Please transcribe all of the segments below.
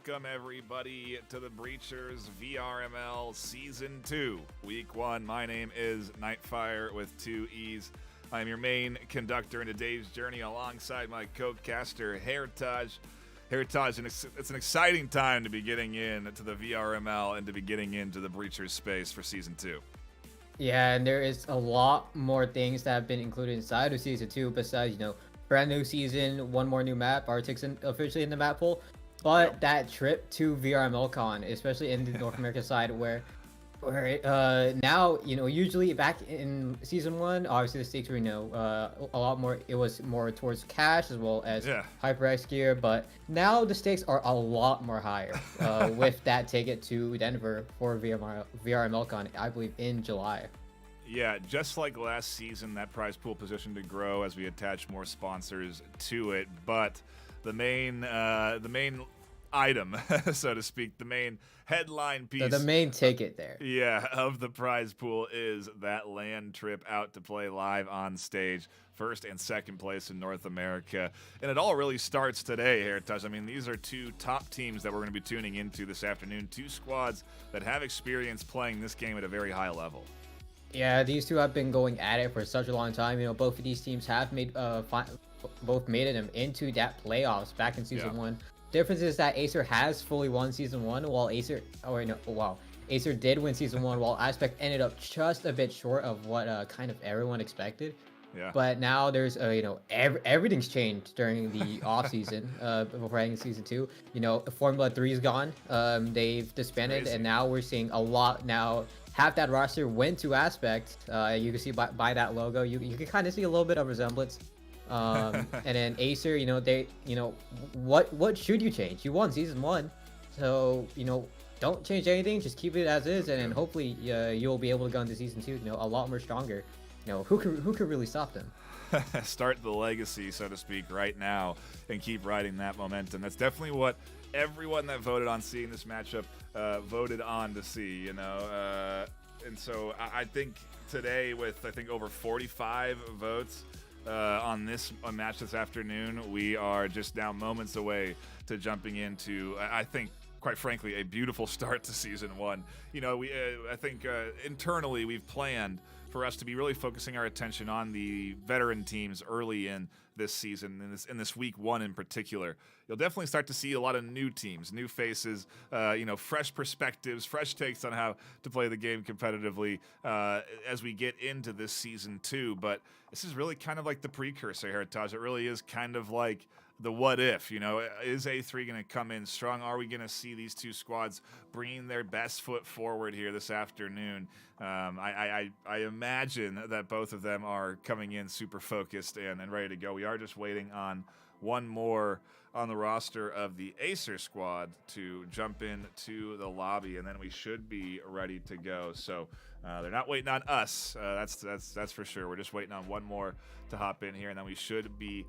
welcome everybody to the Breachers VRML Season 2, Week 1. My name is Nightfire with 2 E's. I am your main conductor in today's journey alongside my co-caster, Heritage. Heritage, it's an exciting time to be getting into the VRML and to be getting into the Breachers space for Season 2. Yeah, and there is a lot more things that have been included inside of Season 2 besides, brand new season, one more new map, Arctic's officially in the map pool. But that trip to VRMLCon, especially in the North America side, where now, usually back in Season 1, obviously the stakes were, a lot more, it was more towards cash as well as HyperX gear, but now the stakes are a lot more higher with that ticket to Denver for VRMLCon, I believe, in July. Yeah, just like last season, that prize pool positioned to grow as we attach more sponsors to it. But the main item, so to speak, the main headline piece, the main ticket there, of the prize pool is that land trip out to play live on stage, first and second place in North America. And it all really starts today, Heritage. I mean, these are two top teams that we're going to be tuning into this afternoon, two squads that have experience playing this game at a very high level. Yeah, these two have been going at it for such a long time. Both of these teams have made both made them into that playoffs back in Season 1. Difference is that AESIR has fully won Season 1, while AESIR did win Season 1, while Aspect ended up just a bit short of what kind of everyone expected. Yeah. But now there's everything's changed during the off season before heading Season 2. Formula 3 is gone. They've disbanded, and now we're seeing a lot now. Half that roster went to Aspect. You can see by that logo, you can kind of see a little bit of resemblance. And then AESIR, they, what should you change? You won Season 1, so don't change anything. Just keep it as is, and then hopefully you'll be able to go into Season 2, a lot more stronger. Who could really stop them? Start the legacy, so to speak, right now and keep riding that momentum. That's definitely what everyone that voted on seeing this matchup voted on to see, and so I think today, with over 45 votes on this match this afternoon, we are just now moments away to jumping into, I think, quite frankly, a beautiful start to Season 1. I think internally we've planned for us to be really focusing our attention on the veteran teams early in this season, in this Week 1 in particular. You'll definitely start to see a lot of new teams, new faces, fresh perspectives, fresh takes on how to play the game competitively as we get into this Season 2. But this is really kind of like the precursor, Heritage. It really is kind of like the what if, is A3 going to come in strong? Are we going to see these two squads bringing their best foot forward here this afternoon? I imagine that both of them are coming in super focused and ready to go. We are just waiting on one more on the roster of the AESIR squad to jump into the lobby, and then we should be ready to go. So they're not waiting on us. That's for sure. We're just waiting on one more to hop in here, and then we should be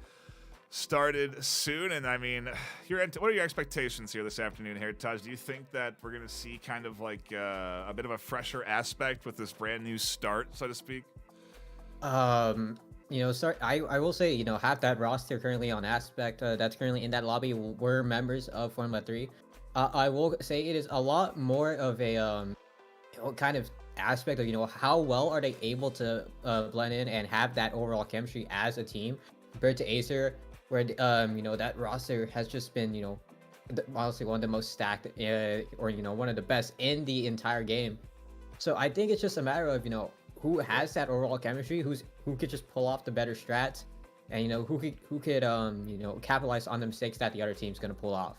started soon. And I mean, what are your expectations here this afternoon, Heritage? Do you think that we're going to see kind of like a bit of a fresher aspect with this brand new start, so to speak? I will say, half that roster currently on Aspect that's currently in that lobby were members of Formula 3. I will say it is a lot more of a kind of aspect of how well are they able to blend in and have that overall chemistry as a team compared to AESIR, where that roster has just been honestly one of the most stacked or one of the best in the entire game. So I think it's just a matter of who has that overall chemistry, who could just pull off the better strats, and who could capitalize on the mistakes that the other team's going to pull off.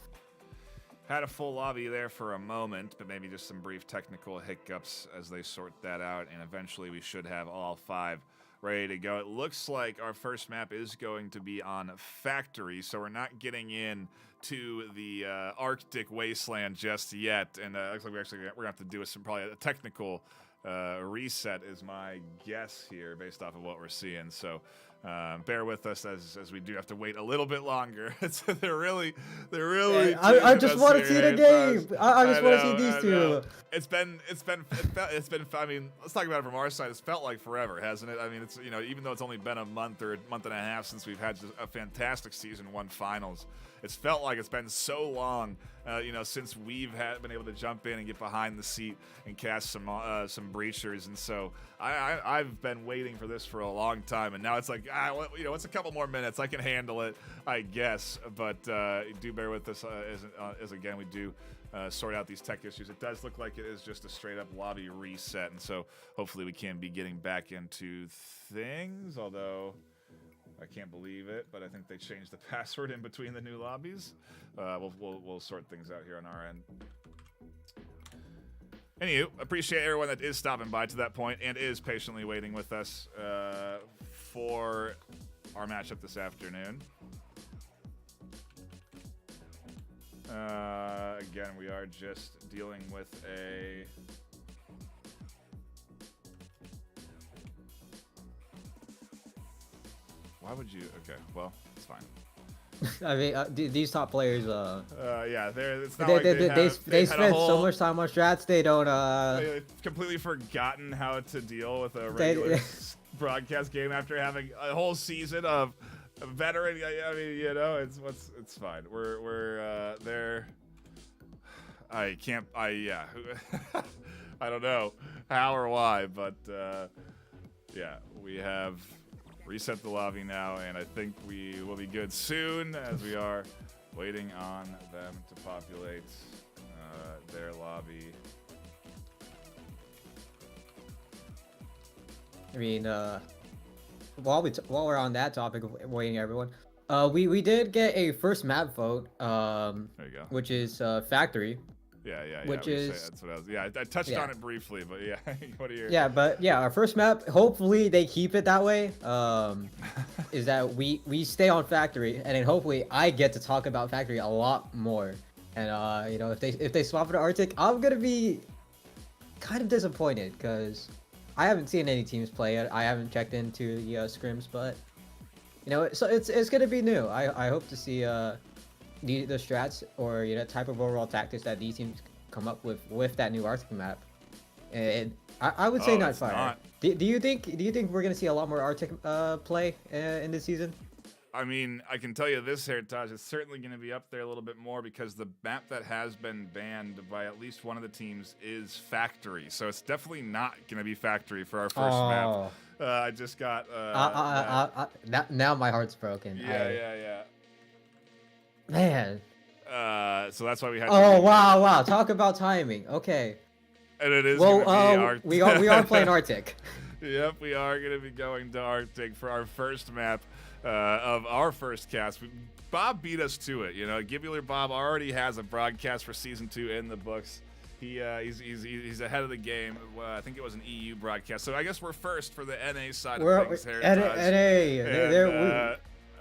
Had a full lobby there for a moment, but maybe just some brief technical hiccups as they sort that out, and eventually we should have all 5 ready to go. It looks like our first map is going to be on Factory, so we're not getting in to the Arctic wasteland just yet, and looks like we're gonna have to do probably a technical reset is my guess here based off of what we're seeing. So Bear with us as we do have to wait a little bit longer. they're really. I just want to see the game. I just want to see these two. It's been. I mean, let's talk about it from our side. It's felt like forever, hasn't it? I mean, it's even though it's only been a month or a month and a half since we've had a fantastic season 1 finals, it's felt like it's been so long. Since we've been able to jump in and get behind the seat and cast some breachers, and so I've been waiting for this for a long time, and now it's like it's a couple more minutes. I can handle it, I guess, but do bear with us as again we do sort out these tech issues. It does look like it is just a straight up lobby reset, and so hopefully we can be getting back into things, although I can't believe it, but I think they changed the password in between the new lobbies. We'll sort things out here on our end. Anywho, appreciate everyone that is stopping by to that point and is patiently waiting with us for our matchup this afternoon. Again, we are just dealing with a... Why would you? Okay, well, it's fine. I mean, these top players. Yeah, it's not they spend so much time on strats. They don't. They've completely forgotten how to deal with a regular broadcast game after having a whole season of veteran. I mean, it's fine. We're there. I can't. Yeah. I don't know how or why, but yeah, we have reset the lobby now, and I think we will be good soon as we are waiting on them to populate their lobby. I mean, while we're on that topic of waiting, everyone, we did get a first map vote. There you go. Which is Factory. Yeah. Which is that's what I was. Yeah, I touched on it briefly, but yeah. What are your? Yeah, but yeah, our first map. Hopefully they keep it that way. Is that we stay on Factory, and then hopefully I get to talk about Factory a lot more. And if they swap it to Arctic, I'm gonna be kind of disappointed because I haven't seen any teams play it. I haven't checked into the scrims, but so it's gonna be new. I hope to see the strats or type of overall tactics that these teams come up with that new Arctic map. And I would say not fire. Do you think we're gonna see a lot more Arctic play in this season? I mean, I can tell you this, Heritage, it's certainly going to be up there a little bit more because the map that has been banned by at least one of the teams is Factory. So it's definitely not going to be Factory for our first map. I just got... now my heart's broken. Yeah. Man. So that's why we had... Oh, wow. Talk about timing. Okay. And it is going to be Arctic. we are playing Arctic. Yep, we are going to be going to Arctic for our first map of our first cast. Bob beat us to it. Gibular Bob already has a broadcast for Season 2 in the books. He's ahead of the game. I think it was an EU broadcast. So I guess we're first for the NA side of things. NA.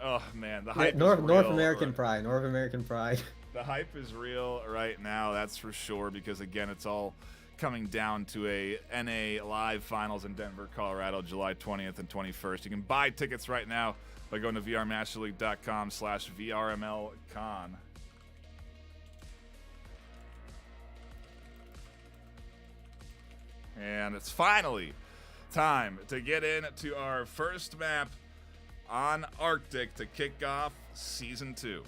Oh, man. The hype North is real. American pride. North American pride. The hype is real right now, that's for sure, because, again, it's all coming down to a NA live finals in Denver, Colorado, July 20th and 21st. You can buy tickets right now by going to vrmasterleague.com/VRMLCon. And it's finally time to get into our first map on Arctic to kick off Season 2.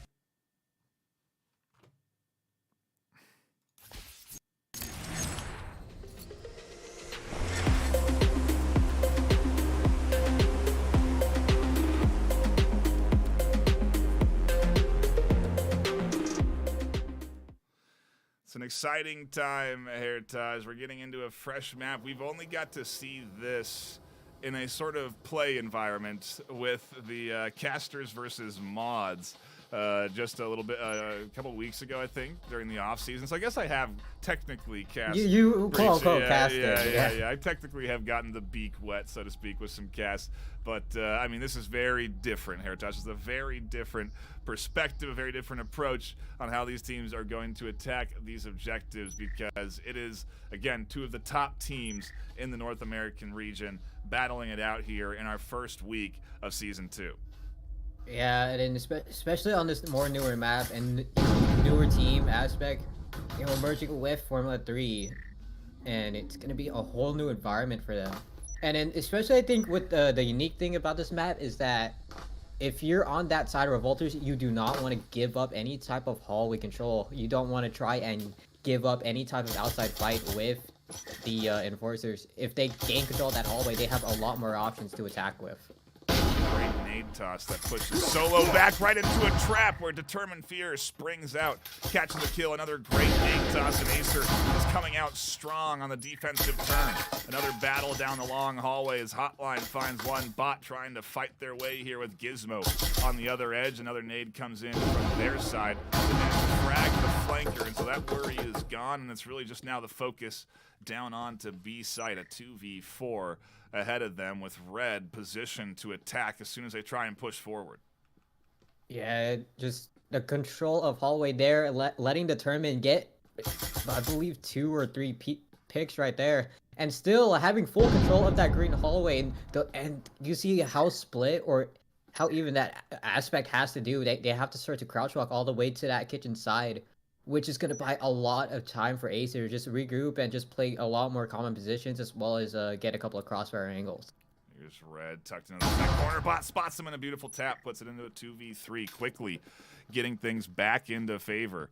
It's an exciting time, Heritage. We're getting into a fresh map. We've only got to see this in a sort of play environment with the casters versus mods. just a little bit, a couple weeks ago, I think, during the off season. So I guess I have technically cast. You quote unquote casted. Yeah. I technically have gotten the beak wet, so to speak, with some casts. But I mean, this is very different. Heritage is a very different perspective, a very different approach on how these teams are going to attack these objectives, because it is, again, two of the top teams in the North American region battling it out here in our first week of Season 2. Yeah, and especially on this more newer map and newer team aspect, merging with Formula 3, and it's gonna be a whole new environment for them. And then especially I think with the unique thing about this map is that if you're on that side of Revolters, you do not want to give up any type of hallway control. You don't want to try and give up any type of outside fight with the Enforcers. If they gain control of that hallway, they have a lot more options to attack with. Great nade toss that pushes Solo back right into a trap where Determined Fear springs out, catching the kill. Another great nade toss, and AESIR is coming out strong on the defensive turn. Another battle down the long hallway as Hotline finds one bot trying to fight their way here with Gizmo on the other edge. Another nade comes in from their side to frag the flanker, and so that worry is gone, and it's really just now the focus down onto B site, a 2v4 ahead of them, with Red positioned to attack as soon as they try and push forward. Yeah, just the control of hallway there, letting the tournament get, I believe, 2 or 3 picks right there, and still having full control of that green hallway. And you see how split or how even that aspect has to do. They have to start to crouch walk all the way to that kitchen side, which is going to buy a lot of time for AESIR to just regroup and just play a lot more common positions, as well as get a couple of crossfire angles. Here's Red tucked into the back corner. Bot spots him in a beautiful tap, puts it into a 2v3, quickly getting things back into favor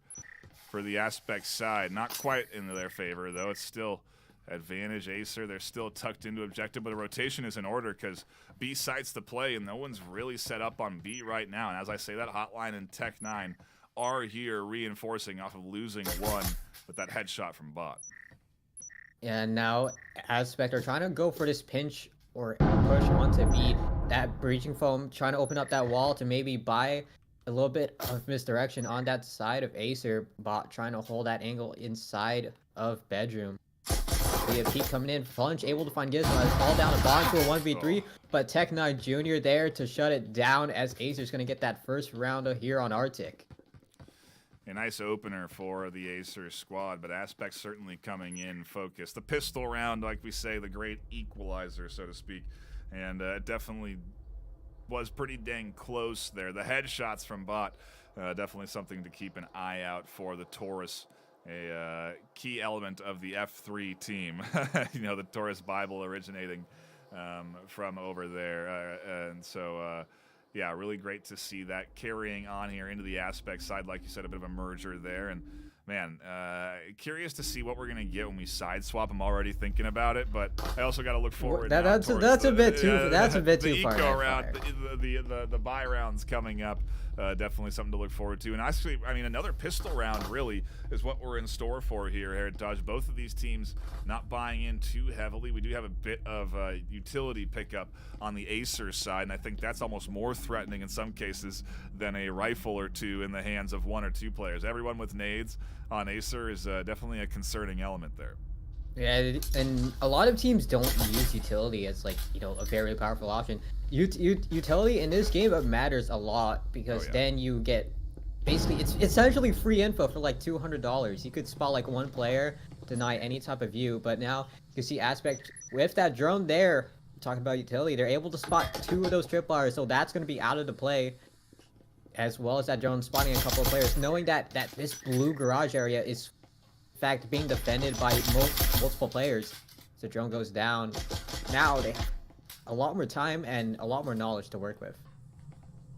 for the Aspect side. Not quite into their favor, though. It's still advantage AESIR. They're still tucked into objective, but the rotation is in order because B sites the play, and no one's really set up on B right now. And as I say that, Hotline and Tech9 are here reinforcing off of losing one with that headshot from bot. Yeah, now Aspect are trying to go for this pinch or push onto B, that breaching foam, trying to open up that wall to maybe buy a little bit of misdirection on that side of AESIR. Bot trying to hold that angle inside of bedroom. We have Pete coming in, Plunge able to find Gizmo, has fall down a bond to a 1v3, but Tech9 Jr. there to shut it down as AESIR's going to get that first round here on Arctic. A nice opener for the AESIR squad, but Aspect certainly coming in focused. The pistol round, like we say, the great equalizer, so to speak, and it definitely was pretty dang close there. The headshots from bot, definitely something to keep an eye out for. The Taurus, a key element of the F3 team. You know, the Taurus Bible originating from over there, and so yeah, really great to see that carrying on here into the Aspect side. Like you said, a bit of a merger there. And, man, curious to see what we're going to get when we side swap. I'm already thinking about it, but I also got to look forward that's a bit too far. The eco round, the buy rounds coming up. Definitely something to look forward to. And actually, I mean, another pistol round really is what we're in store for here, Heritage. Both of these teams not buying in too heavily. We do have a bit of utility pickup on the AESIR side, and I think that's almost more threatening in some cases than a rifle or two in the hands of 1 or 2 players. Everyone with nades on AESIR is definitely a concerning element there. Yeah, and a lot of teams don't use utility as, like, you know, a very powerful option. Utility in this game matters a lot because then you get, basically, it's essentially free info for like $200. You could spot like 1 player, deny any type of view, but now you see Aspect with that drone there, talking about utility, they're able to spot 2 of those tripwires, so that's going to be out of the play, as well as that drone spotting a couple of players, knowing that this blue garage area is in fact being defended by multiple players. So drone goes down. Now they have a lot more time and a lot more knowledge to work with.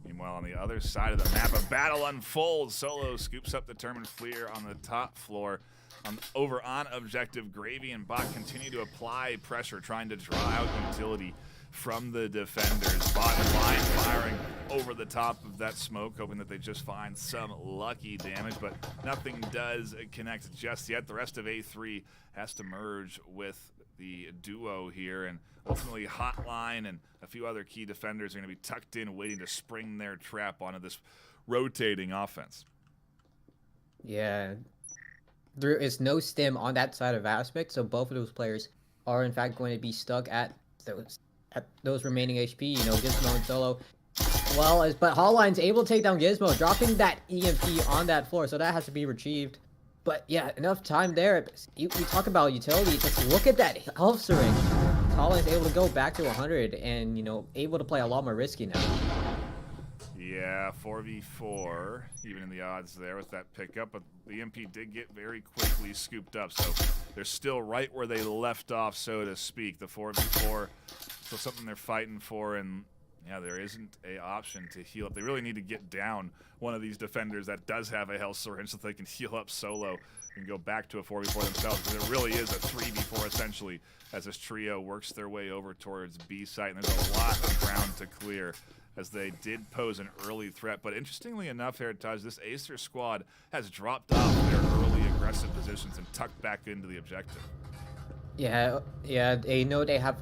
Meanwhile, on the other side of the map, a battle unfolds. Solo scoops up Determined Fear on the top floor. Over on objective, Gravy and Bot continue to apply pressure, trying to draw out utility from the defenders. Bot line firing over the top of that smoke, hoping that they just find some lucky damage, but nothing does connect just yet. The rest of A3 has to merge with the duo here, and ultimately Hotline and a few other key defenders are going to be tucked in waiting to spring their trap onto this rotating offense. Yeah, there is no stim on that side of Aspect, so both of those players are in fact going to be stuck at those remaining HP. You know, Gizmo and Solo. Well, but Hotline's able to take down Gizmo, dropping that EMP on that floor, so that has to be retrieved. But yeah, enough time there. You talk about utility, just look at that health syringe. Hotline's able to go back to 100 and, you know, able to play a lot more risky now. Yeah, 4v4, even in the odds there with that pickup, but the EMP did get very quickly scooped up, so they're still right where they left off, so to speak. The 4v4, still something they're fighting for, and yeah, there isn't a option to heal up. They really need to get down one of these defenders that does have a health syringe so they can heal up Solo and go back to a 4v4 themselves, because it really is a 3v4 essentially as this trio works their way over towards B site, and there's a lot of ground to clear as they did pose an early threat. But interestingly enough, Heritage, this AESIR squad has dropped off their early aggressive positions and tucked back into the objective. Yeah, they know they have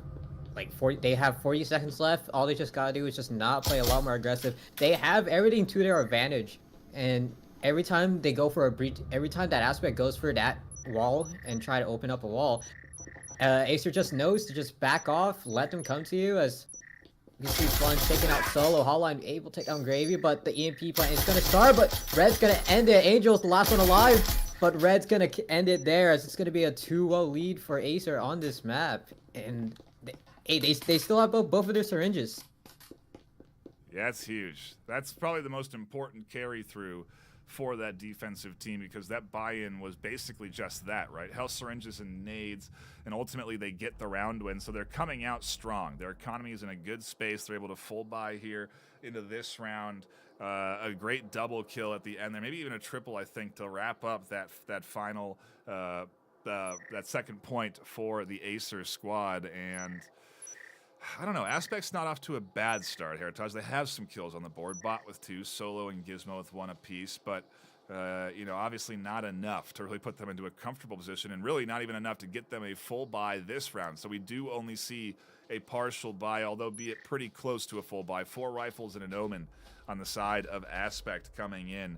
like 40 seconds left. All they just gotta do is just not play a lot more aggressive. They have everything to their advantage, and every time they go for a breach, every time that Aspect goes for that wall and try to open up a wall, AESIR just knows to just back off, let them come to you. As you see Plunge taking out Solo, Hotline able to take down Gravy, but the EMP plant is gonna start, but Red's gonna end it. Angel's the last one alive, but Red's gonna end it there, as it's gonna be a 2-0 lead for AESIR on this map. And they still have both of their syringes. Yeah, that's huge. That's probably the most important carry through for that defensive team, because that buy-in was basically just that, right? Health syringes and nades, and ultimately they get the round win, so they're coming out strong. Their economy is in a good space. They're able to full buy here into this round. A great double kill at the end there, maybe even a triple, I think, to wrap up that final that second point for the AESIR squad. And I don't know, Aspect's not off to a bad start, Heritage. They have some kills on the board, Bot with 2, Solo and Gizmo with 1 apiece, but you know, obviously not enough to really put them into a comfortable position, and really not even enough to get them a full buy this round. So we do only see a partial buy, although be it pretty close to a full buy. 4 rifles and an Omen on the side of Aspect coming in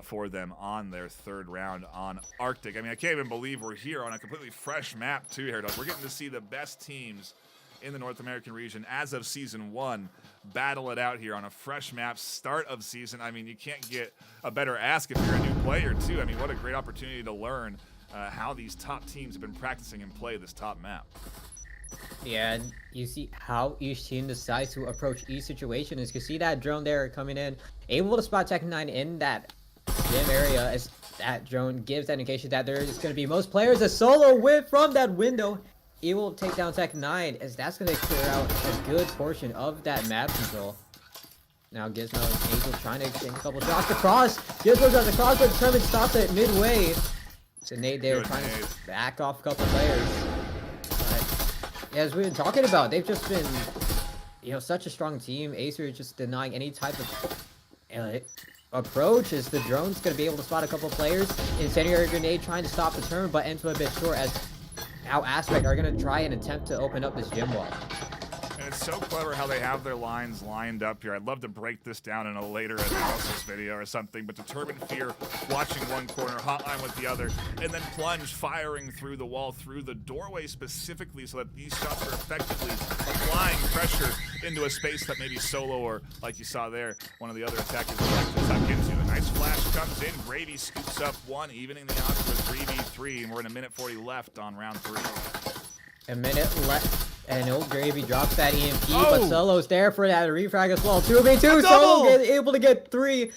for them on their 3rd round on Arctic. I mean, I can't even believe we're here on a completely fresh map too, Heritage. We're getting to see the best teams in the North American region as of Season 1 battle it out here on a fresh map, start of season. I mean, you can't get a better ask if you're a new player too. I mean, what a great opportunity to learn how these top teams have been practicing and play this top map. Yeah, and you see how each team decides to approach each situation. Is you see that drone there coming in, able to spot Tech9 in that gym area, as that drone gives that indication that there is going to be most players. A Solo whip from that window, it will take down Tech9, as that's going to clear out a good portion of that map control. Now Gizmo and Angel trying to take a couple shots across. Gizmo does the cross, but determined stops it midway. So Nate there trying to back off a couple players. But as we've been talking about, they've just been, you know, such a strong team. AESIR just denying any type of approach, as the drone's going to be able to spot a couple players. Incendiary grenade trying to stop the turn, but ends a bit short, as how Aspect are going to try and attempt to open up this gym wall. And it's so clever how they have their lines lined up here. I'd love to break this down in a later analysis video or something, but Determined Fear watching one corner, Hotline with the other, and then Plunge firing through the wall, through the doorway specifically, so that these shots are effectively applying pressure into a space that maybe Solo, or like you saw there, one of the other attackers would like to tuck into. A nice flash comes in, Gravy scoops up 1, evening the odds with 3v3, and we're in a minute 40 left on round 3. A minute left. And Old Gravy drops that EMP, but Solo's there for that refrag as well. 2v2, Solo able to get 3.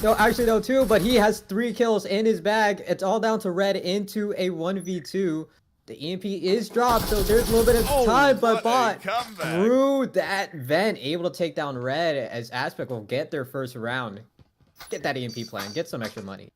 No, actually no, 2, but he has 3 kills in his bag. It's all down to Red into a 1v2. The EMP is dropped, so there's a little bit of time, but Bot through that vent, able to take down Red, as Aspect will get their first round. Get that EMP plan, get some extra money.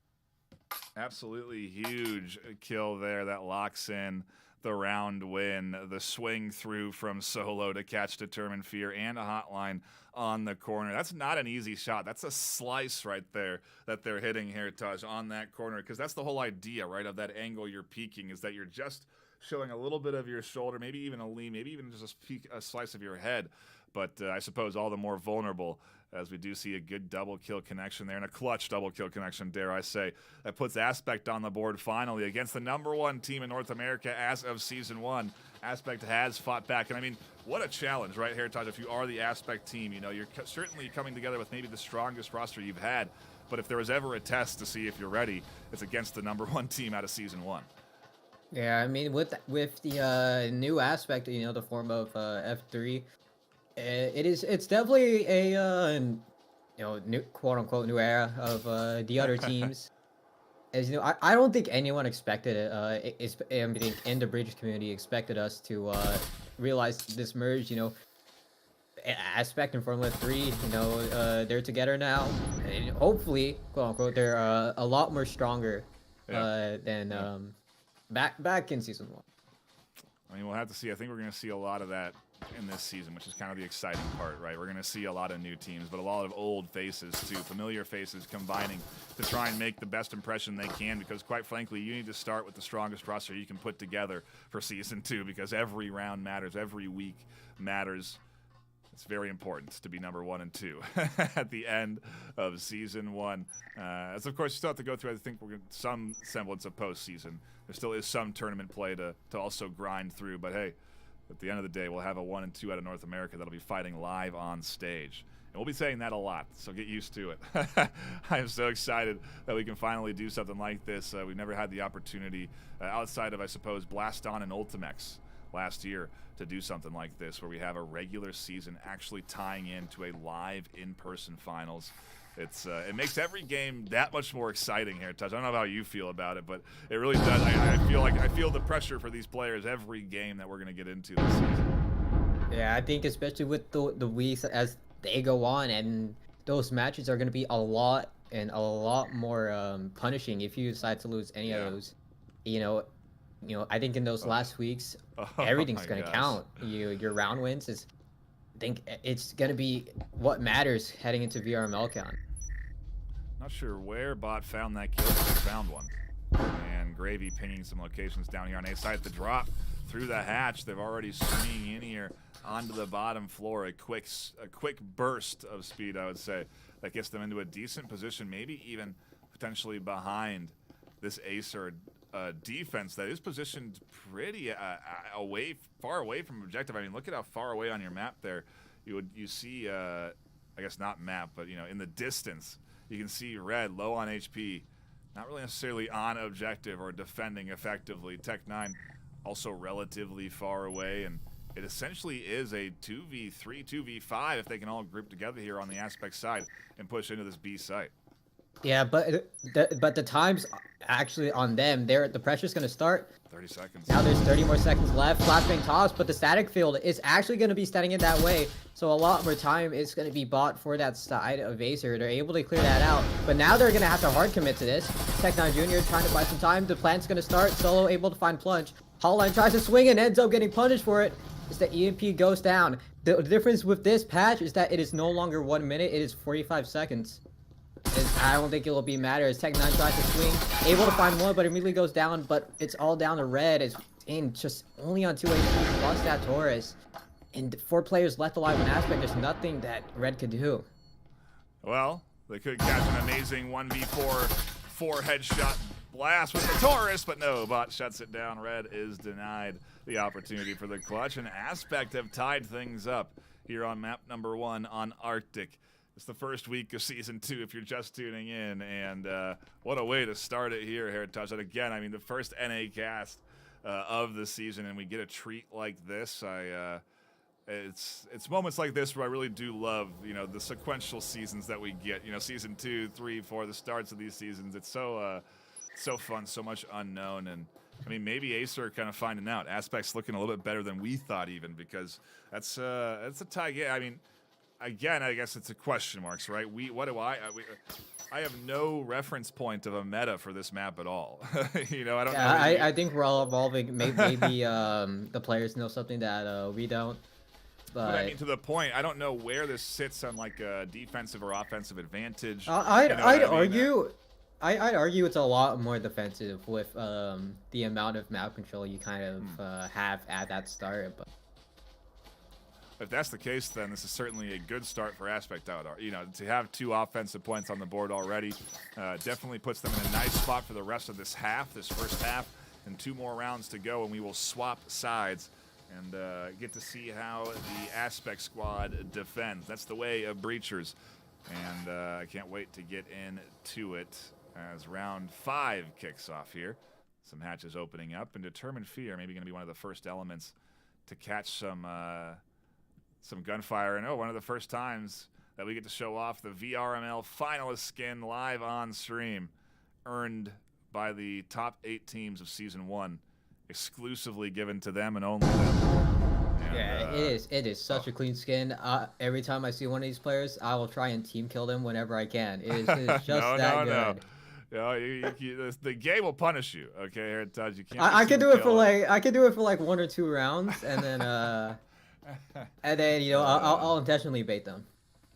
Absolutely huge kill there that locks in the round win. The swing through from Solo to catch Determined Fear and a Hotline on the corner. That's not an easy shot. That's a slice right there that they're hitting here, Taj, on that corner, because that's the whole idea, right, of that angle you're peeking, is that you're just showing a little bit of your shoulder, maybe even a lean, maybe even just a slice of your head. But I suppose all the more vulnerable as we do see a good double kill connection there and a clutch double kill connection, dare I say, that puts Aspect on the board finally against the #1 team in North America as of Season 1. Aspect has fought back, and I mean, what a challenge, right, Heritage? If you are the Aspect team, you know, you're certainly coming together with maybe the strongest roster you've had, but if there was ever a test to see if you're ready, it's against the #1 team out of Season 1. Yeah, I mean, with the new aspect, you know, the form of F3, it's definitely a you know, new quote unquote new era of the other teams. As you know, I don't think anyone expected it. I think in the Bridge community expected us to realize this merge. You know, Aspect and Formula 3. You know, they're together now, and hopefully, quote unquote, they're a lot more stronger than back in Season 1. I mean, we'll have to see. I think we're going to see a lot of that in this season, which is kind of the exciting part, right? We're going to see a lot of new teams, but a lot of old faces too, familiar faces combining to try and make the best impression they can, because quite frankly, you need to start with the strongest roster you can put together for Season 2, because every round matters, every week matters. It's very important to be #1 and 2 at the end of Season 1. As of course, you still have to go through, I think, we're going some semblance of postseason. There still is some tournament play to also grind through, but hey, at the end of the day, we'll have a 1 and 2 out of North America that'll be fighting live on stage. And we'll be saying that a lot, so get used to it. I'm so excited that we can finally do something like this. We've never had the opportunity outside of, I suppose, Blaston and Ultimex last year to do something like this, where we have a regular season actually tying into a live in-person finals. It makes every game that much more exciting here, Touch. I don't know how you feel about it, but it really does. I feel the pressure for these players every game that we're going to get into this season. Yeah, I think especially with the weeks as they go on, and those matches are going to be a lot more punishing if you decide to lose any of those. You know, I think in those last weeks, everything's going to count. Your round wins is. I think it's going to be what matters heading into VRML count. Not sure where Bot found that kill, but he found one. And Gravy pinging some locations down here on A side. The drop through the hatch. They're already swinging in here onto the bottom floor. A quick burst of speed, I would say, that gets them into a decent position, maybe even potentially behind this AESIR defense that is positioned pretty far away from objective. I mean, look at how far away on your map there you see. I guess not map, but you know, in the distance, you can see red, low on HP, not really necessarily on objective or defending effectively. Tech9 also relatively far away, and it essentially is a 2v3, 2v5 if they can all group together here on the Aspect side and push into this B site. Yeah, but the time's actually on them. The pressure's going to start. 30 seconds. Now there's 30 more seconds left. Flashbang toss, but the static field is actually going to be standing in that way. So a lot more time is going to be bought for that side of AESIR. They're able to clear that out. But now they're going to have to hard commit to this. Tech9 Jr. trying to buy some time. The plant's going to start. Solo able to find plunge. Hotline tries to swing and ends up getting punished for it. Is the EMP goes down. The difference with this patch is that it is no longer 1 minute. It is 45 seconds. I don't think it'll be matter as Tech9 tries to swing, able to find one, but immediately goes down. But it's all down to red. It's in just only on 2 HP plus that Taurus, and 4 players left alive in Aspect. There's nothing that red could do. Well, they could catch an amazing 1v4 headshot blast with the Taurus, but no, Bot shuts it down. Red is denied the opportunity for the clutch, and Aspect have tied things up here on map #1 on Arctic. It's the first week of Season 2 if you're just tuning in, and what a way to start it here, Heritage. And again, I mean, the first NA cast of the season, and we get a treat like this. It's moments like this where I really do love, you know, the sequential seasons that we get. You know, Season 2, 3, 4, the starts of these seasons. It's so fun, so much unknown, and I mean, maybe AESIR kind of finding out. Aspect's looking a little bit better than we thought, even, because that's a tie game. I mean. Again, I guess it's a question marks, right? I have no reference point of a meta for this map at all. You know, I don't know. I think we're all evolving. Maybe the players know something that we don't. But I mean, to the point, I don't know where this sits on like a defensive or offensive advantage. I'd I'd argue it's a lot more defensive with the amount of map control you kind of have at that start. But If that's the case, then this is certainly a good start for Aspect out. You know, to have 2 offensive points on the board already definitely puts them in a nice spot for the rest of this first half, and 2 more rounds to go, and we will swap sides and get to see how the Aspect squad defends. That's the way of Breachers, and I can't wait to get into it as round 5 kicks off here. Some hatches opening up, and Determined Fear maybe going to be one of the first elements to catch some gunfire. And one of the first times that we get to show off the VRML finalist skin live on stream, earned by the top 8 teams of Season 1, exclusively given to them and only them. And, yeah, it is such a clean skin. Every time I see one of these players, I will try and team kill them whenever I can. It is just that good. No, the game will punish you. Okay, Heritage, you can't. I can do it for like 1 or 2 rounds, and then you know I'll intentionally bait them.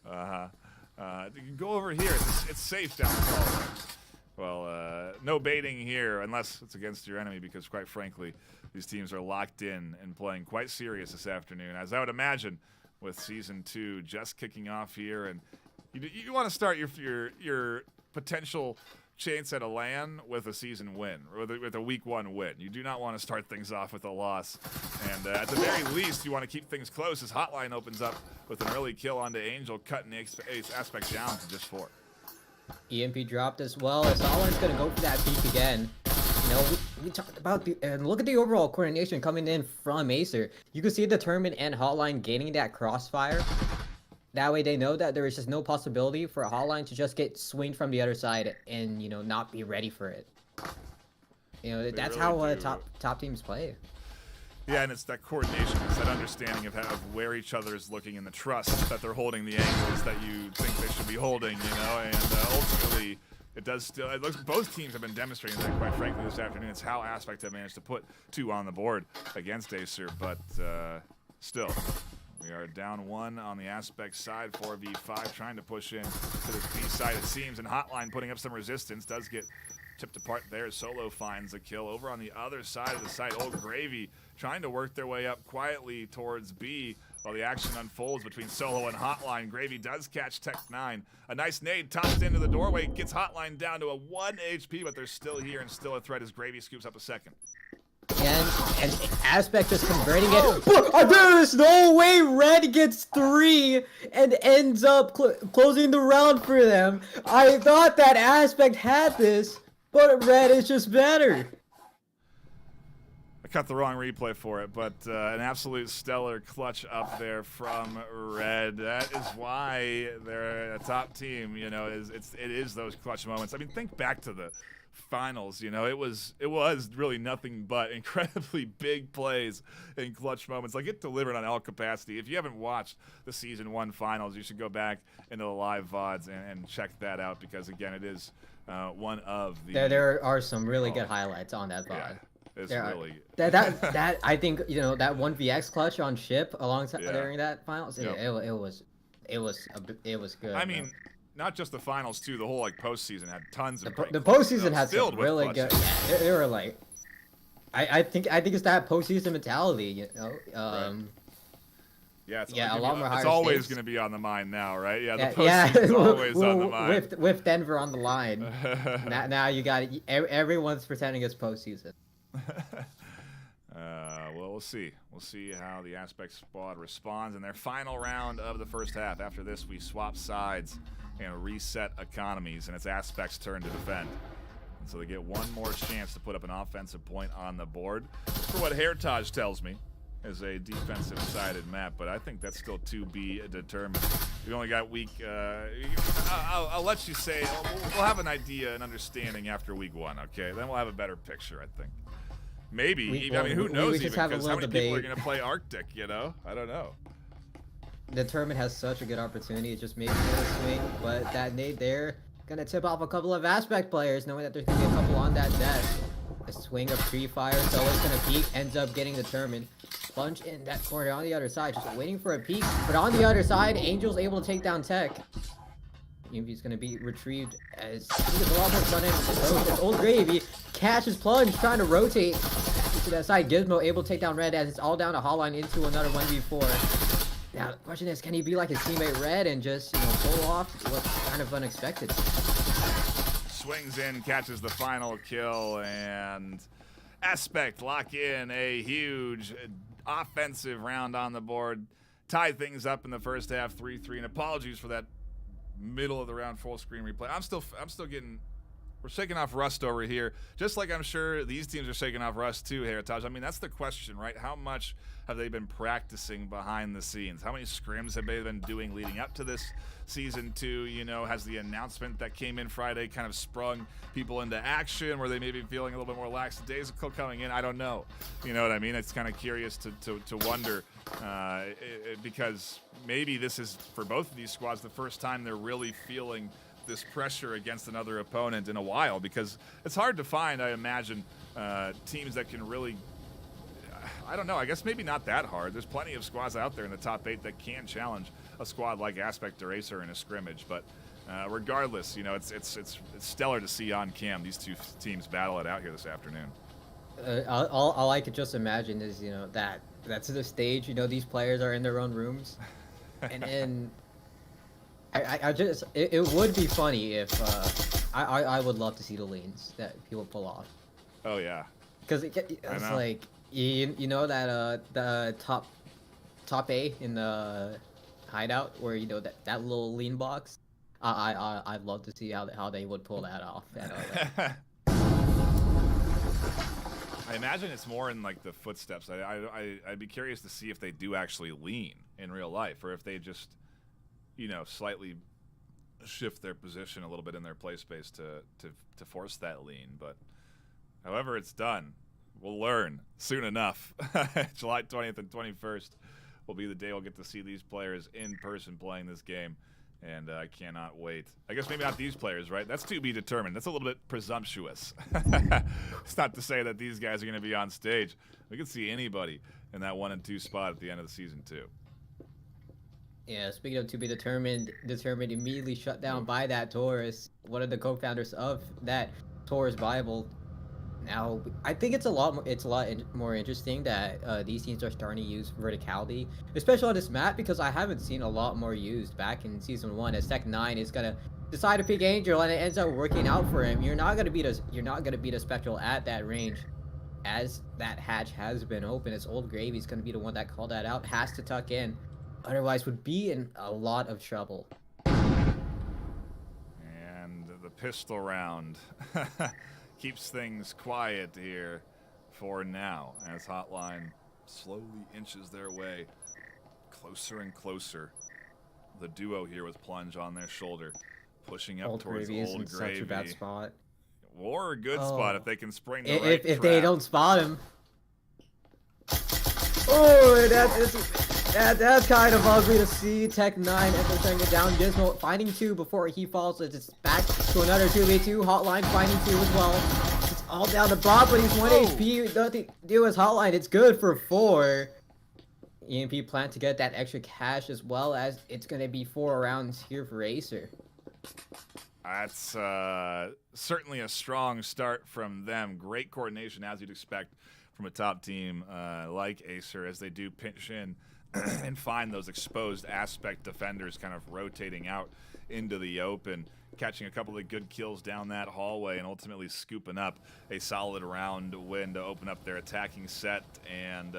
You can go over here. It's safe down the hallway. Well, no baiting here unless it's against your enemy, because quite frankly, these teams are locked in and playing quite serious this afternoon, as I would imagine, with Season 2 just kicking off here, and you want to start your potential chance at a LAN with a season win, or with a week 1 win. You do not want to start things off with a loss, and at the very least, you want to keep things close as Hotline opens up with an early kill onto Angel, cutting Aspect down to just 4. EMP dropped as well, as Hotline's gonna go for that peak again. You know, we talked about and look at the overall coordination coming in from AESIR. You can see Determined and Hotline gaining that crossfire. That way they know that there is just no possibility for a Hotline to just get swinged from the other side and, you know, not be ready for it. You know, that's really how top teams play. Yeah, and it's that coordination, it's that understanding of where each other is looking, and the trust that they're holding the angles that you think they should be holding, you know, and ultimately it does still, it looks, both teams have been demonstrating that, quite frankly, this afternoon. It's how Aspect have managed to put 2 on the board against AESIR, but still. We are down 1 on the Aspect side, 4v5, trying to push in to this B side, it seems, and Hotline putting up some resistance, does get tipped apart there. Solo finds a kill. Over on the other side of the site, Old Gravy trying to work their way up quietly towards B while the action unfolds between Solo and Hotline. Gravy does catch Tech9. A nice nade tossed into the doorway, gets Hotline down to a 1 HP, but they're still here and still a threat as Gravy scoops up a second. And Aspect is converting it. There is no way Red gets 3 and ends up closing the round for them. I thought that Aspect had this, but Red is just better. I cut the wrong replay for it, but an absolute stellar clutch up there from Red. That is why they're a top team. You know, it is those clutch moments. I mean, think back to the finals. You know, it was really nothing but incredibly big plays in clutch moments. Like, it delivered on all capacity. If you haven't watched the Season 1 finals, you should go back into the live VODs and check that out, because again, it is one of the there are some really good highlights on that VOD. Yeah, it's really that I think, you know, that 1vx clutch on ship alongside during that finals. Yep. It was good. I mean, not just the finals too. The whole postseason had tons of the postseason had some really good. Yeah, they were like, I think it's that postseason mentality, you know. Yeah, a lot more higher. It's always going to be on the mind now, right? Yeah, the postseason's always on the mind. With Denver on the line, now you got it. Everyone's pretending it's postseason. Well, we'll see. We'll see how the Aspect squad responds in their final round of the first half. After this, we swap sides and reset economies, and it's Aspect's turn to defend. And so they get one more chance to put up an offensive point on the board. For what Heritage tells me is a defensive-sided map, but I think that's still to be determined. We only got week. I'll let you say. We'll have an idea, an understanding after week 1. Okay, then we'll have a better picture, I think. Maybe. I mean, who knows? Even because how many people are going to play Arctic? You know, I don't know. Determined has such a good opportunity. It just maybe a swing, but that nade there gonna tip off a couple of Aspect players, knowing that there's gonna be a couple on that desk. A swing of Free Fire, Solo's gonna peek, ends up getting Determined. Sponge in that corner on the other side, just waiting for a peek. But on the other side, Angel's able to take down Tech. EMP's gonna be retrieved as there's a lot more front end approach. As Old Gravy catches plunge, trying to rotate to that side. Gizmo able to take down Red as it's all down to Hotline into another 1v4. Now the question is, can he be like his teammate Red and just pull off what's kind of unexpected? Swings in, catches the final kill, and Aspect lock in a huge offensive round on the board. Tie things up in the first half, 3-3. And apologies for that middle of the round full screen replay. I'm still getting. We're shaking off rust over here, just like I'm sure these teams are shaking off rust too, Heritage. I mean, that's the question, right? How much have they been practicing behind the scenes? How many scrims have they been doing leading up to this season 2? Has the announcement that came in Friday kind of sprung people into action? Were they maybe feeling a little bit more lackadaisical coming in? I don't know. You know what I mean? It's kind of curious to wonder because maybe this is, for both of these squads, the first time they're really feeling this pressure against another opponent in a while, because it's hard to find, I imagine, teams that can really, I don't know, I guess maybe not that hard. There's plenty of squads out there in the top 8 that can challenge a squad like Aspect or AESIR in a scrimmage, but regardless, it's stellar to see on cam these two teams battle it out here this afternoon. All I could just imagine is that's the stage. These players are in their own rooms, and then it would be funny if I would love to see the lanes that people pull off. Oh yeah, because it's like that the top A in the hideout where that little lean box. I'd love to see how they would pull that off. I imagine it's more in like the footsteps. I'd be curious to see if they do actually lean in real life, or if they just slightly shift their position a little bit in their play space to force that lean. But however it's done, we'll learn soon enough. July 20th and 21st will be the day we'll get to see these players in person playing this game, and I cannot wait. I guess maybe not these players, right? That's to be determined. That's a little bit presumptuous. It's not to say that these guys are going to be on stage. We could see anybody in that 1 and 2 spot at the end of the season too. Yeah, speaking of to be determined immediately shut down by that Taurus, one of the co-founders of that Taurus Bible. Now, I think it's a lot more interesting that these teams are starting to use verticality, especially on this map, because I haven't seen a lot more used back in season 1. As Tech 9 is gonna decide to pick Angel and it ends up working out for him. You're not gonna beat a Spectral at that range, as that hatch has been open. As Old Gravy's gonna be the one that called that out, has to tuck in. Otherwise would be in a lot of trouble. And the pistol round keeps things quiet here for now, as Hotline slowly inches their way closer and closer. The duo here with Plunge on their shoulder, pushing up towards Old Gravy. Such a bad spot. Or a good spot if they can spring the right if trap. they don't spot him. Oh, that's kind of ugly to see. Tech 9 ends up shutting it down. Gizmo finding 2 before he falls. It's back to another 2v2. Hotline finding 2 as well. It's all down to Bob, but he's 1 HP. Nothing to do with Hotline. It's good for 4. EMP plan to get that extra cash, as well as it's going to be 4 rounds here for AESIR. That's certainly a strong start from them. Great coordination, as you'd expect from a top team like AESIR, as they do pinch in and find those exposed Aspect defenders kind of rotating out into the open, catching a couple of good kills down that hallway, and ultimately scooping up a solid round win to open up their attacking set. And,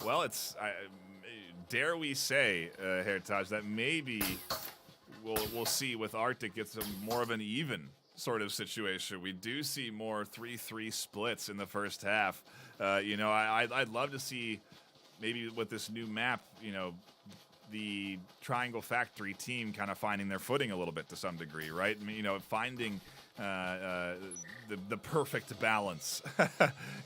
well, dare we say, Heritage, that maybe we'll see with Arctic it's more of an even sort of situation. We do see more 3-3 splits in the first half. I'd love to see, maybe with this new map, the Triangle Factory team kind of finding their footing a little bit to some degree, right? I mean, finding the perfect balance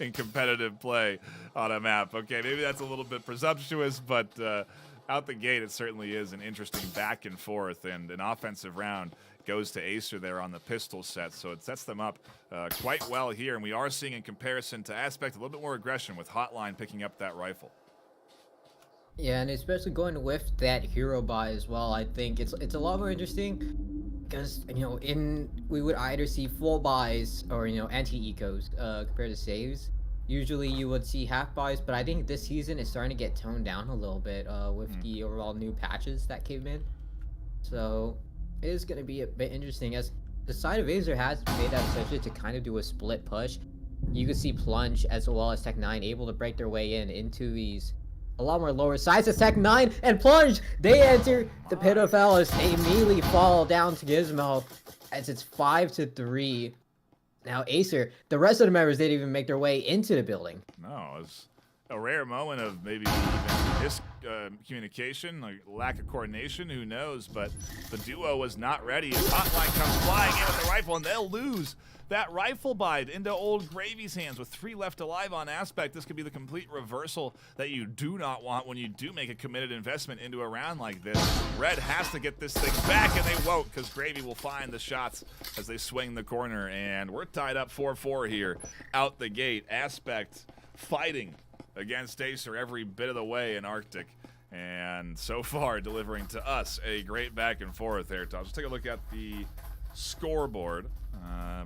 in competitive play on a map. Okay, maybe that's a little bit presumptuous, but out the gate, it certainly is an interesting back and forth, and an offensive round goes to AESIR there on the pistol set, so it sets them up quite well here, and we are seeing, in comparison to Aspect, a little bit more aggression with Hotline picking up that rifle. Yeah, and especially going with that hero buy as well, I think it's a lot more interesting. because we would either see full buys or anti-ecos compared to saves. Usually you would see half buys, but I think this season is starting to get toned down a little bit with the overall new patches that came in. So it is going to be a bit interesting as the side of AESIR has made that decision to kind of do a split push. You can see Plunge as well as Tech9 able to break their way into these a lot more lower sides of Tech9 and Plunge. They enter the pit of hell as they immediately fall down to Gizmo as it's 5-3. Now AESIR, the rest of the members didn't even make their way into the building. No, it's a rare moment of maybe even miscommunication, like lack of coordination, who knows, but the duo was not ready. Hotline comes flying in with the rifle, and they'll lose that rifle bite into Old Gravy's hands with 3 left alive on Aspect. This could be the complete reversal that you do not want when you do make a committed investment into a round like this. Red has to get this thing back, and they won't, because Gravy will find the shots as they swing the corner, and we're tied up 4-4 here out the gate. Aspect fighting against AESIR every bit of the way in Arctic, and so far delivering to us a great back and forth there, Tom. Let's take a look at the scoreboard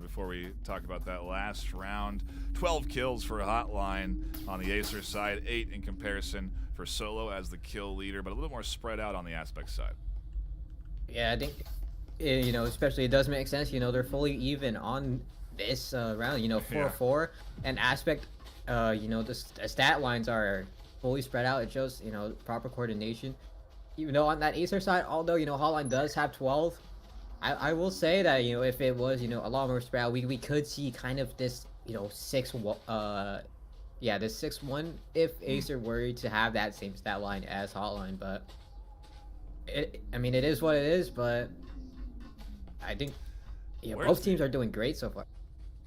before we talk about that last round. 12 kills for Hotline on the AESIR side, 8 in comparison for Solo as the kill leader, but a little more spread out on the Aspect side. Yeah, I think, especially it does make sense. They're fully even on this round, 4-4, and Aspect, the stat lines are fully spread out. It shows, proper coordination. Even though on that AESIR side, although, Hotline does have 12, I will say that, if it was, a lot more spread out, we could see kind of this, 6-1, this 6-1 if AESIR were to have that same stat line as Hotline, but it is what it is, but I think, both teams are doing great so far.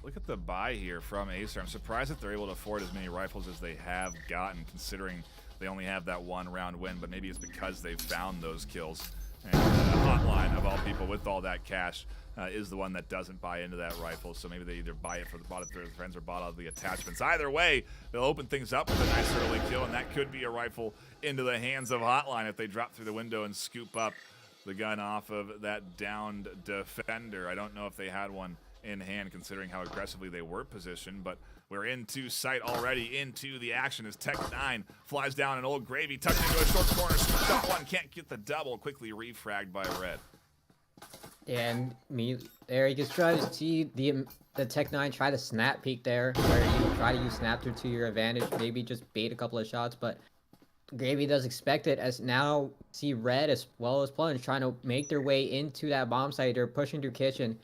Look at the buy here from AESIR. I'm surprised that they're able to afford as many rifles as they have gotten, considering they only have that 1 round win, but maybe it's because they've found those kills. And Hotline, of all people, with all that cash, is the one that doesn't buy into that rifle. So maybe they either bought it for their friends or bought all the attachments. Either way, they'll open things up with a nice early kill, and that could be a rifle into the hands of Hotline if they drop through the window and scoop up the gun off of that downed defender. I don't know if they had one in hand, considering how aggressively they were positioned, but we're into sight already, into the action as Tech9 flies down an Old Gravy, tucked into a short corner, got one, can't get the double, quickly refragged by Red. And there you can try to see the Tech9 try to snap peek there, where you try to use snap through to your advantage, maybe just bait a couple of shots, but Gravy does expect it, as now see Red as well as Plunge trying to make their way into that bomb site. They're pushing through kitchen.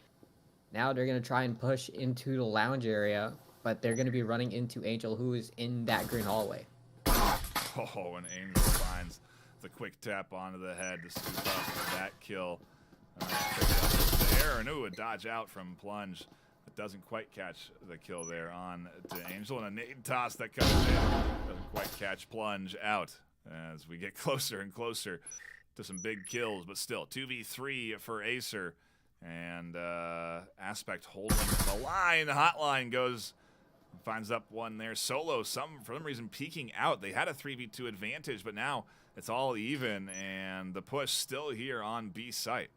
Now they're going to try and push into the lounge area, but they're going to be running into Angel, who is in that green hallway. Oh, and Angel finds the quick tap onto the head to scoop up that kill. There, and a dodge out from Plunge. It doesn't quite catch the kill there on to Angel, and a nade toss that comes in. Doesn't quite catch Plunge out as we get closer and closer to some big kills, but still 2v3 for AESIR. And Aspect holding the line. Hotline goes, finds up one there. Solo, for some reason, peeking out. They had a 3v2 advantage, but now it's all even, and the push still here on B site.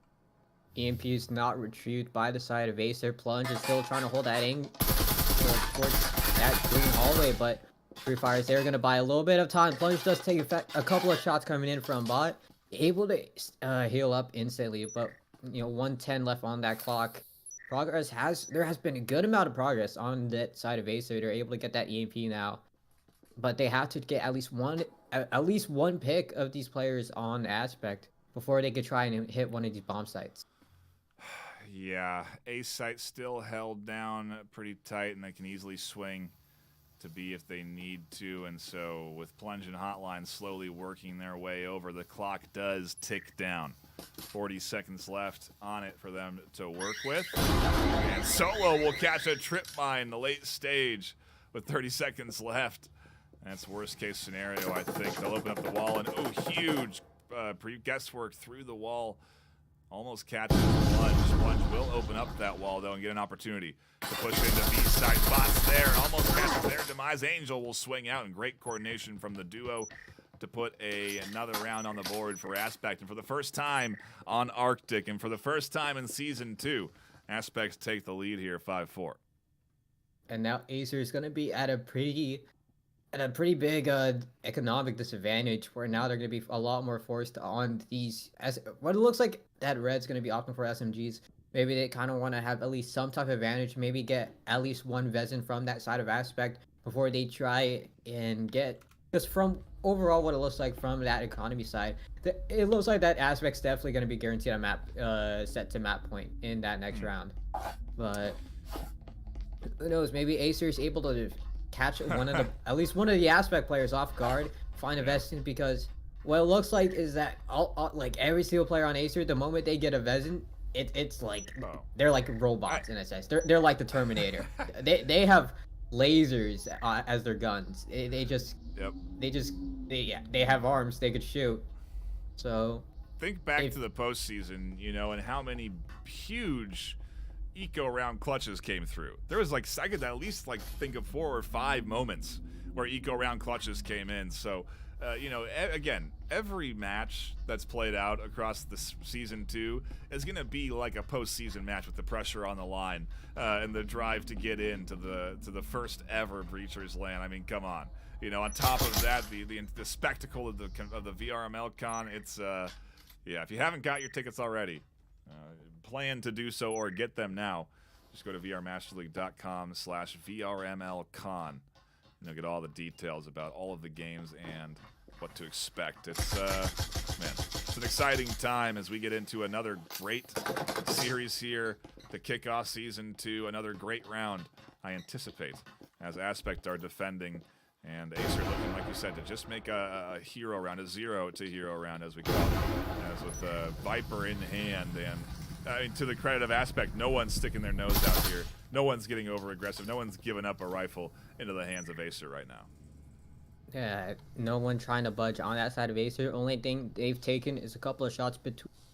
EMP is not retrieved by the side of AESIR. Plunge is still trying to hold that angle towards that green hallway, but Free Fires there going to buy a little bit of time. Plunge does take effect. A couple of shots coming in from bot. Able to heal up instantly, but 110 left on that clock. There has been a good amount of progress on that side of AESIR. They're able to get that EMP now, but they have to get at least one pick of these players on Aspect before they could try and hit one of these bomb sites. Yeah, A site still held down pretty tight, and they can easily swing to B if they need to. And so with Plunge and Hotline slowly working their way over, the clock does tick down. 40 seconds left on it for them to work with. And Solo will catch a trip mine in the late stage with 30 seconds left. That's worst case scenario, I think. They'll open up the wall, and huge guesswork through the wall. Almost catches Plunge. Plunge will open up that wall, though, and get an opportunity to push into B-side. Bots there, and almost catches their demise. Angel will swing out, and great coordination from the duo. to put another round on the board for Aspect. And for the first time on Arctic, and for the first time in Season 2, Aspects take the lead here, 5-4. And now AESIR is going to be at a pretty big economic disadvantage, where now they're going to be a lot more forced on these, as what it looks like that Red's going to be opting for SMGs. Maybe they kind of want to have at least some type of advantage, maybe get at least one Vezin from that side of Aspect before they try and get, because from overall what it looks like from that economy side, it looks like that Aspect's definitely going to be guaranteed a map set to map point in that next round. But who knows, maybe AESIR is able to catch one of the at least one of the Aspect players off guard, find a Vezin, because what it looks like is that like every single player on AESIR, the moment they get a Vezin, it's like they're like robots in a sense. They're like the Terminator. they have lasers as their guns. They have arms they could shoot. So think back to the postseason, you know, and how many huge eco round clutches came through. There was like, I could at least like think of 4 or 5 moments where eco round clutches came in. So you know, again, every match that's played out across this Season 2 is going to be like a postseason match with the pressure on the line and the drive to get into the first ever Breachers LAN. I mean, come on. You know, on top of that, the spectacle of the VRML con. It's yeah. If you haven't got your tickets already, plan to do so or get them now. Just go to vrmasterleague.com/VRMLcon. And you'll get all the details about all of the games and what to expect. It's man, it's an exciting time as we get into another great series here to kick off Season 2. Another great round, I anticipate, as Aspect are defending, and AESIR looking, like you said, to just make a hero round, a 0 to hero round, as we call it, as with Viper in hand. And I mean, to the credit of Aspect, no one's sticking their nose out here. No one's getting over aggressive. No one's giving up a rifle into the hands of AESIR right now. Yeah, no one trying to budge on that side of AESIR. Only thing they've taken is a couple of shots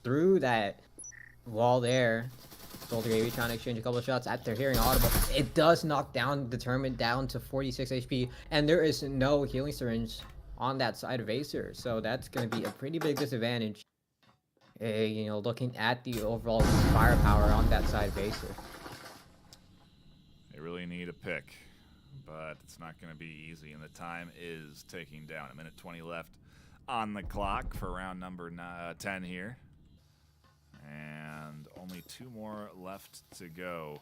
through that wall there. Soldier Gravy trying to exchange a couple of shots at their hearing audible. It does knock down Determined down to 46 HP, and there is no healing syringe on that side of AESIR, so that's going to be a pretty big disadvantage. You know, looking at the overall firepower on that side of AESIR. They really need a pick, but it's not going to be easy, and the time is ticking down. 1:20 left on the clock for round number 10 here. And only 2 more left to go.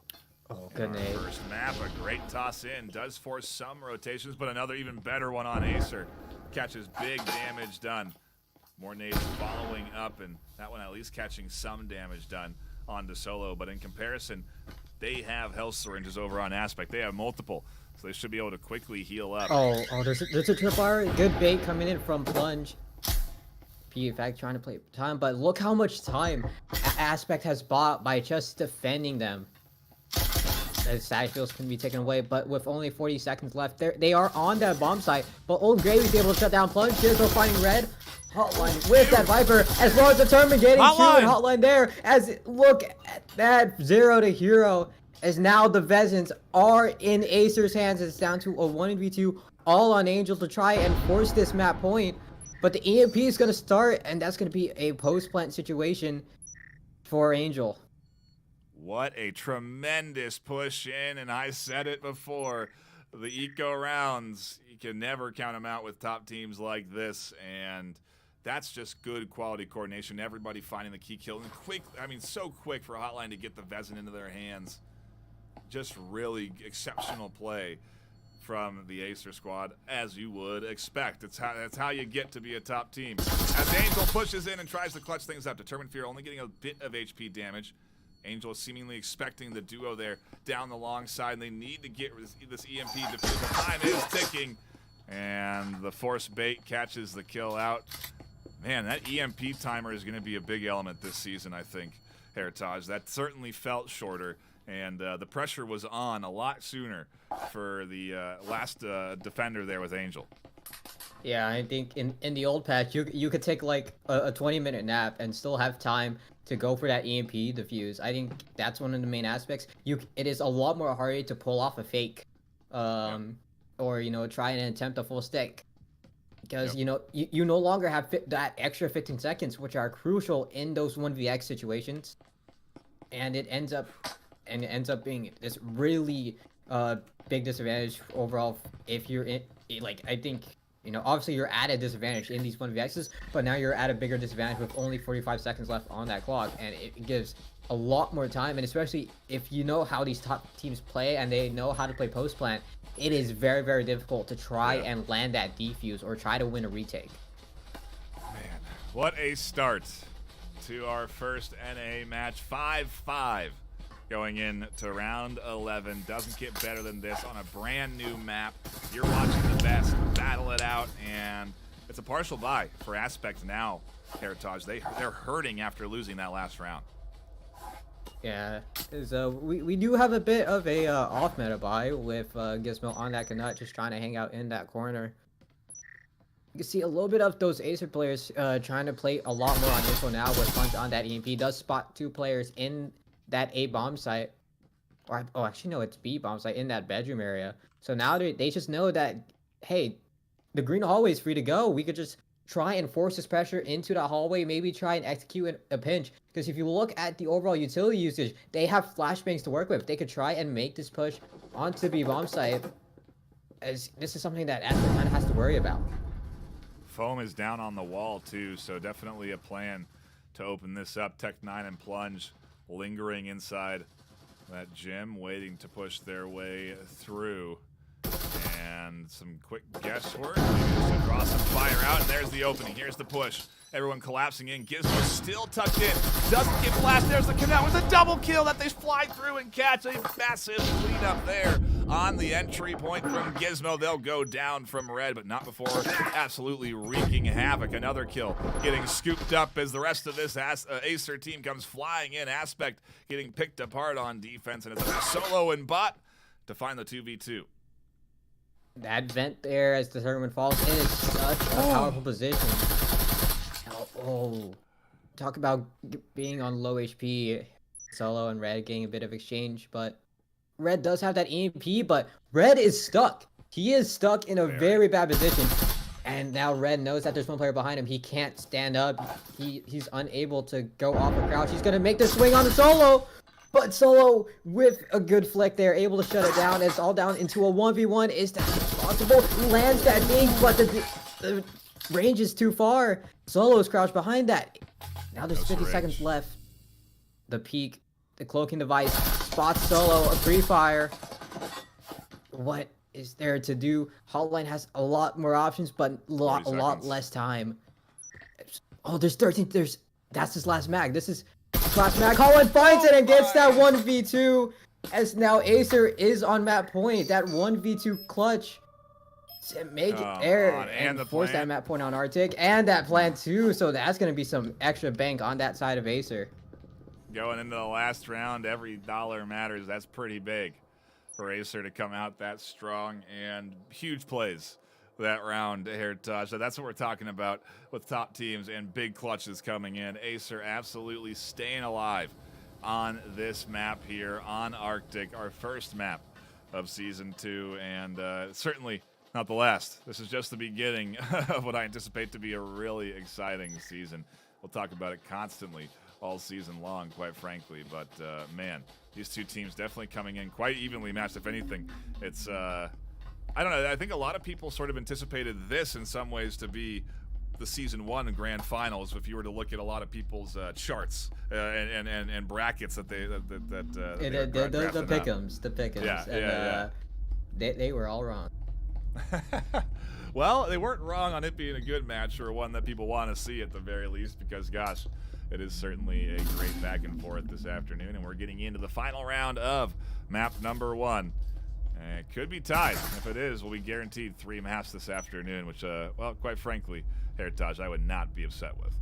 Oh, goodness. First map, a great toss in. Does force some rotations, but another even better one on AESIR. Catches big damage done. More nades following up, and that one at least catching some damage done onto Solo. But in comparison, they have health syringes over on Aspect. They have multiple, so they should be able to quickly heal up. Oh, there's a tripwire. Good bait coming in from Plunge. In fact, trying to play time, but look how much time Aspect has bought by just defending them. The side fields can be taken away, but with only 40 seconds left, they are on that bomb site. But Old Gravy's able to shut down Plunge. Here's go finding Red. Hotline with that Viper, as well as Determined getting Hotline. To Hotline there. As look at that 0 to hero, as now the Vezins are in AESIR's hands. It's down to a 1v2, all on Angel to try and force this map point. But the EMP is going to start, and that's going to be a post-plant situation for Angel. What a tremendous push in, and I said it before. The eco rounds, you can never count them out with top teams like this, and that's just good quality coordination. Everybody finding the key kill, and quick, I mean, so quick for Hotline to get the Vezin into their hands. Just really exceptional play from the AESIR squad, as you would expect. That's how you get to be a top team. As Angel pushes in and tries to clutch things up, Determined Fear only getting a bit of HP damage. Angel is seemingly expecting the duo there down the long side, and they need to get this EMP defused. The time is ticking, and the force bait catches the kill out. Man, that EMP timer is going to be a big element this season, I think, Heritage. That certainly felt shorter, and the pressure was on a lot sooner for the last defender there with Angel. Yeah, I think in the old patch, you could take like a 20-minute nap and still have time to go for that EMP defuse. I think that's one of the main aspects. It is a lot more harder to pull off a fake, or you know, try and attempt a full stick. because Yep. you know you no longer have that extra 15 seconds, which are crucial in those 1vx situations, and it ends up being this really big disadvantage overall if you're in like I think obviously you're at a disadvantage in these 1vx's, but now you're at a bigger disadvantage with only 45 seconds left on that clock, and it gives a lot more time. And especially if you know how these top teams play and they know how to play post plant, it is very, very difficult to try and land that defuse or try to win a retake. Man, what a start to our first NA match. 5-5 going into round 11. Doesn't get better than this on a brand new map. You're watching the best battle it out, and it's a partial bye for Aspect now, Heritage. They're hurting after losing that last round. Yeah, because we do have a bit of a off meta buy with Gizmo on that Canuck just trying to hang out in that corner. You can see a little bit of those AESIR players trying to play a lot more on info now with Punch on that EMP. Does spot 2 players in that A bomb site. Or, oh, actually, no, it's B bomb site in that bedroom area. So now they just know that, hey, the green hallway is free to go. We could just try and force this pressure into that hallway, maybe try and execute a pinch. Because if you look at the overall utility usage, they have flashbangs to work with. They could try and make this push onto B bomb site, as this is something that Aspen kind of has to worry about. Foam is down on the wall too, so definitely a plan to open this up. Tech9 and Plunge lingering inside that gym, waiting to push their way through. And some quick guesswork. Maybe just to draw some fire out, and there's the opening. Here's the push. Everyone collapsing in. Gizmo still tucked in. Doesn't get blasted. There's the Canuck with a double kill that they fly through and catch. A massive cleanup there on the entry point from Gizmo. They'll go down from red, but not before absolutely wreaking havoc. Another kill getting scooped up as the rest of this AESIR team comes flying in. Aspect getting picked apart on defense, and it's a solo and bot to find the 2v2. That vent there as the tournament falls in is such a powerful position. Oh, talk about being on low HP. Solo and Red getting a bit of exchange, but Red does have that EMP, but Red is stuck. He is stuck in a very bad position. And now Red knows that there's one player behind him. He can't stand up. He's unable to go off a crouch. He's going to make the swing on the Solo. But Solo, with a good flick there, able to shut it down. It's all down into a 1v1. Is that possible? Lands that ding, but the range is too far. Solo's crouched behind that. Now there's 50 seconds left. The peak, the cloaking device, spots Solo, a pre-fire. What is there to do? Hotline has a lot more options, but a lot less time. Oh, there's 13. That's his last mag. This is last mag. Hotline finds it and gets that 1v2. As now AESIR is on map point. That 1v2 clutch to make it there and force that map point on Arctic and that plan too. So that's going to be some extra bank on that side of AESIR. Going into the last round, every dollar matters. That's pretty big for AESIR to come out that strong, and huge plays that round, Heritage. So that's what we're talking about with top teams and big clutches coming in. AESIR absolutely staying alive on this map here on Arctic, our first map of Season 2, and certainly not the last. This is just the beginning of what I anticipate to be a really exciting season. We'll talk about it constantly all season long, quite frankly. But, man, these two teams definitely coming in quite evenly matched. If anything, it's, I don't know, I think a lot of people sort of anticipated this in some ways to be the Season 1 grand finals, if you were to look at a lot of people's charts and brackets that the pick'ems. Yeah. They were all wrong. Well, they weren't wrong on it being a good match, or one that people want to see at the very least, because gosh, it is certainly a great back and forth this afternoon, and we're getting into the final round of map number 1. It could be tied. If it is, we'll be guaranteed 3 maps this afternoon, which, well, quite frankly, Heritage, I would not be upset with.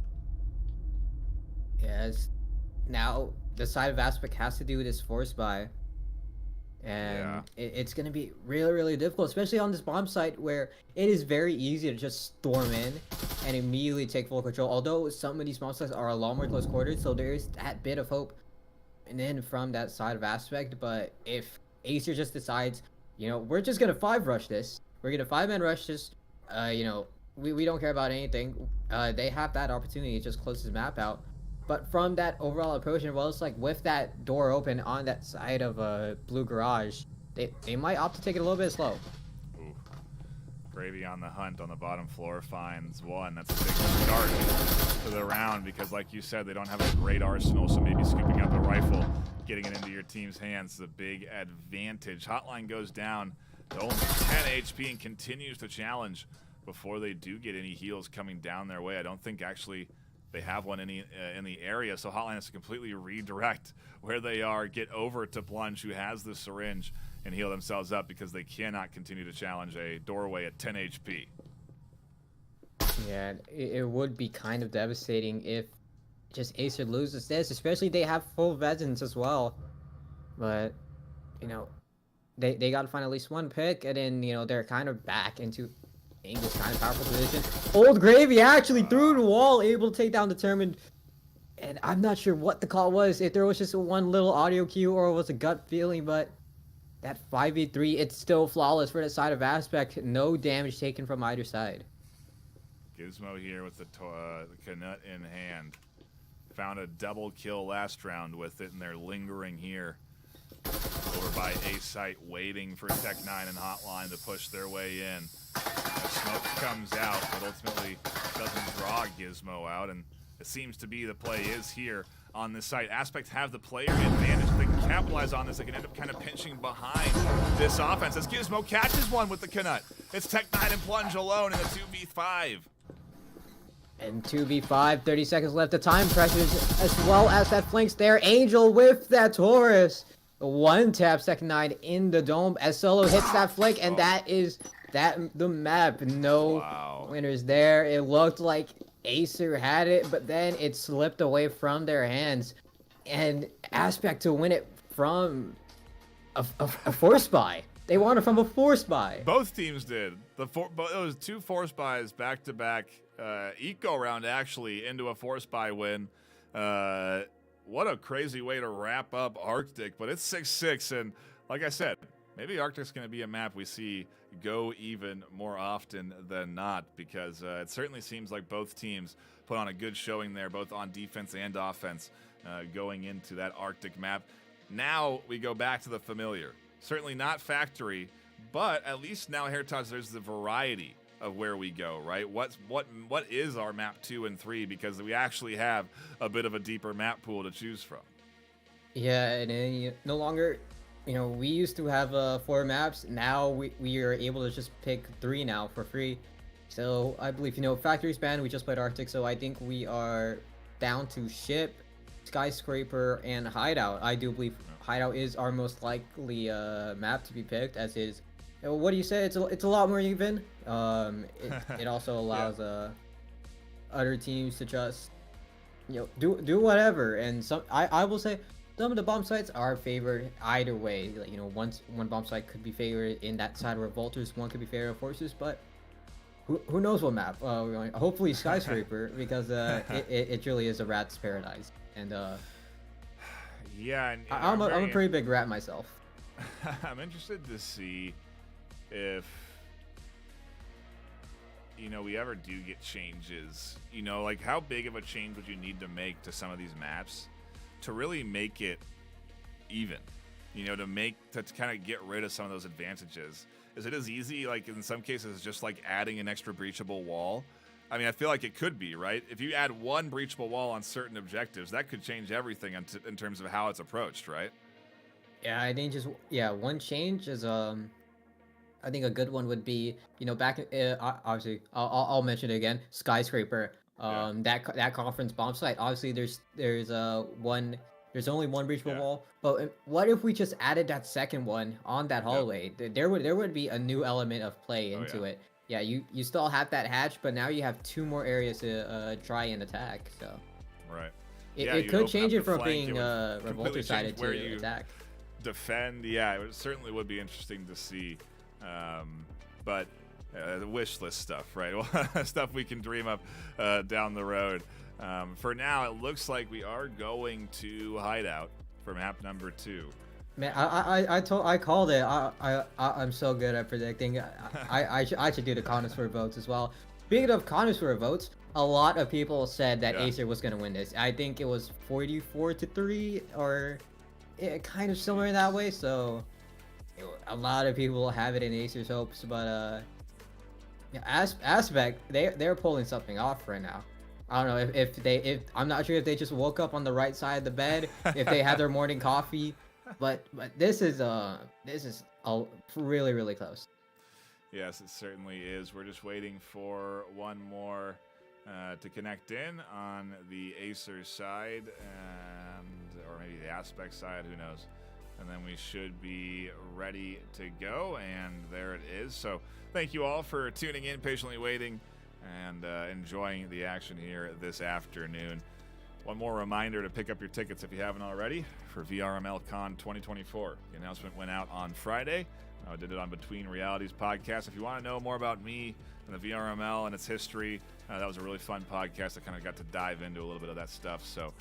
Yes. Now, the side of Aspect has to do this force buy. And it's going to be really, really difficult, especially on this bomb site where it is very easy to just storm in and immediately take full control. Although some of these bomb sites are a lot more close quarters, so there is that bit of hope and then from that side of Aspect. But if AESIR just decides, we're just going to 5 rush this, we're going to 5-man rush this, we don't care about anything. They have that opportunity to just close this map out. But from that overall approach, and well, it's like with that door open on that side of a blue garage, they might opt to take it a little bit slow. Ooh. Gravy on the hunt on the bottom floor finds one. That's a big start to the round because, like you said, they don't have a great arsenal, so maybe scooping up a rifle, getting it into your team's hands is a big advantage. Hotline goes down to only 10 HP and continues to challenge before they do get any heals coming down their way. I don't think actually they have one in the area, so Hotline has to completely redirect where they are, get over to Plunge, who has the syringe, and heal themselves up because they cannot continue to challenge a doorway at 10 HP. Yeah, it would be kind of devastating if just AESIR loses this, especially they have full Vesins as well. But, you know, they got to find at least one pick, and then, you know, they're kind of back into Angel's kind of powerful position. Old Gravy actually through the wall, able to take down Determined. And I'm not sure what the call was, if there was just one little audio cue or it was a gut feeling, but that 5v3, it's still flawless for the side of Aspect. No damage taken from either side. Gizmo here with the Knut in hand. Found a double kill last round with it, and they're lingering here. Over by A site, waiting for Tech9 and Hotline to push their way in. The smoke comes out, but ultimately doesn't draw Gizmo out, and it seems to be the play is here on this site. Aspect have the player advantage. If they can capitalize on this, they can end up kind of pinching behind this offense as Gizmo catches one with the Knut. It's Tech9 and Plunge alone in the 2v5. And 2v5, 30 seconds left. The time pressures as well as that flanks there. Angel with that Taurus. One tap, Tech9 in the dome as Solo hits that flick, and that is the map. No winners there. It looked like AESIR had it, but then it slipped away from their hands. And Aspect to win it from a force buy. They won it from a force buy. Both teams did. It was two force buys back to back. Eco round actually into a force buy win. What a crazy way to wrap up Arctic, but it's 6-6, and like I said, maybe Arctic's going to be a map we see go even more often than not, because it certainly seems like both teams put on a good showing there, both on defense and offense, going into that Arctic map. Now we go back to the familiar. Certainly not Factory, but at least now, Heritage, there's the variety of where we go, right? What is our map 2 and 3, because we actually have a bit of a deeper map pool to choose from. Yeah, and then no longer, you know, we used to have 4 maps. Now we are able to just pick 3 now for free. So I believe, you know, Factory's banned. We just played Arctic, so I think we are down to Ship, Skyscraper, and Hideout. I do believe Hideout is our most likely map to be picked, as is. What do you say? It's a lot more even. It also allows other teams to just, you know, do whatever. And I will say some of the bomb sites are favored either way. Like, you know, one bomb site could be favored in that side of Revolters, one could be favored of Forces, but who knows what map? Hopefully Skyscraper, because it really is a rat's paradise. And yeah, and I'm a pretty big rat myself. I'm interested to see if, you know, we ever do get changes. You know, like, how big of a change would you need to make to some of these maps to really make it even? You know, to kind of get rid of some of those advantages. Is it as easy, like in some cases, just like adding an extra breachable wall? I mean, I feel like it could be, right? If you add one breachable wall on certain objectives, that could change everything in terms of how it's approached, right? Yeah, I think just one change is I think a good one would be, you know, back obviously I'll mention it again, Skyscraper. That conference bomb site. Obviously, there's only one breachable wall, but what if we just added that second one on that hallway? There would be a new element of play into it. Yeah, you still have that hatch, but now you have 2 more areas to try and attack. So right, it could change it from being revolter sided to attack. Defend, yeah, it certainly would be interesting to see. But the wish list stuff, right? Stuff we can dream up down the road. For now, it looks like we are going to Hideout for map number 2. Man, I called it. I'm so good at predicting. I should do the connoisseur votes as well. speaking of connoisseur votes, a lot of people said that Yeah. AESIR was going to win this. I think it was 44-3 or kind of similar in that way. So a lot of people have it in AESIR's hopes, but yeah, Aspect they're pulling something off right now. I don't know if I'm not sure if they just woke up on the right side of the bed, if they had their morning coffee, but this is really really close. Yes, it certainly is. We're just waiting for one more to connect in on the AESIR side, or maybe the Aspect side, who knows. And then we should be ready to go, and there it is. So thank you all for tuning in, patiently waiting, and enjoying the action here this afternoon. One more reminder to pick up your tickets if you haven't already for VRML Con 2024. The announcement went out on Friday. I did it on Between Realities podcast. If you want to know more about me and the VRML and its history, that was a really fun podcast. I kind of got to dive into a little bit of that stuff. So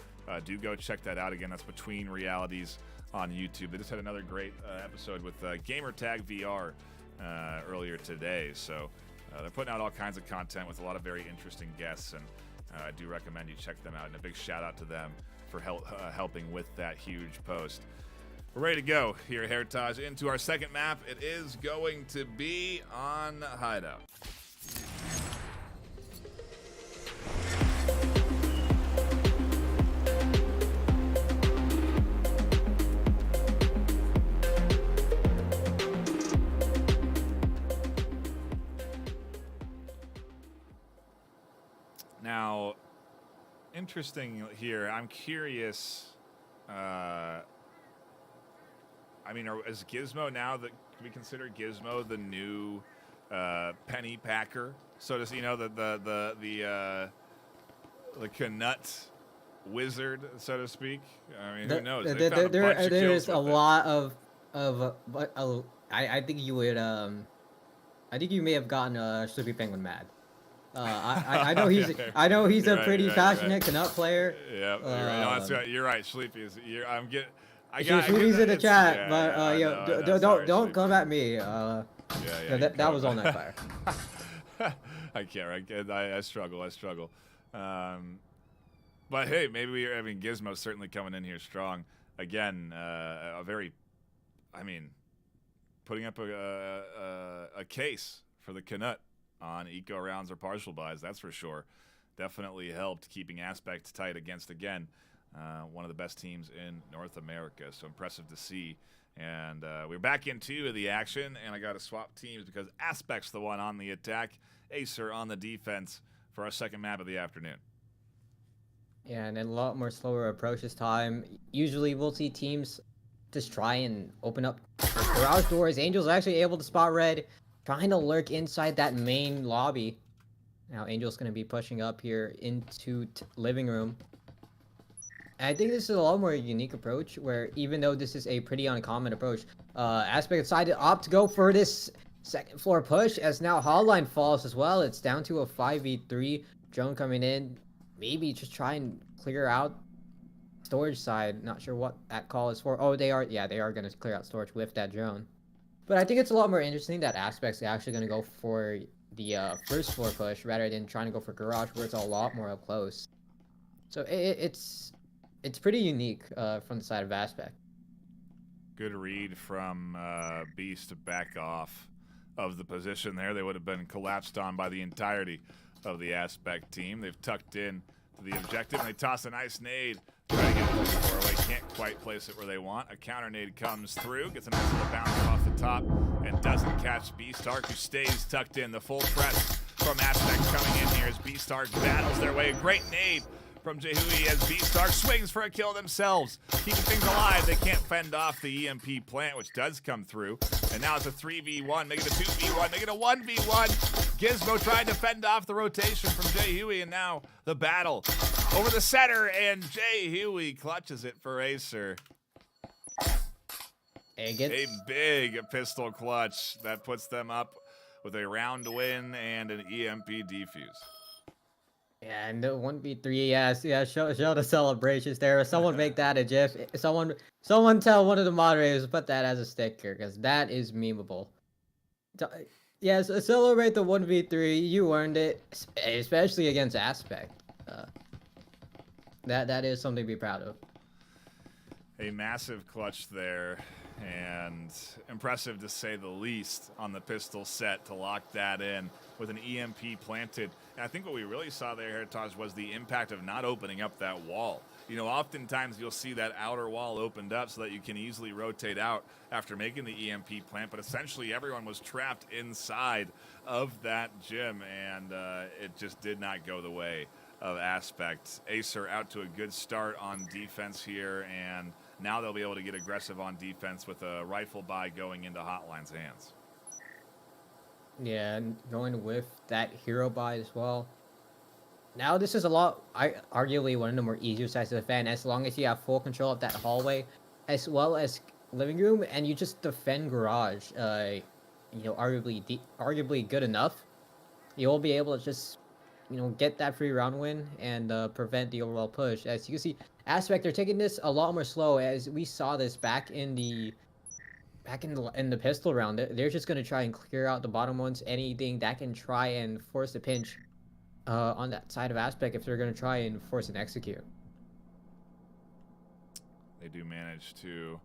do go check that out. Again, that's Between Realities on YouTube. They just had another great episode with Gamertag VR earlier today. So they're putting out all kinds of content with a lot of very interesting guests, and I do recommend you check them out. And a big shout out to them for helping with that huge post. We're ready to go here, Heritage, into our second map. It is going to be on Hideout. Now, interesting here. I'm curious. I mean, is Gizmo now that can we consider Gizmo the new penny packer? So does the Knut wizard, so to speak? I mean, who knows? There's a lot of I think you would I think you may have gotten Sleepy Penguin mad. I know he's I know he's a pretty passionate Knut player. Yeah, you're right. No, that's right. You're right. Sleepy is. I'm getting. Sleepy's in the chat, yeah, but don't come at me. That was all night fire. I can't. I struggle. But hey, maybe Gizmo's certainly coming in here strong again. Putting up a case for the Knut on eco rounds or partial buys. That's for sure. Definitely helped keeping Aspect tight against again. One of the best teams in North America, so impressive to see. And we're back into the action, and I got to swap teams because Aspect's the one on the attack, AESIR on the defense for our second map of the afternoon. Yeah, and then a lot more slower approach this time. Usually we'll see teams just try and open up garage doors. Angel's actually able to spot red, trying to lurk inside that main lobby. Now Angel's going to be pushing up here into living room. I think this is a lot more unique approach, where even though this is a pretty uncommon approach, Aspect decided to opt to go for this second floor push, as now Hotline falls as well. It's down to a 5v3. Drone coming in, maybe just try and clear out storage side. Not sure what that call is for. Oh, they are going to clear out storage with that drone. But I think it's a lot more interesting that Aspect's actually going to go for the first floor push rather than trying to go for garage, where it's a lot more up close. So it's pretty unique from the side of Aspect. Good read from Beast to back off of the position there. They would have been collapsed on by the entirety of the Aspect team. They've tucked in to the objective, and they toss a nice nade. Try to get it to the doorway. Can't quite place it where they want. A counter nade comes through, gets a nice little bounce off the top, and doesn't catch Beastark, who stays tucked in. The full press from Aspect coming in here as Beastark battles their way. A great nade from Jehui as Beastark swings for a kill themselves. Keeping things alive, they can't fend off the EMP plant, which does come through. And now it's a 3v1, make it a 2v1, make it a 1v1. Gizmo trying to fend off the rotation from Jehui, and now the battle over the center, and Jehui clutches it for AESIR. A big pistol clutch that puts them up with a round win and an EMP defuse. Yeah, and the 1v3, yeah, show the celebrations there. Someone make that a GIF. Someone tell one of the moderators to put that as a sticker, because that is memeable. Yeah, so celebrate the 1v3. You earned it, especially against Aspect. Uh, that is something to be proud of. A massive clutch there, and impressive to say the least on the pistol set to lock that in with an EMP planted. And I think what we really saw there, Heritage, was the impact of not opening up that wall. You know, oftentimes you'll see that outer wall opened up so that you can easily rotate out after making the EMP plant, but essentially everyone was trapped inside of that gym, and it just did not go the way of Aspect. AESIR out to a good start on defense here, and now they'll be able to get aggressive on defense with a rifle buy going into Hotline's hands. Yeah, and going with that hero buy as well. Now this is a lot, arguably one of the more easier sides to defend, as long as you have full control of that hallway, as well as living room, and you just defend garage. You know, arguably good enough. You'll be able to just, you know, get that free round win and prevent the overall push. As you can see, Aspect, they're taking this a lot more slow, as we saw this back in the pistol round. They're just gonna try and clear out the bottom ones, anything that can try and force the pinch on that side of Aspect if they're gonna try and force an execute. They do manage to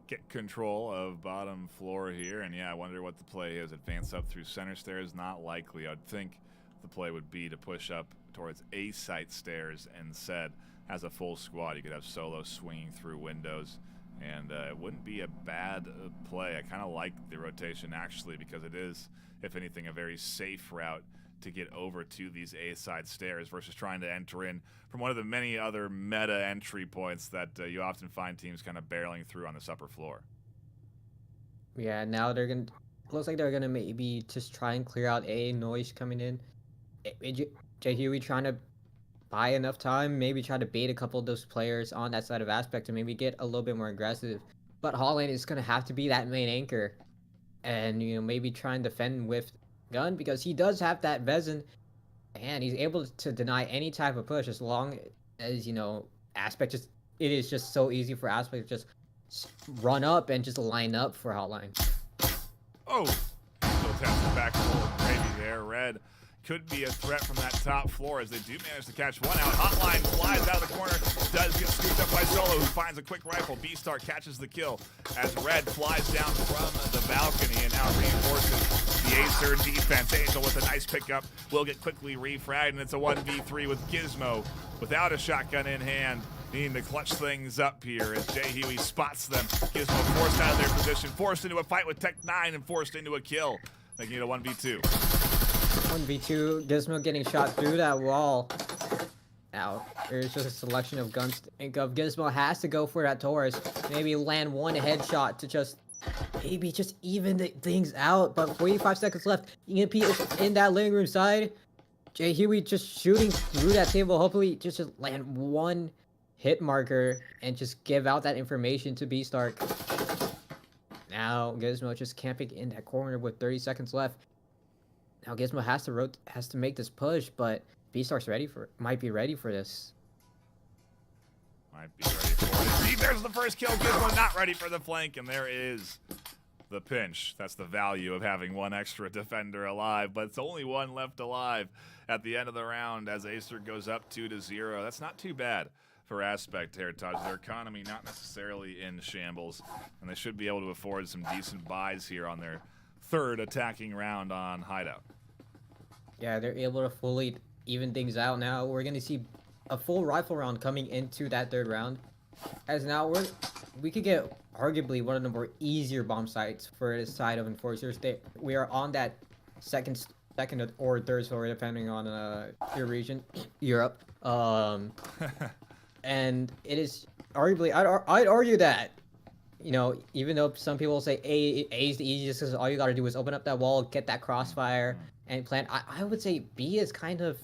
get control of bottom floor here, and yeah, I wonder what the play is. Advance up through center stairs, not likely. I'd think the play would be to push up towards A site stairs instead. As a full squad, you could have Solo swinging through windows, and it wouldn't be a bad play. I kind of like the rotation actually, because it is, if anything, a very safe route to get over to these A side stairs versus trying to enter in from one of the many other meta entry points that you often find teams kind of barreling through on this upper floor. Yeah, now they're gonna, looks like they're gonna maybe just try and clear out A noise coming in. Jay Huey trying to buy enough time, maybe try to bait a couple of those players on that side of Aspect to maybe get a little bit more aggressive. But Holland is gonna have to be that main anchor, and you know, maybe try and defend with gun, because he does have that Vezin, and he's able to deny any type of push as long as, you know, Aspect just, it is just so easy for Aspect to just run up and just line up for Hotline. Oh, still taps the back full of gravy there. Red could be a threat from that top floor as they do manage to catch one out. Hotline flies out of the corner, does get scooped up by Solo, who finds a quick rifle. B-Star catches the kill as Red flies down from the balcony and now reinforces the AESIR defense. Angel with a nice pickup will get quickly refragged, and it's a 1v3 with Gizmo without a shotgun in hand, needing to clutch things up here as Jay Huey spots them. Gizmo forced out of their position, forced into a fight with Tech 9, and forced into a kill, making it a 1v2. 1v2, Gizmo getting shot through that wall. Now, there's just a selection of guns to think of. Gizmo has to go for that Taurus. Maybe land one headshot to just maybe just even things out. But 45 seconds left. EMP is in that living room side. Jay Huey just shooting through that table. Hopefully just land one hit marker and just give out that information to B-Stark. Now Gizmo just camping in that corner with 30 seconds left. Now Gizmo has to make this push, but B-Star's might be ready for this. Might be ready for it. Indeed, there's the first kill. Gizmo not ready for the flank, and there is the pinch. That's the value of having one extra defender alive, but it's only one left alive at the end of the round as AESIR goes up 2-0. That's not too bad for Aspect Heritage. Their economy not necessarily in shambles, and they should be able to afford some decent buys here on their third attacking round on Hideout. Yeah, they're able to fully even things out now. We're going to see a full rifle round coming into that third round, as now we could get arguably one of the more easier bomb sites for the side of Enforcers. We are on that second or third floor, depending on your region, Europe. And it is arguably, I'd argue that, you know, even though some people say A is the easiest because all you got to do is open up that wall, get that crossfire, and plant. I would say B is kind of,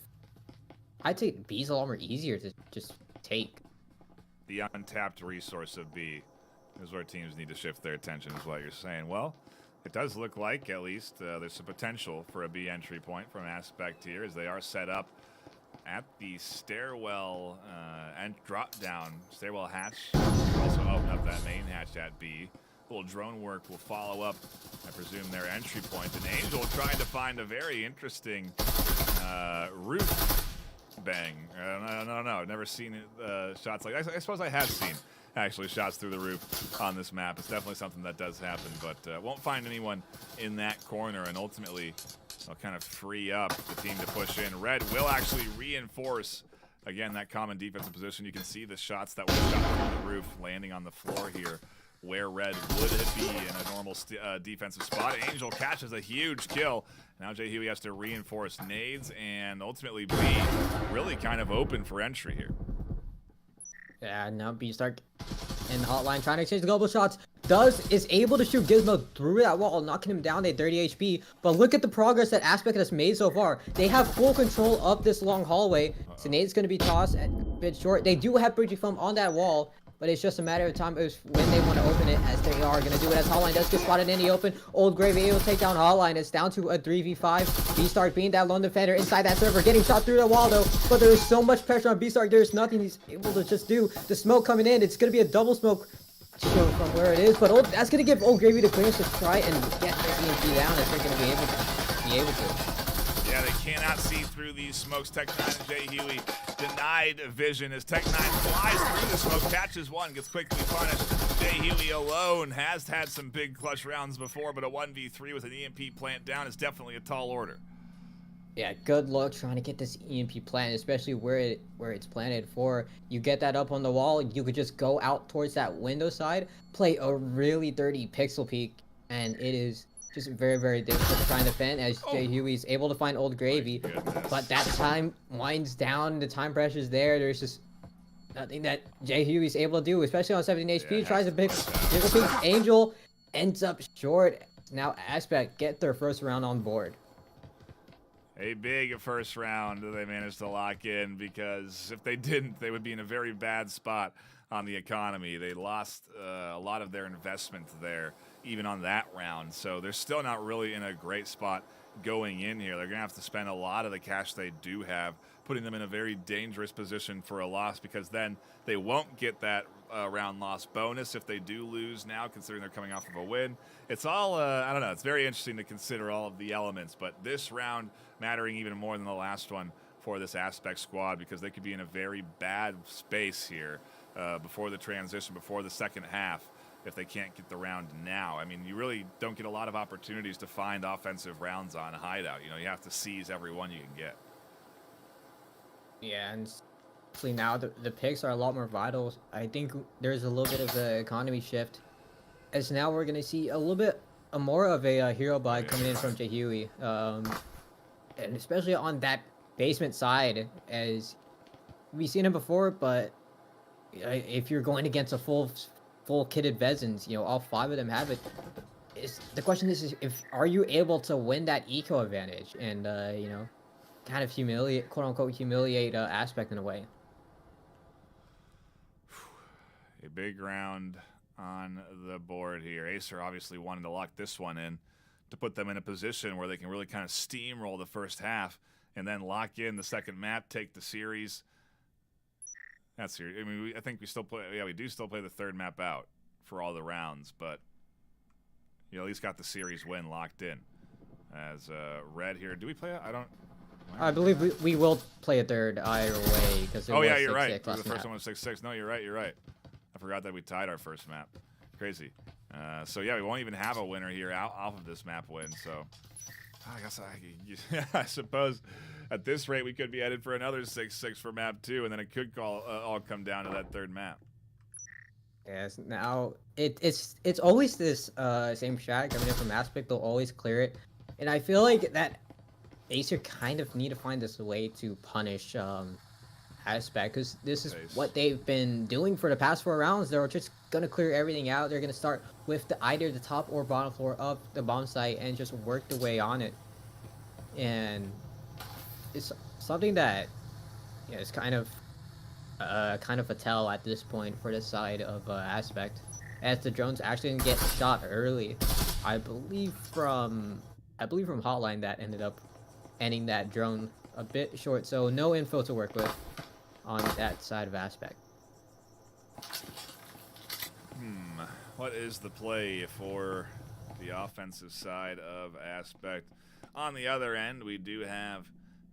I'd say B is a lot more easier to just take. The untapped resource of B is where teams need to shift their attention, is what you're saying. Well, it does look like, at least, there's some potential for a B entry point from Aspect here, as they are set up at the stairwell and drop down stairwell hatch. Also open up that main hatch at B. little drone work will follow up, I presume, their entry point. And Angel trying to find a very interesting roof bang. I don't know. I've never seen shots like I suppose I have seen actually shots through the roof on this map. It's definitely something that does happen, but won't find anyone in that corner, and ultimately they'll kind of free up the team to push in. Red will actually reinforce, again, that common defensive position. You can see the shots that were shot through the roof landing on the floor here, where Red would be in a normal defensive spot. Angel catches a huge kill. Now Jay Huey has to reinforce nades and ultimately be really kind of open for entry here. Yeah, now Beanstark in the hotline trying to exchange the global shots. Is able to shoot Gizmo through that wall, knocking him down to 30 HP. But look at the progress that Aspect has made so far. They have full control of this long hallway. So nade's going to be tossed a bit short. They do have bridging foam on that wall, but it's just a matter of time when they want to open it, as they are going to do it, as Hotline does get spotted in the open. Old Gravy able to take down Hotline. It's down to a 3v5. Beastark being that lone defender inside that server, getting shot through the wall though, but there is so much pressure on Beastark, there's nothing he's able to just do. The smoke coming in, it's going to be a double smoke show from where it is, but that's going to give Old Gravy the clearance to try and get this EMP down if they're going to be able to. Yeah, they cannot see through these smokes. Tech9 and Jay Huey denied vision as Tech9 flies through the smoke, catches one, gets quickly punished. Jay Huey alone has had some big clutch rounds before, but a 1v3 with an EMP plant down is definitely a tall order. Yeah, good luck trying to get this EMP planted, especially where it's planted for. You get that up on the wall, you could just go out towards that window side, play a really dirty pixel peek, and it is just very, very difficult to try and defend as Jay Huey is able to find Old Gravy. But that time winds down, the time pressure's there. There's just nothing that Jay Huey's able to do, especially on 17 HP. Tries a big pixel peek. Angel ends up short. Now Aspect get their first round on board. A big first round they managed to lock in, because if they didn't, they would be in a very bad spot on the economy. They lost a lot of their investment there, even on that round. So they're still not really in a great spot going in here. They're going to have to spend a lot of the cash they do have, putting them in a very dangerous position for a loss, because then they won't get that round loss bonus if they do lose now, considering they're coming off of a win. It's all, I don't know, it's very interesting to consider all of the elements, but this round mattering even more than the last one for this Aspect squad, because they could be in a very bad space here before the transition, before the second half, if they can't get the round now. I mean, you really don't get a lot of opportunities to find offensive rounds on Hideout. You know, you have to seize every one you can get. Yeah, and actually now the picks are a lot more vital. I think there's a little bit of the economy shift, as now we're going to see a little bit more of a hero buy coming in from Jay Huey. And especially on that basement side, as we've seen him before, but if you're going against a full kitted Vezins, you know, all 5 of them have it. The question is if are you able to win that eco advantage and you know, kind of humiliate, quote unquote, humiliate Aspect in a way. A big round on the board here. AESIR obviously wanting to lock this one in to put them in a position where they can really kind of steamroll the first half and then lock in the second map, take the series. That's serious. I mean, I think we still play. Yeah, we do still play the third map out for all the rounds, but you know, at least got the series win locked in. As Red here, do we play? I believe we will play a third either way, because oh yeah, you're right. The first one was 6-6. No, you're right. You're right. I forgot that we tied our first map. Crazy. So yeah, we won't even have a winner here off of this map win. So I guess I suppose at this rate we could be headed for another 6-6 for map 2, and then it could all come down to that third map. Yes. Now it's always this same strat coming in from Aspect. They'll always clear it, and I feel like that AESIR kind of need to find this way to punish Aspect, because this is what they've been doing for the past 4 rounds. They're just gonna clear everything out. They're gonna start with either the top or bottom floor of the bomb site and just work the way on it. And it's something that, yeah, it's kind of a tell at this point for this side of Aspect, as the drones actually get shot early. I believe from Hotline that ended up ending that drone a bit short, so no info to work with on that side of Aspect. what is the play for the offensive side of Aspect? On the other end, we do have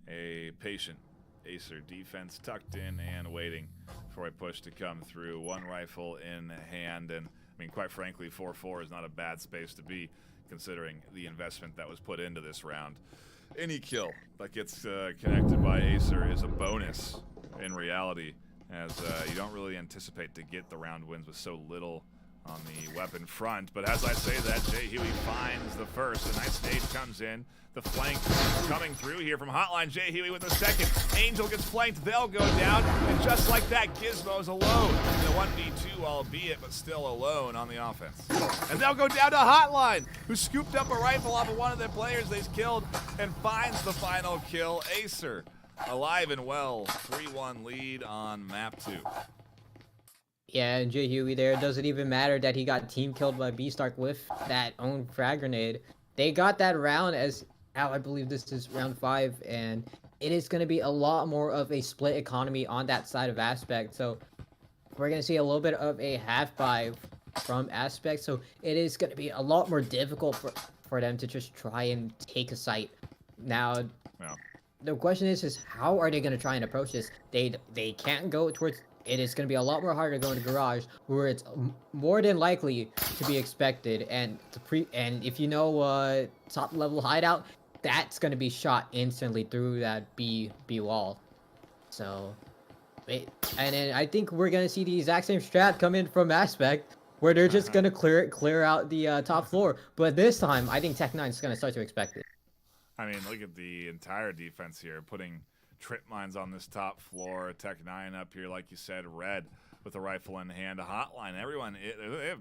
a patient AESIR defense tucked in and waiting for a push to come through. One rifle in hand, and I mean, quite frankly, 4-4 is not a bad space to be, considering the investment that was put into this round. Any kill that gets connected by AESIR is a bonus in reality, as you don't really anticipate to get the round wins with so little on the weapon front. But as I say that, Jay Huey finds the first. A nice nade comes in. The flank coming through here from Hotline. Jay Huey with the second. Angel gets flanked. They'll go down. And just like that, Gizmo's alone. In the 1v2, albeit, but still alone on the offense. And they'll go down to Hotline, who scooped up a rifle off of one of their players they've killed and finds the final kill. AESIR alive and well. 3-1 lead on map 2. Yeah, and Jay Huey there, doesn't even matter that he got team killed by B-Stark with that own frag grenade. They got that round as, now I believe this is round 5, and it is going to be a lot more of a split economy on that side of Aspect. So we're going to see a little bit of a half-buy from Aspect, so it is going to be a lot more difficult for them to just try and take a site. Now, the question is how are they going to try and approach this? They can't go towards... It is going to be a lot more harder to go into garage, where it's more than likely to be expected. And if you know top level hideout, that's going to be shot instantly through that B wall. So, and then I think we're going to see the exact same strat come in from Aspect, where they're just going to clear out the top floor. But this time, I think Tech9 is going to start to expect it. I mean, look at the entire defense here, putting trip mines on this top floor. Tech9 up here, like you said, Red with a rifle in hand. A Hotline. Everyone,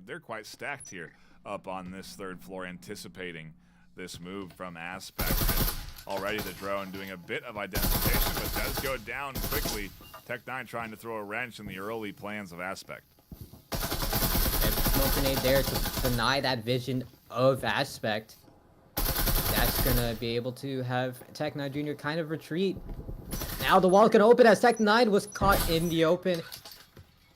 they're quite stacked here up on this third floor, anticipating this move from Aspect. And already the drone doing a bit of identification, but does go down quickly. Tech9 trying to throw a wrench in the early plans of Aspect. Smoke grenade there to deny that vision of Aspect. That's going to be able to have Tech9 Jr. kind of retreat. Now the wall can open as Tech9 was caught in the open.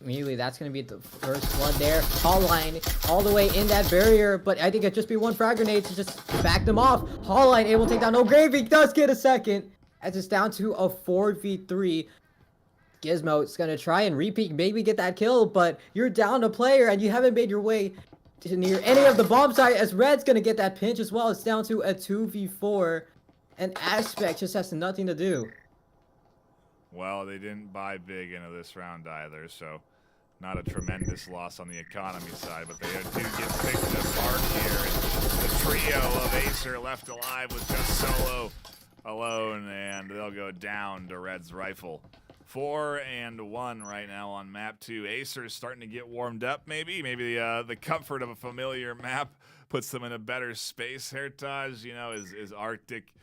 Immediately, that's going to be the first flood there. Hotline all the way in that barrier, but I think it'd just be one frag grenade to just back them off. Hotline able to take down. No, Gravy does get a second, as it's down to a 4v3. Gizmo is going to try and repeat, maybe get that kill, but you're down a player and you haven't made your way to near any of the bomb site, as Red's going to get that pinch as well. It's down to a 2v4, and Aspect just has nothing to do. Well, they didn't buy big into this round either, so not a tremendous loss on the economy side, but they do get picked apart here. And the trio of AESIR left alive with just Solo alone, and they'll go down to Red's rifle. 4-1 right now on map 2. AESIR is starting to get warmed up, maybe the comfort of a familiar map puts them in a better space. Heritage, you know, is Arctic.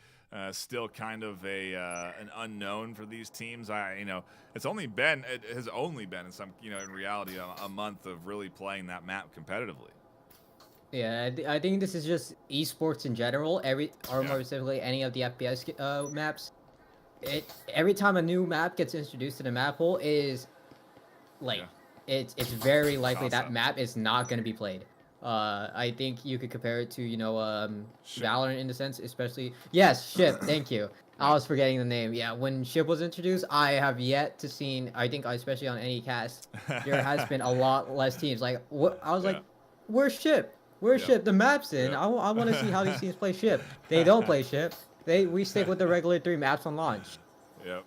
Still kind of an unknown for these teams. It has only been in some, in reality, a month of really playing that map competitively. Yeah, I think this is just esports in general. More specifically, any of the FPS maps. Every time a new map gets introduced to the map pool, it's very likely that map is not going to be played. I think you could compare it to, Valorant in the sense, especially... Yes, Ship, thank you. I was forgetting the name. Yeah, when Ship was introduced, I have yet to see, I think especially on any cast, there has been a lot less teams. Like, where's Ship? Where's Ship? The map's in. I want to see how these teams play Ship. They don't play Ship. We stick with the regular 3 maps on launch. Yep.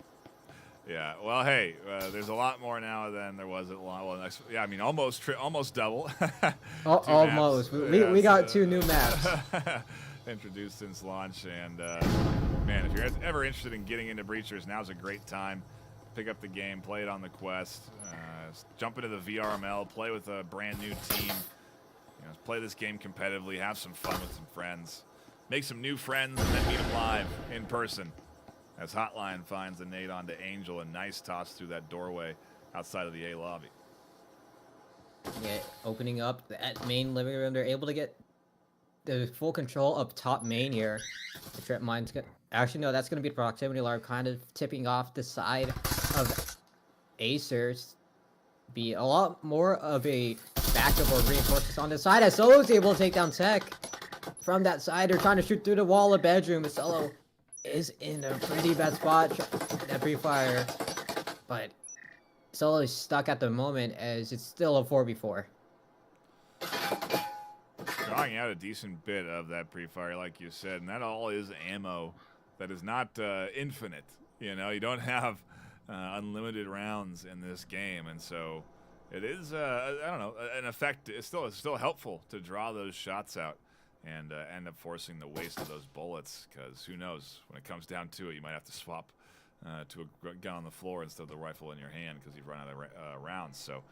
Yeah. Well, hey, there's a lot more now than there was at launch. Well, yeah, I mean, almost double. Almost. We got 2 new maps introduced since launch, and man, if you're ever interested in getting into Breachers, now's a great time. Pick up the game, play it on the Quest, jump into the VRML, play with a brand new team. Play this game competitively, have some fun with some friends. Make some new friends, and then meet them live in person. As Hotline finds a nade onto Angel, a nice toss through that doorway outside of the A lobby. Yeah, opening up that main living room, they're able to get the full control of top main here. The trip mine's actually no, that's gonna be the proximity alarm, kind of tipping off the side of AESIR. Be a lot more of a backup or reinforcements on the side, as Solo's able to take down Tech from that side. They're trying to shoot through the wall of bedroom, but Solo is in a pretty bad spot. That pre-fire, but Solo is stuck at the moment as it's still a 4v4. Drawing out a decent bit of that pre-fire, like you said, and that all is ammo that is not infinite. You know, you don't have unlimited rounds in this game, and so it is, I don't know, an effect. It's still helpful to draw those shots out and end up forcing the waste of those bullets, because who knows, when it comes down to it, you might have to swap to a gun on the floor instead of the rifle in your hand because you've run out of rounds. So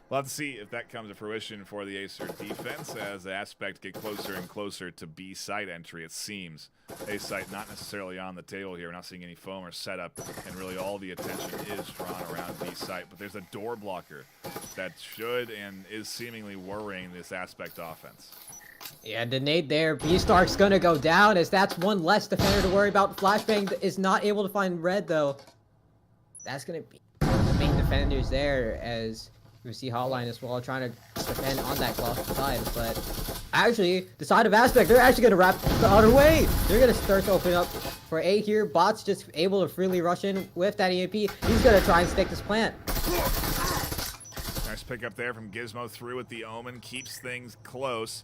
we'll have to see if that comes to fruition for the AESIR defense as the Aspect get closer and closer to B site entry, it seems. A site not necessarily on the table here. We're not seeing any foam or setup, and really all the attention is drawn around B site. But there's a door blocker that should and is seemingly worrying this Aspect offense. Yeah, the nade there. B-Stark's gonna go down as that's one less defender to worry about. Flashbang is not able to find Red, though. That's gonna be the main defenders there, as we see Hotline as well trying to defend on that cloth side. But actually, the side of Aspect, they're actually gonna wrap the other way. They're gonna start to open up for A here. Bot's just able to freely rush in with that EMP. He's gonna try and stick this plant. Nice pick up there from Gizmo through with the Omen. Keeps things close.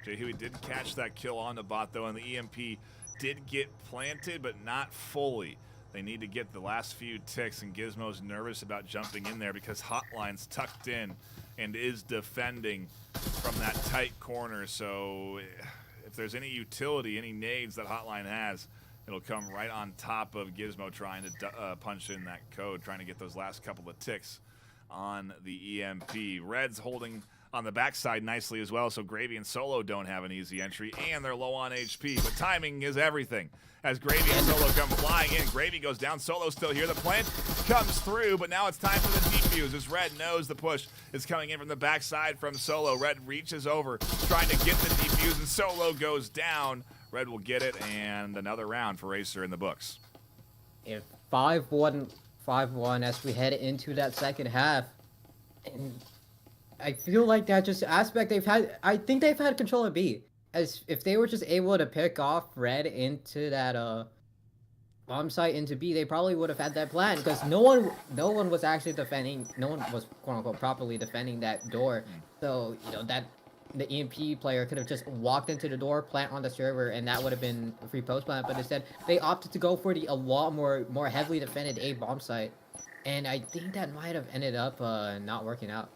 Jehui did catch that kill on the bot, though, and the EMP did get planted, but not fully. They need to get the last few ticks, and Gizmo's nervous about jumping in there because Hotline's tucked in and is defending from that tight corner. So if there's any utility, any nades that Hotline has, it'll come right on top of Gizmo trying to punch in that code, trying to get those last couple of ticks on the EMP. Red's holding on the backside nicely as well, so Gravy and Solo don't have an easy entry, and they're low on HP, but timing is everything. As Gravy and Solo come flying in, Gravy goes down, Solo's still here, the plant comes through, but now it's time for the defuse, as Red knows the push is coming in from the backside from Solo. Red reaches over, trying to get the defuse, and Solo goes down. Red will get it, and another round for AESIR in the books. Yeah, 5-1 as we head into that second half. And I feel like that just Aspect I think they've had control of B. As if they were just able to pick off Red into that bomb site into B, they probably would have had that plan, because no one was actually defending, no one was quote unquote properly defending that door. So, you know, that the EMP player could have just walked into the door, plant on the server, and that would have been a free post plant, but instead they opted to go for a lot more heavily defended A bomb site. And I think that might have ended up not working out.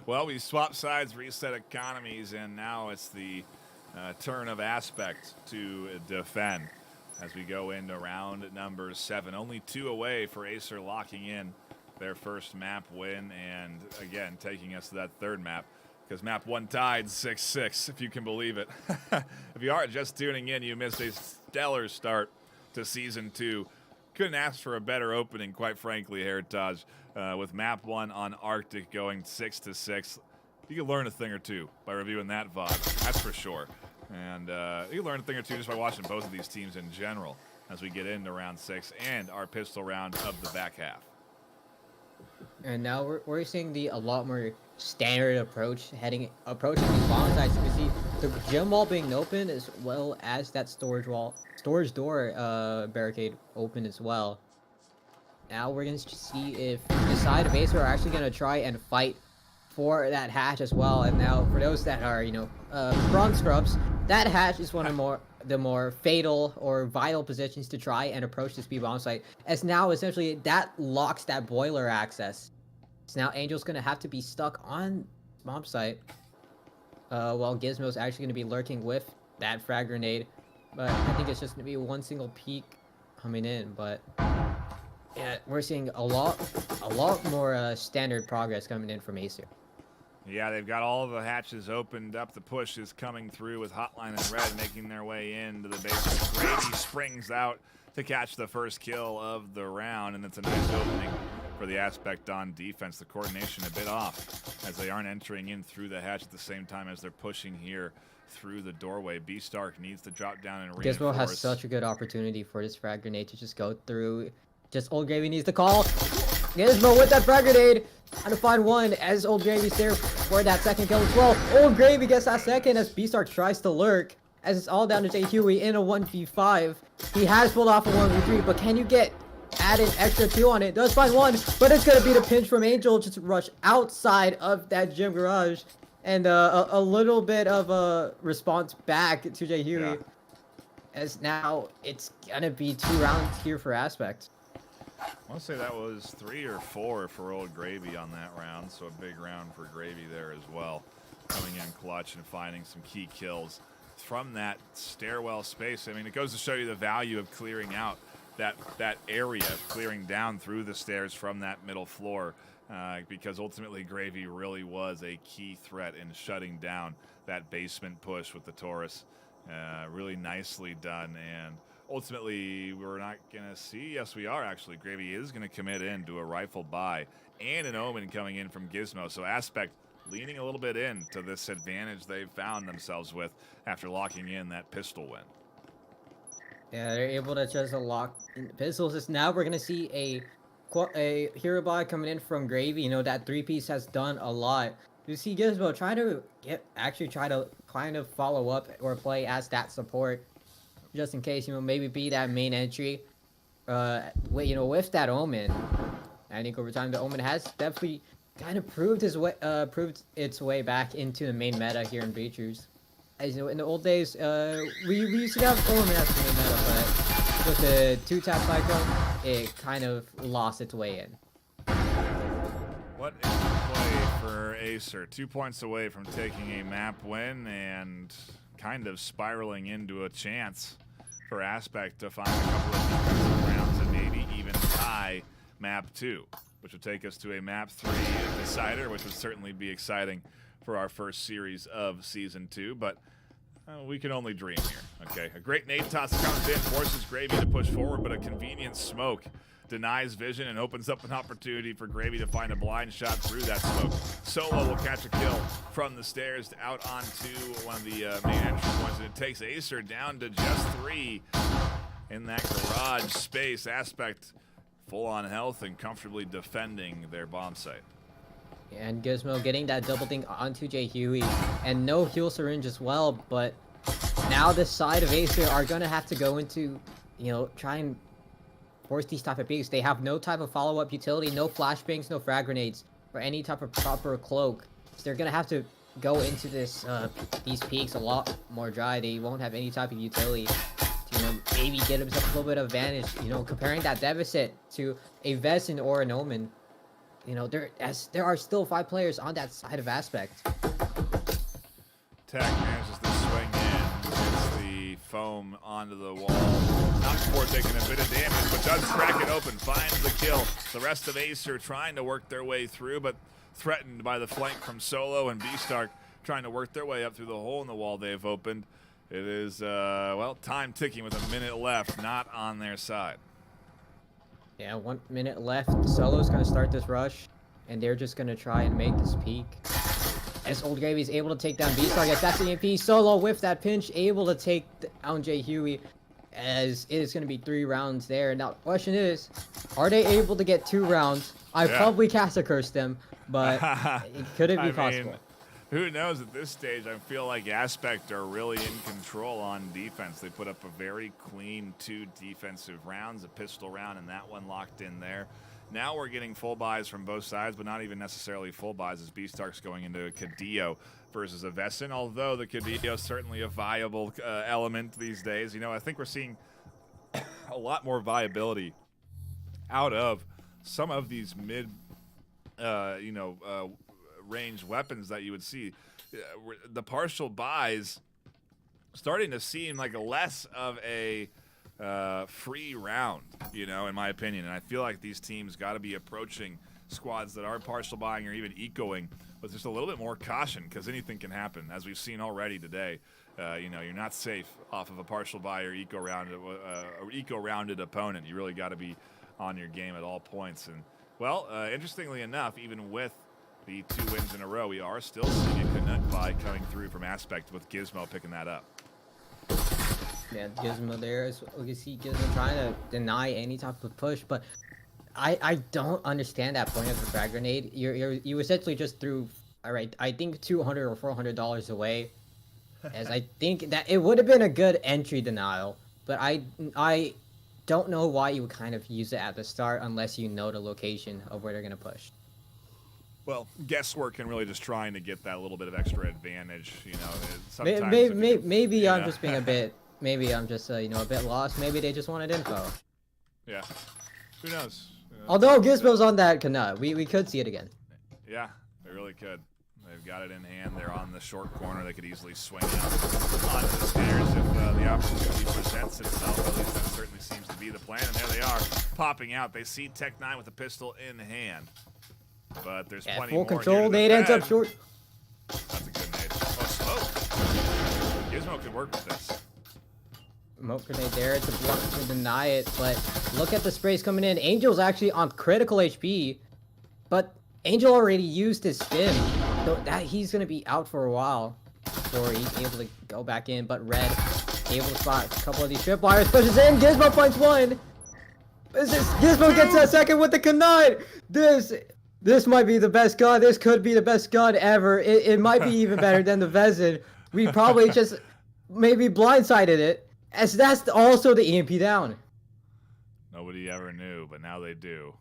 Well, we swapped sides, reset economies, and now it's the turn of Aspect to defend as we go into round number 7. Only 2 away for AESIR locking in their first map win, and again, taking us to that third map, because map 1 tied 6-6, if you can believe it. If you are just tuning in, you missed a stellar start to Season 2. Couldn't ask for a better opening, quite frankly, Heritage. With map 1 on Arctic going 6-6. You can learn a thing or two by reviewing that VOD, that's for sure. And you can learn a thing or two just by watching both of these teams in general as we get into round 6 and our pistol round of the back half. And now we're seeing a lot more standard approach approaching these bomb sites. You can see the gym wall being open, as well as that storage door barricade open as well. Now we're going to see if the side of AESIR are actually going to try and fight for that hatch as well. And now for those that are, you know, bronze scrubs, that hatch is one of the more fatal or vital positions to try and approach this B bomb site, as now essentially that locks that boiler access. So now Angel's going to have to be stuck on bomb site, while Gizmo's actually going to be lurking with that frag grenade. But I think it's just going to be one single peek coming in, but yeah, we're seeing a lot more standard progress coming in from AESIR. Yeah, they've got all of the hatches opened up. The push is coming through with Hotline and Red making their way into the basement. Grady springs out to catch the first kill of the round, and it's a nice opening for the Aspect on defense. The coordination a bit off as they aren't entering in through the hatch at the same time as they're pushing here through the doorway. B-Stark needs to drop down and reinforce. Gizmo has such a good opportunity for this frag grenade to just go through. Just Old Gravy needs the call. Gizmo with that frag grenade. Trying to find one as Old Gravy's there for that second kill as well. Old Gravy gets that second as Beastar tries to lurk. As it's all down to Jay Huey in a 1v5. He has pulled off a 1v3, but can you add an extra 2 on it? Does find one, but it's going to be the pinch from Angel just to rush outside of that gym garage. And a little bit of a response back to Jay Huey. Yeah. As now it's going to be 2 rounds here for Aspect. I want to say that was 3 or 4 for Old Gravy on that round, so a big round for Gravy there as well. Coming in clutch and finding some key kills from that stairwell space. I mean, it goes to show you the value of clearing out that area, clearing down through the stairs from that middle floor, because ultimately Gravy really was a key threat in shutting down that basement push with the Taurus. Really nicely done, and ultimately we're not gonna see, yes we are actually, Gravy is gonna commit into a rifle buy and an Omen coming in from Gizmo, so Aspect leaning a little bit into this advantage they've found themselves with after locking in that pistol win. Yeah, they're able to just lock in pistols. Just now we're gonna see a hero buy coming in from Gravy. You know, that 3-piece has done a lot. You see Gizmo trying to try to kind of follow up or play as that support, just in case, you know, maybe be that main entry. With that Omen. I think over time the Omen has definitely kind of proved its way back into the main meta here in Beatrice. As you know, in the old days, we used to have Omen as the main meta, but with the 2-tap cyclone, it kind of lost its way in. What is the play for AESIR? 2 points away from taking a map win and kind of spiraling into a chance for Aspect to find a couple of defensive rounds and maybe even tie map 2, which would take us to a map 3 decider, which would certainly be exciting for our first series of Season 2, but we can only dream here. Okay, a great nade toss comes in, forces Gravy to push forward, but a convenient smoke denies vision and opens up an opportunity for Gravy to find a blind shot through that smoke. Solo will catch a kill from the stairs out onto one of the main entry points, and it takes AESIR down to just 3 in that garage space. Aspect full on health and comfortably defending their bomb site. And Gizmo getting that double dink onto Jay Huey, and no heal syringe as well, but now the side of AESIR are going to have to go into, you know, try and force these type of peaks. They have no type of follow-up utility, no flashbangs, no frag grenades, or any type of proper cloak. So they're going to have to go into this these peaks a lot more dry. They won't have any type of utility to, you know, maybe get themselves a little bit of advantage. You know, comparing that deficit to a Vezin or an Omen. You know, there are still 5 players on that side of Aspect. Tech manages to swing in, gets the foam onto the wall. Not before taking a bit of damage, but does crack it open, finds the kill. The rest of AESIR trying to work their way through, but threatened by the flank from Solo and Beastar trying to work their way up through the hole in the wall they've opened. It is, well, time ticking with a minute left, not on their side. Yeah, 1 minute left. Solo's going to start this rush, and they're just going to try and make this peak. As Old Gravy is able to take down Beastar, gets that EMP. Solo with that pinch, able to take down Jay Huey, as it is going to be 3 rounds there. Now, the question is, are they able to get 2 rounds? I probably Casa cursed them, but could it be possible? Who knows at this stage? I feel like Aspect are really in control on defense. They put up a very clean 2 defensive rounds, a pistol round, and that one locked in there. Now we're getting full buys from both sides, but not even necessarily full buys as Beastark's going into a Cadillo versus a Vezin, although the Cadillo is certainly a viable element these days. You know, I think we're seeing a lot more viability out of some of these mid, range weapons that you would see. The partial buys starting to seem like less of a free round, you know, in my opinion. And I feel like these teams got to be approaching squads that are partial buying or even ecoing with just a little bit more caution, because anything can happen, as we've seen already today. You know, you're not safe off of a partial buy or eco-rounded opponent. You really got to be on your game at all points. And, well, interestingly enough, even with the 2 wins in a row, we are still seeing a Canuck buy coming through from Aspect, with Gizmo picking that up. Yeah, Gizmo there. We can see Gizmo trying to deny any type of push, but I don't understand that point of the frag grenade. You essentially just threw, all right, I think $200 or $400 away, as I think that it would have been a good entry denial, but I don't know why you would kind of use it at the start unless you know the location of where they're gonna push. Well, guesswork and really just trying to get that little bit of extra advantage. You know, Maybe sometimes if you can, maybe you I'm know. just being a bit. Maybe I'm just you know, a bit lost. Maybe they just wanted info. Yeah. Who knows? Although Gizmo's on that Canut, we could see it again. Yeah, they really could. They've got it in hand. They're on the short corner. They could easily swing out onto the stairs if the opportunity presents itself. At least that certainly seems to be the plan. And there they are, popping out. They see Tech9 with a pistol in hand. But there's plenty full more control. here to Nade ends up defend. short. That's a good nade. Oh, smoke. Gizmo could work with this. Smoke grenade there to block to deny it, but look at the sprays coming in. Angel's actually on critical HP, but Angel already used his stim, so that he's gonna be out for a while before he's able to go back in. But Red able to spot a couple of these tripwires, pushes in. Gizmo finds one. Gizmo gets a second with the Canine. This might be the best gun. This could be the best gun ever. It might be even better than the Vezin. We probably just maybe blindsided it, as that's also the EMP down. Nobody ever knew, but now they do.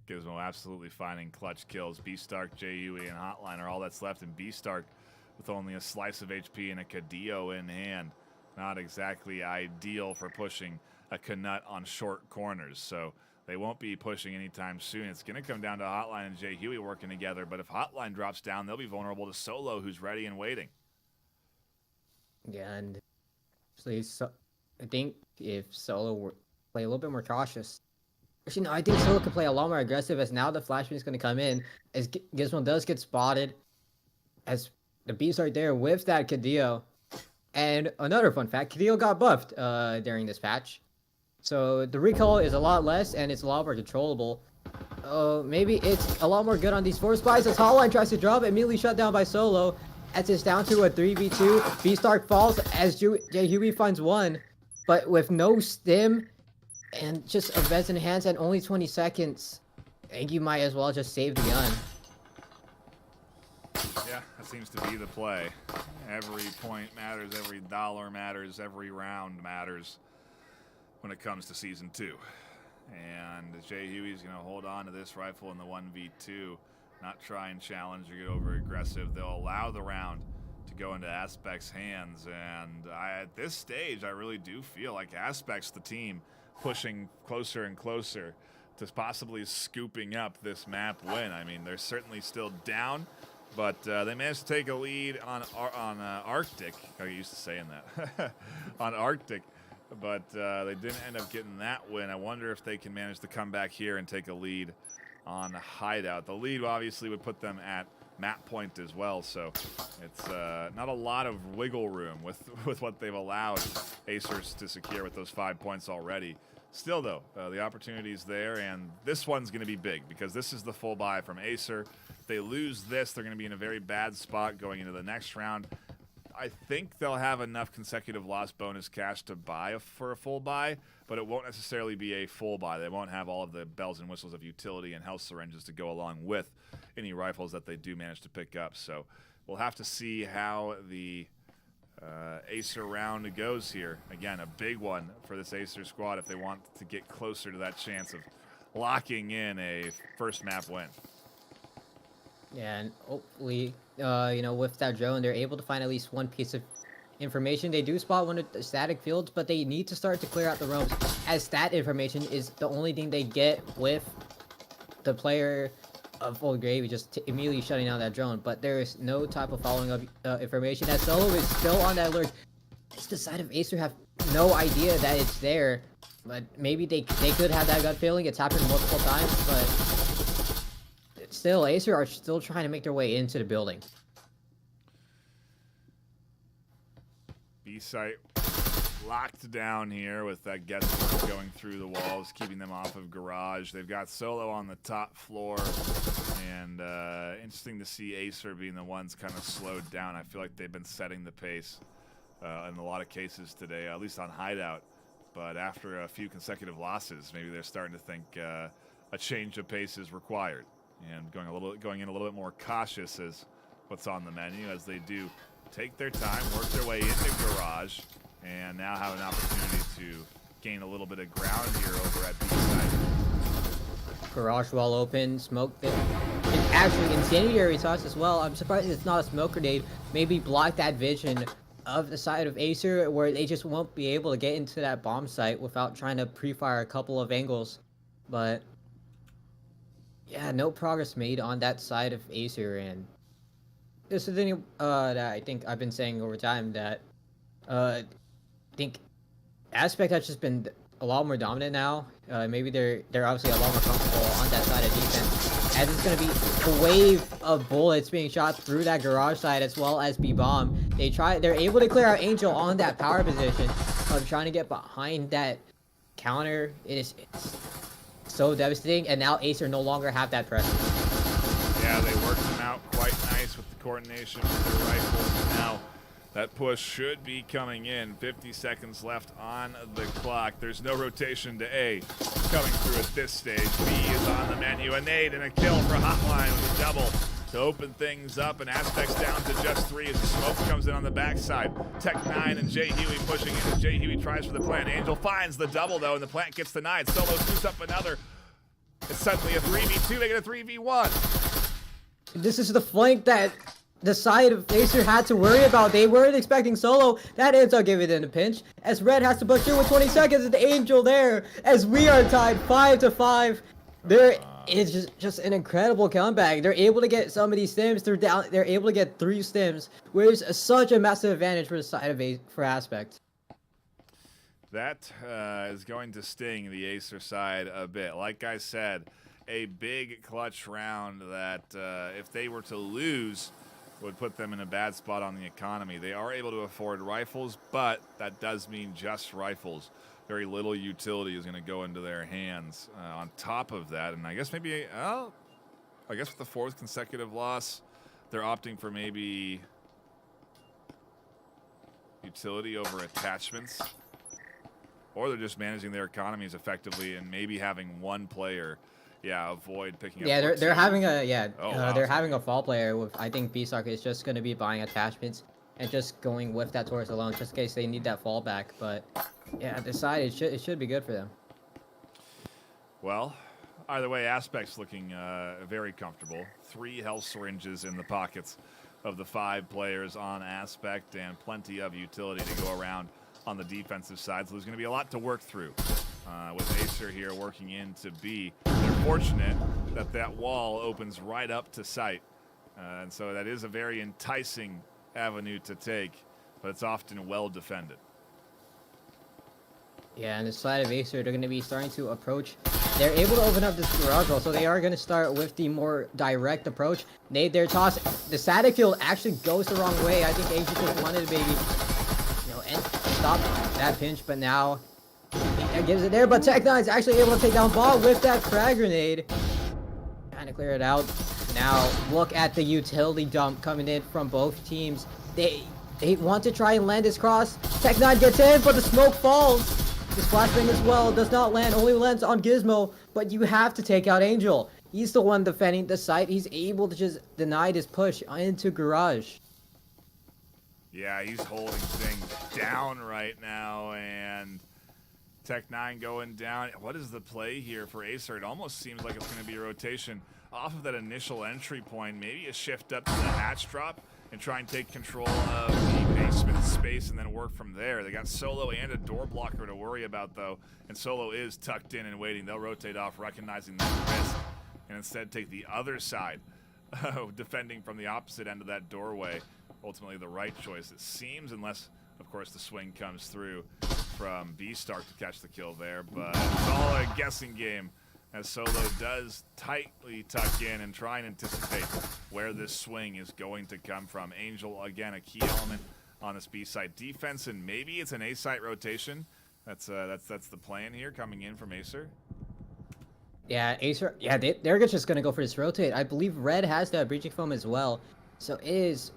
Gizmo absolutely finding clutch kills. B-Stark, J-Huey, and Hotline are all that's left, and B-Stark with only a slice of HP and a Cadillo in hand. Not exactly ideal for pushing a Canut on short corners, so they won't be pushing anytime soon. It's going to come down to Hotline and J-Huey working together, but if Hotline drops down, they'll be vulnerable to Solo, who's ready and waiting. Yeah, and so I think if Solo were play a little bit more cautious. Actually, no, I think Solo could play a lot more aggressive, as now the flashbang is going to come in, as Gizmo does get spotted, as the Beast right there with that Cadillo. And another fun fact, Cadillo got buffed during this patch. So the recall is a lot less, and it's a lot more controllable. Maybe it's a lot more good on these force buys, as Hotline tries to drop, immediately shut down by Solo. As it's down to a 3v2, B-Stark falls as J-Huey finds one, but with no stim and just a Vez in hands and only 20 seconds, I think you might as well just save the gun. Yeah, that seems to be the play. Every point matters, every dollar matters, every round matters when it comes to Season 2. And J-Huey's going to hold on to this rifle in the 1v2, not try and challenge or get over aggressive. They'll allow the round to go into Aspect's hands, and at this stage, I really do feel like Aspect's the team pushing closer and closer to possibly scooping up this map win. I mean, they're certainly still down, but they managed to take a lead on Arctic. I get used to saying that. On Arctic, but they didn't end up getting that win. I wonder if they can manage to come back here and take a lead on Hideout. The lead obviously would put them at map point as well, so it's not a lot of wiggle room with what they've allowed AESIR to secure with those 5 points already. Still, though, the opportunity's there, and this one's going to be big because this is the full buy from AESIR. If they lose this, they're going to be in a very bad spot going into the next round. I think they'll have enough consecutive loss bonus cash to buy for a full buy, but it won't necessarily be a full buy. They won't have all of the bells and whistles of utility and health syringes to go along with any rifles that they do manage to pick up. So we'll have to see how the AESIR round goes here. Again, a big one for this AESIR squad if they want to get closer to that chance of locking in a first map win. Yeah, and hopefully, you know, with that drone, they're able to find at least one piece of information. They do spot one of the static fields, but they need to start to clear out the roams, as stat information is the only thing they get with the player of Full Gravy just immediately shutting down that drone. But there is no type of following up information, as Solo is still on that alert. It's the side of AESIR have no idea that it's there, but maybe they could have that gut feeling. It's happened multiple times, but still, AESIR are still trying to make their way into the building. B-site locked down here with that guesswork going through the walls, keeping them off of garage. They've got Solo on the top floor, and interesting to see AESIR being the ones kind of slowed down. I feel like they've been setting the pace in a lot of cases today, at least on Hideout. But after a few consecutive losses, maybe they're starting to think a change of pace is required, and going in a little bit more cautious is what's on the menu, as they do take their time, work their way into Garage, and now have an opportunity to gain a little bit of ground here over at B side. Garage wall open, smoke. And actually, incendiary toss as well. I'm surprised it's not a smoke grenade. Maybe block that vision of the side of AESIR, where they just won't be able to get into that bomb site without trying to pre-fire a couple of angles. But yeah, no progress made on that side of AESIR, and this is the thing that I think I've been saying over time, that I think Aspect has just been a lot more dominant now. Maybe they're obviously a lot more comfortable on that side of defense, as it's gonna be a wave of bullets being shot through that Garage side as well as B-bomb. They're able to clear out Angel on that power position of trying to get behind that counter. It's so devastating, and now AESIR no longer have that pressure. Yeah, they worked them out quite nice with the coordination with their rifles. Now that push should be coming in. 50 seconds left on the clock. There's no rotation to A coming through at this stage. B is on the menu. A nade and a kill for Hotline with a double to open things up, and Aspect's down to just 3 as the smoke comes in on the backside. Tech9 and Jay Huey pushing in as Jay Huey tries for the plant. Angel finds the double though, and the plant gets denied. Solo shoots up another. It's suddenly a 3v2, making a 3v1. This is the flank that the side of AESIR had to worry about. They weren't expecting Solo. That ends up giving them a pinch, as Red has to push through with 20 seconds, and the Angel there, as we are tied 5-5. There is just an incredible comeback. They're able to get some of these stims. They're able to get 3 stims, which is such a massive advantage for the side of for Aspect. That is going to sting the AESIR side a bit. Like I said, a big clutch round that if they were to lose, would put them in a bad spot on the economy. They are able to afford rifles, but that does mean just rifles. Very little utility is going to go into their hands on top of that. And I guess maybe, I guess with the 4th consecutive loss, they're opting for maybe utility over attachments. Or they're just managing their economies effectively and maybe having one player avoid picking up. Yeah, they're having a they're having a fall player with, I think B-Sock is just going to be buying attachments and just going with that Taurus alone, just in case they need that fallback. But yeah, the side it should be good for them. Well, either way, Aspect's looking very comfortable. 3 health syringes in the pockets of the 5 players on Aspect, and plenty of utility to go around on the defensive side. So there's going to be a lot to work through. With AESIR here working into B. They're fortunate that that wall opens right up to sight. And so that is a very enticing avenue to take, but it's often well defended. Yeah, and the side of AESIR, they're going to be starting to approach. They're able to open up this garage wall, so they are going to start with the more direct approach. Their toss, the static field actually goes the wrong way. I think AESIR just wanted to maybe, and stop that pinch, but now it gives it there. But Tech9 is actually able to take down Ball with that frag grenade. Trying to clear it out. Now look at the utility dump coming in from both teams. They want to try and land this cross. Tech9 gets in, but the smoke falls. This flashbang as well does not land, only lands on Gizmo, but you have to take out Angel. He's the one defending the site. He's able to just deny this push into Garage. Yeah, he's holding things down right now, and Tech9 going down. What is the play here for AESIR? It almost seems like it's going to be a rotation off of that initial entry point, maybe a shift up to the hatch drop and try and take control of the basement space and then work from there. They got Solo and a door blocker to worry about, though, and Solo is tucked in and waiting. They'll rotate off, recognizing that risk, and instead take the other side, defending from the opposite end of that doorway. Ultimately the right choice, it seems, unless, of course, the swing comes through from B-Stark to catch the kill there. But it's all a guessing game, as Solo does tightly tuck in and try and anticipate where this swing is going to come from. Angel, again, a key element on this B-side defense, and maybe it's an A-site rotation. That's the plan here coming in from AESIR. Yeah, AESIR, yeah, they're just going to go for this rotate. I believe Red has that breaching foam as well. So it is,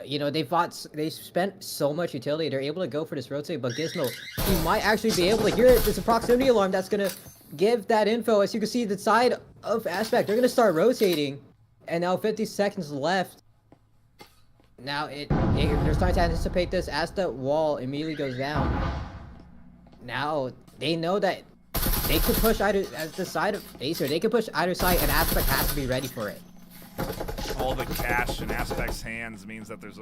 they spent so much utility. They're able to go for this rotate, but Gizmo, he might actually be able to hear it. There's a proximity alarm that's going to give that info. As you can see, the side of Aspect, they're gonna start rotating, and now 50 seconds left. Now they're starting to anticipate this as the wall immediately goes down. Now they know that they could push either as the side of AESIR. They could push either side, and Aspect has to be ready for it. All the cash in Aspect's hands means that there's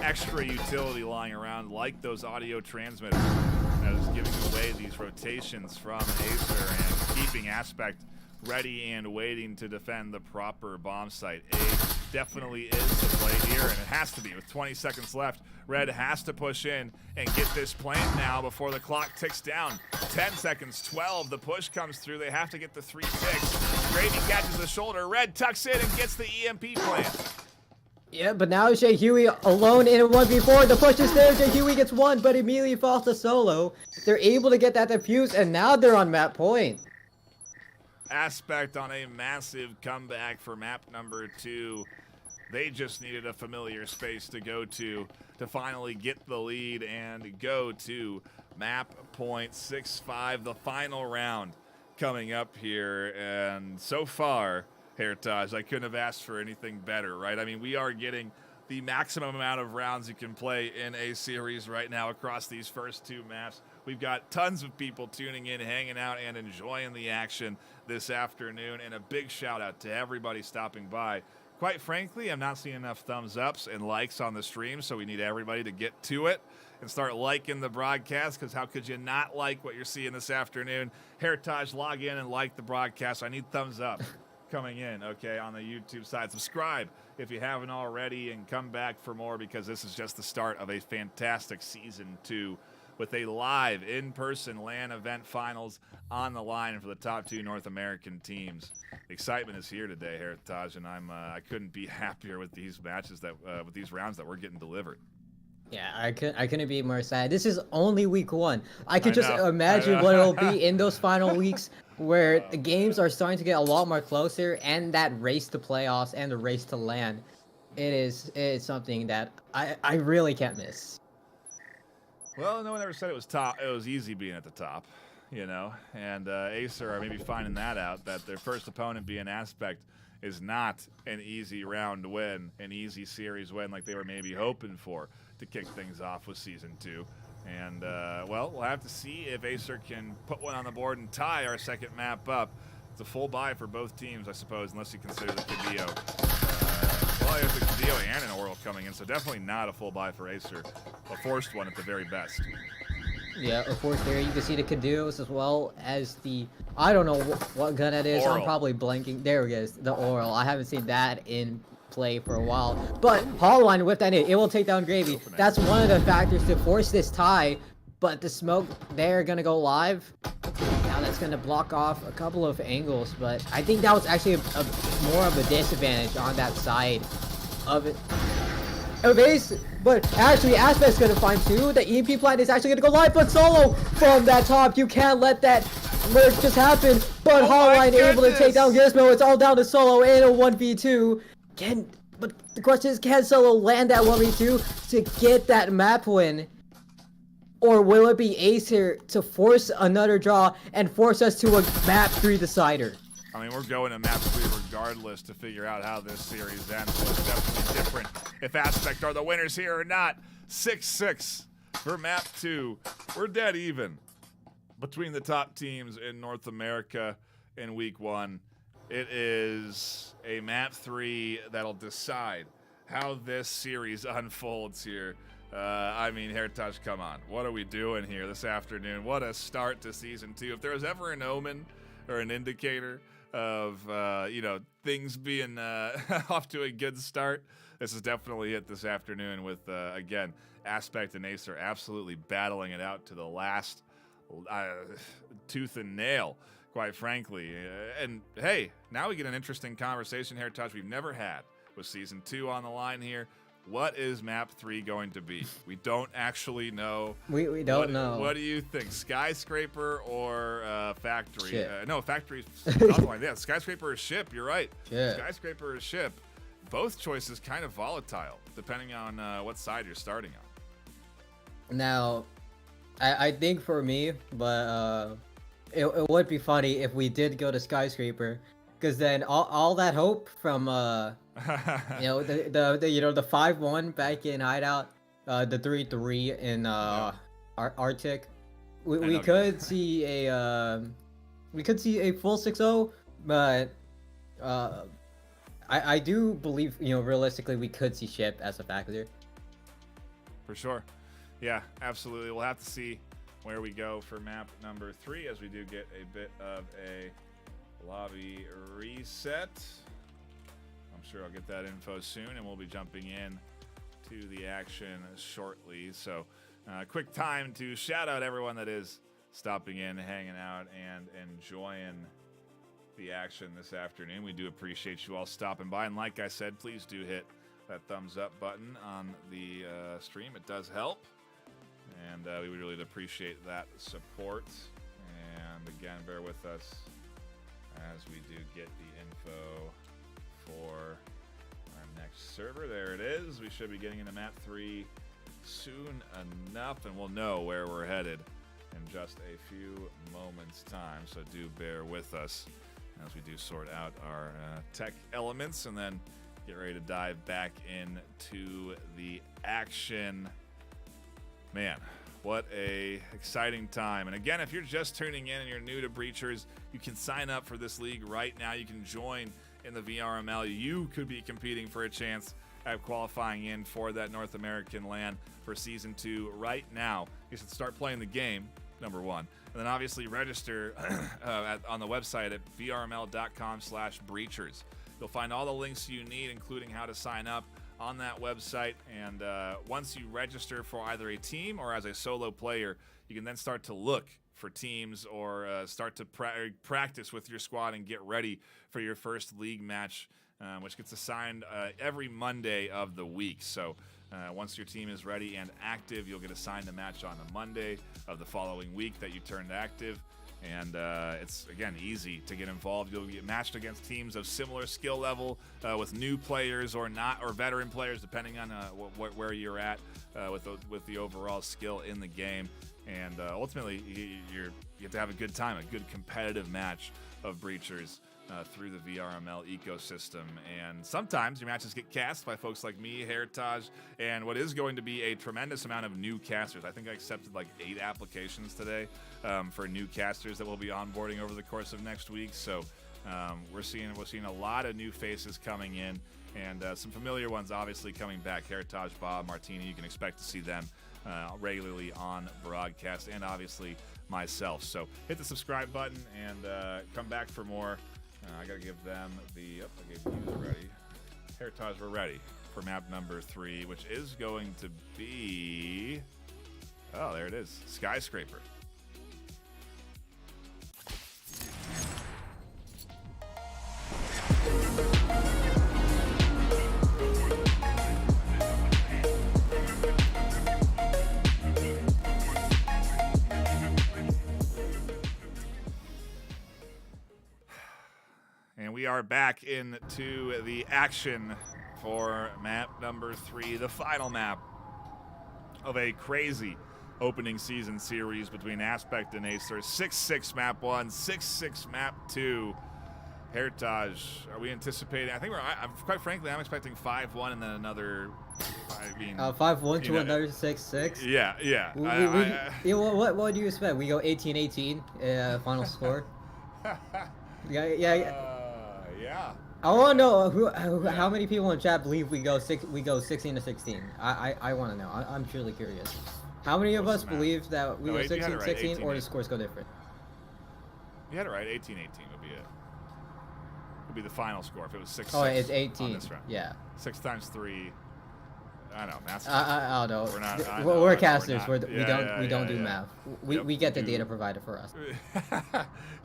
extra utility lying around, like those audio transmitters, that is giving away these rotations from AESIR and keeping Aspect ready and waiting to defend the proper bomb site. A definitely is the play here, and it has to be. With 20 seconds left, Red has to push in and get this plant now before the clock ticks down. 10 seconds, 12, the push comes through. They have to get the 3-6. Gravy catches the shoulder. Red tucks in and gets the EMP plant. Yeah, but now Jay Huey alone in a 1v4. The push is there. Jay Huey gets one, but immediately falls to solo. They're able to get that defuse, and now they're on map point. Aspect on a massive comeback for map number 2. They just needed a familiar space to go to finally get the lead and go to map point 6-5, the final round coming up here. And so far, Heritage, I couldn't have asked for anything better, right? I mean, we are getting the maximum amount of rounds you can play in a series right now across these first 2 maps. We've got tons of people tuning in, hanging out, and enjoying the action this afternoon. And a big shout out to everybody stopping by. Quite frankly, I'm not seeing enough thumbs ups and likes on the stream, so we need everybody to get to it and start liking the broadcast, because how could you not like what you're seeing this afternoon? Heritage, log in and like the broadcast. I need thumbs up coming in, okay, on the YouTube side. Subscribe if you haven't already, and come back for more, because this is just the start of a fantastic Season 2 with a live in-person LAN event finals on the line for the top 2 North American teams. The excitement is here today, Heritage, and I couldn't be happier with these matches with these rounds that we're getting delivered. Yeah, I couldn't be more sad. This is only week 1. I could just imagine what it'll be in those final weeks, where the games are starting to get a lot more closer, and that race to playoffs and the race to LAN. It is something that I really can't miss. Well, no one ever said it was easy being at the top, you know, and AESIR are maybe finding that out, that their first opponent being Aspect is not an easy round to win, an easy series win like they were maybe hoping for to kick things off with Season 2. And, well, we'll have to see if AESIR can put one on the board and tie our second map up. It's a full buy for both teams, I suppose, unless you consider the Cadillo. Well, there's the Cadillo and an Oral coming in, so definitely not a full buy for AESIR. A forced one at the very best. Yeah, of course, there you can see the Cadillos as well as the, I don't know what gun that is. Oral. I'm probably blanking. There it is, the Oral. I haven't seen that in play for a while. But Hololine with that it will take down Gravy. That's one of the factors to force this tie. But the smoke, they're gonna go live. Now that's gonna block off a couple of angles, but I think that was actually more of a disadvantage on that side of it. But actually, Aspect's gonna find 2. The EMP plant is actually gonna go live, but solo from that top. You can't let that lurk just happen. But Hololine able to take down Gizmo. It's all down to Solo in a 1v2. But the question is, can Solo land that 1v2 to get that map win? Or will it be AESIR to force another draw and force us to a map 3 decider? I mean, we're going to map 3 regardless to figure out how this series ends. So it's definitely different if Aspect are the winners here or not. 6-6 for map 2. We're dead even between the top teams in North America in week 1. It is a map 3 that'll decide how this series unfolds here. I mean, Heritage, come on. What are we doing here this afternoon? What a start to Season 2. If there was ever an omen or an indicator of, things being off to a good start, this is definitely it this afternoon with, again, Aspect and AESIR absolutely battling it out to the last tooth and nail, quite frankly. And, hey, now we get an interesting conversation, Heritage, we've never had with Season 2 on the line here. What is map 3 going to be? We don't actually know. We don't know. What do you think? Skyscraper or factory? No, factory. Yeah, skyscraper or ship. You're right. Yeah. Skyscraper or ship. Both choices kind of volatile, depending on what side you're starting on. Now, I think for me, but it would be funny if we did go to Skyscraper, because then all that hope from the 5-1 back in Hideout, the 3-3 in Arctic, we could see a full 6-0, but I do believe realistically we could see ship as a factor. For sure. Yeah, absolutely. We'll have to see where we go for map number 3 as we do get a bit of a lobby reset. I'm sure I'll get that info soon, and we'll be jumping in to the action shortly. So quick time to shout out everyone that is stopping in, hanging out, and enjoying the action this afternoon. We do appreciate you all stopping by, and like I said, please do hit that thumbs up button on the stream. It does help, and we would really appreciate that support. And again, bear with us as we do get the info for our next server. There it is. We should be getting into map 3 soon enough, and we'll know where we're headed in just a few moments time, so do bear with us as we do sort out our tech elements and then get ready to dive back into the action. Man, what a exciting time. And again, if you're just tuning in and you're new to Breachers, you can sign up for this league right now. You can join in the VRML. You could be competing for a chance at qualifying in for that North American LAN for Season 2 right now. You should start playing the game, number 1. And then obviously register on the website at vrml.com/breachers. You'll find all the links you need, including how to sign up on that website. And once you register for either a team or as a solo player, you can then start to look for teams or start to practice with your squad and get ready for your first league match, which gets assigned every Monday of the week. So once your team is ready and active, you'll get assigned a match on the Monday of the following week that you turned active. And it's, again, easy to get involved. You'll get matched against teams of similar skill level with new players or not, or veteran players, depending on where you're at with the overall skill in the game. And ultimately, you get to have a good time, a good competitive match of Breachers through the VRML ecosystem. And sometimes your matches get cast by folks like me, Heritage, and what is going to be a tremendous amount of new casters. I think I accepted like 8 applications today for new casters that we'll be onboarding over the course of next week. So we're seeing a lot of new faces coming in, and some familiar ones obviously coming back. Heritage, Bob, Martini, you can expect to see them regularly on broadcast, and obviously myself. So hit the subscribe button and come back for more. I gotta give them the. I gave you the ready. Heritage, we're ready for map number 3, which is going to be. Oh, there it is, Skyscraper. And we are back into the action for map number 3, the final map of a crazy opening season series between Aspect and AESIR. 6-6 map 1, 6-6 map 2. Heritage, are we anticipating? I think quite frankly, I'm expecting 5-1 and then another. 5-1 to another 6-6. Yeah. What do you expect? We go 18-18 final score. Yeah. I want to know how many people in chat believe we go 16-16. I want to know. I'm truly curious. How many of us believe that we go 16-16 or the scores go different? You had it right. 18-18 would be it. Would be the final score if it was 6-6. Oh, it's 18. On this round. Yeah. 6 times 3. I know math. I don't know. We're casters. We don't do math. We get the data provided for us.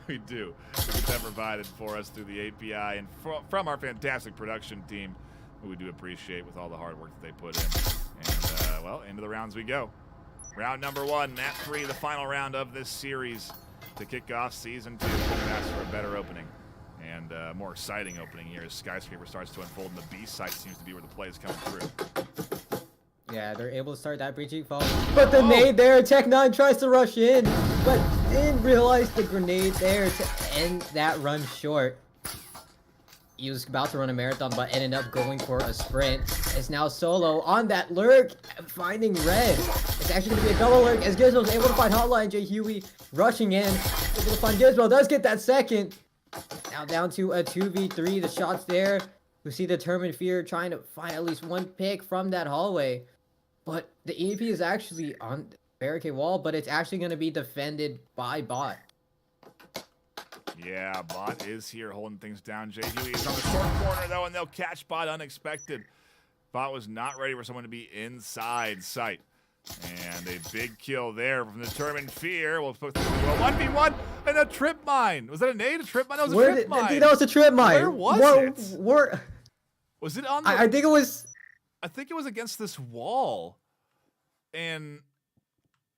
We do. We get that provided for us through the API and from our fantastic production team, who we do appreciate with all the hard work that they put in. And well, into the rounds we go. Round number 1, map 3, the final round of this series to kick off season 2. We're going to ask for a better opening and more exciting opening here as Skyscraper starts to unfold, and the B site seems to be where the play is coming through. Yeah, they're able to start that breaching fall. But the nade there, Tech9 tries to rush in, but didn't realize the grenade there to end that run short. He was about to run a marathon, but ended up going for a sprint. It's now Solo on that lurk, finding red. It's actually going to be a double lurk as Gizmo's able to find Hotline. J Huey rushing in, able to find Gizmo, does get that second. Now down to a 2v3, the shots there. We see Determined Fear trying to find at least one pick from that hallway. But the EMP is actually on the barricade wall, but it's actually going to be defended by Bot. Yeah, Bot is here holding things down. J Huey is on the short corner, though, and they'll catch Bot unexpected. Bot was not ready for someone to be inside sight. And a big kill there from Determined Fear. We'll put a 1v1 and a trip mine. Was that a nade? A trip mine? That was a trip mine. I think that was a trip mine. Where was it? Was it on the... I think it was... I think it was against this wall. And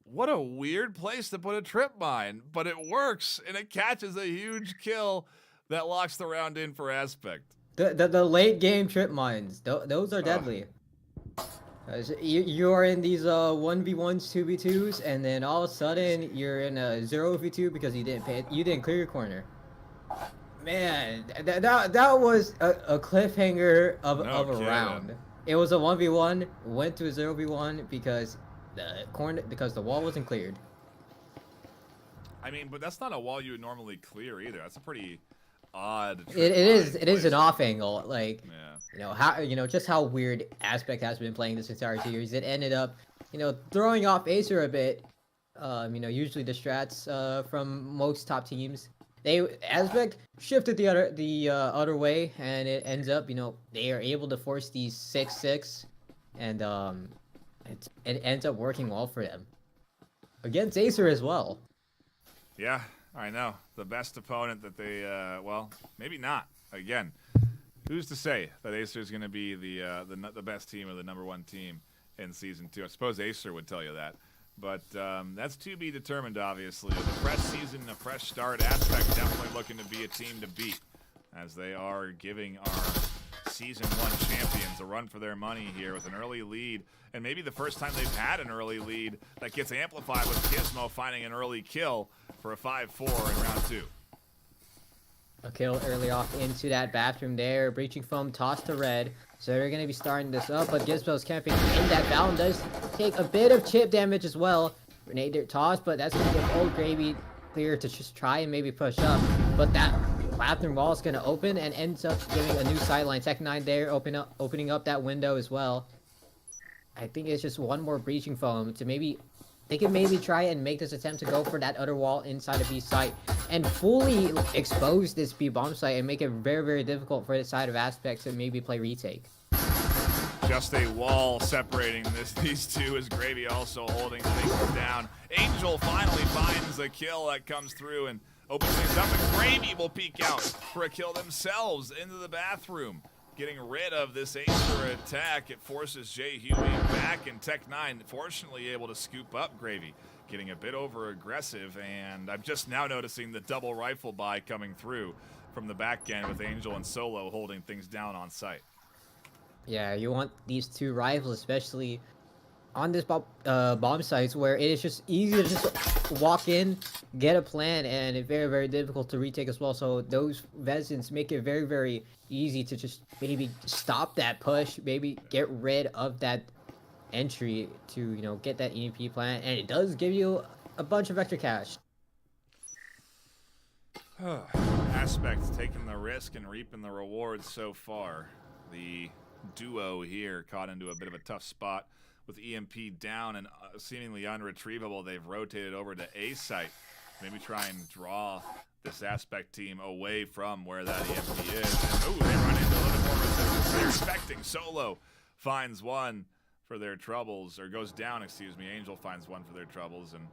what a weird place to put a trip mine. But it works, and it catches a huge kill that locks the round in for Aspect. The late game trip mines, those are deadly. You are in these 1v1s, 2v2s, and then all of a sudden you're in a 0v2 because you didn't clear your corner. Man, that was a cliffhanger of a round. It was a 1v1, went to a 0v1 because the wall wasn't cleared. I mean, but that's not a wall you would normally clear either. That's a pretty odd. It is an off angle, like, yeah. Just how weird Aspect has been playing this entire series. It ended up, throwing off AESIR a bit. Usually the strats from most top teams. Aspect shifted the other way, and it ends up, they are able to force these 6-6, and it ends up working well for them against AESIR as well. Yeah, I know. The best opponent that they, well, maybe not. Again, who's to say that AESIR is going to be the best team or the #1 team in Season 2? I suppose AESIR would tell you that. But that's to be determined, obviously. A fresh season, a fresh start. Aspect definitely looking to be a team to beat, as they are giving our Season 1 champions a run for their money here with an early lead. And maybe the first time they've had an early lead that gets amplified with Gizmo finding an early kill for a 5-4 in round 2. A kill early off into that bathroom there. Breaching Foam tossed to red. So they're going to be starting this up, but Gizmo's camping in that Valen does take a bit of chip damage as well. Grenade toss, but that's going to give Old Gravy clear to just try and maybe push up. But that bathroom wall is going to open and ends up giving a new sideline. Tech9 there opening up that window as well. I think it's just one more Breaching Foam to maybe... They can maybe try and make this attempt to go for that other wall inside of B site and fully expose this B bomb site and make it very, very difficult for the side of Aspect to maybe play retake. Just a wall separating these two, as Gravy also holding things down. Angel finally finds a kill that comes through and opens things up, and Gravy will peek out for a kill themselves into the bathroom. Getting rid of this AESIR attack, it forces J Huey back, and Tech9 fortunately able to scoop up Gravy, getting a bit over aggressive, and I'm just now noticing the double rifle buy coming through from the back end with Angel and Solo holding things down on site. Yeah, you want these two rifles, especially on this bomb sites where it is just easy to just walk in, get a plan, and it's very, very difficult to retake as well. So those Vezins make it very, very easy to just maybe stop that push, maybe get rid of that entry to, get that EMP plan, and it does give you a bunch of extra cash. Aspect taking the risk and reaping the rewards so far. The duo here caught into a bit of a tough spot with EMP down and seemingly unretrievable. They've rotated over to A site. Maybe try and draw this Aspect team away from where that EMP is. And, they run into a little more resistance. They're expecting. Solo finds one for their troubles, or goes down, excuse me. Angel finds one for their troubles, and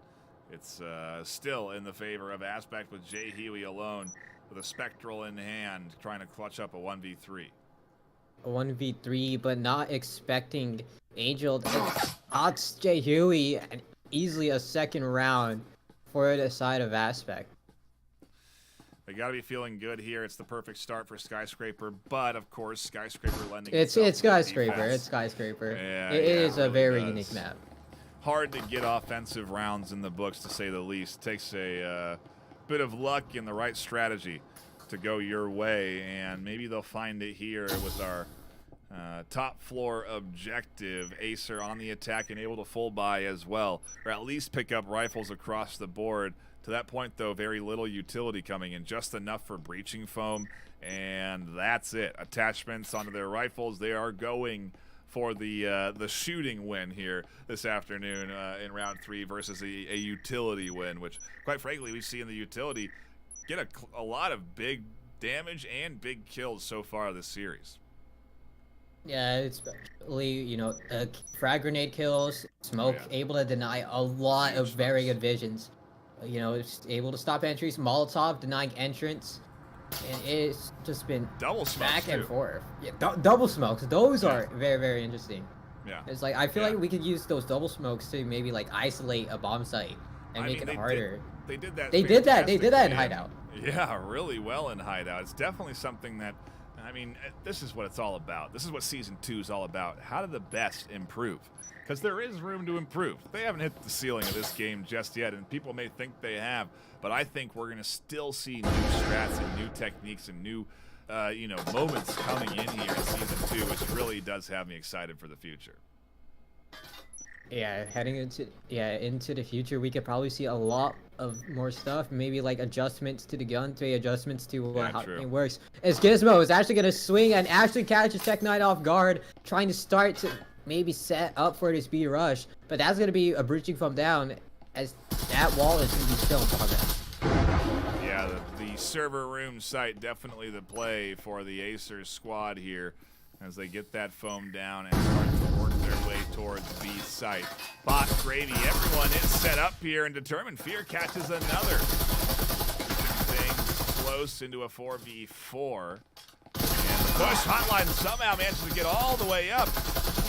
it's still in the favor of Aspect with J Huey alone with a Spectral in hand, trying to clutch up a 1v3. A 1v3, but not expecting Angel to odds J Huey and easily a second round for the side of Aspect. They got to be feeling good here. It's the perfect start for Skyscraper, but of course, Skyscraper lending It's itself to the Skyscraper. defense. It's Skyscraper. Yeah, It is a really very does. unique map. Hard to get offensive rounds in the books, to say the least. Takes a bit of luck and the right strategy to go your way, and maybe they'll find it here with our top floor objective. AESIR on the attack and able to full buy as well, or at least pick up rifles across the board. To that point, though, very little utility coming in, just enough for breaching foam, and that's it. Attachments onto their rifles. They are going for the shooting win here this afternoon in round 3 versus a utility win, which, quite frankly, we see in the utility get a lot of big damage and big kills so far this series. Yeah, especially, you know, frag grenade kills, smoke, Yeah. able to deny a lot of Huge very smokes. good visions. You know, it's able to stop entries, Molotov denying entrance, and it's just been Double smokes, back and too. forth. Yeah, double smokes, those Yeah. are very, very interesting. Yeah. It's like, I feel Yeah. like we could use those double smokes to maybe like isolate a bomb site and I make mean, it harder. They did that. They did that in fantastically, Hideout. Yeah, really well in Hideout. It's definitely something that, I mean, this is what it's all about. This is what Season 2 is all about. How do the best improve? Because there is room to improve. They haven't hit the ceiling of this game just yet, and people may think they have, but I think we're going to still see new strats and new techniques and new, moments coming in here in Season 2, which really does have me excited for the future. Yeah, heading into the future, we could probably see a lot of more stuff. Maybe like adjustments to the gun, adjustments to Yeah, how true. it works. As Gizmo is actually gonna swing and actually catch a Tech Knight off guard, trying to start to maybe set up for the speed rush. But that's gonna be a breaching from down, as that wall is gonna be still in progress. Yeah, the server room site definitely the play for the AESIR squad here as they get that foam down and start to work their way towards B site. Bot, Gravy, everyone is set up here, and Determined Fear catches another. Things close into a 4v4. And the push hotline somehow manages to get all the way up.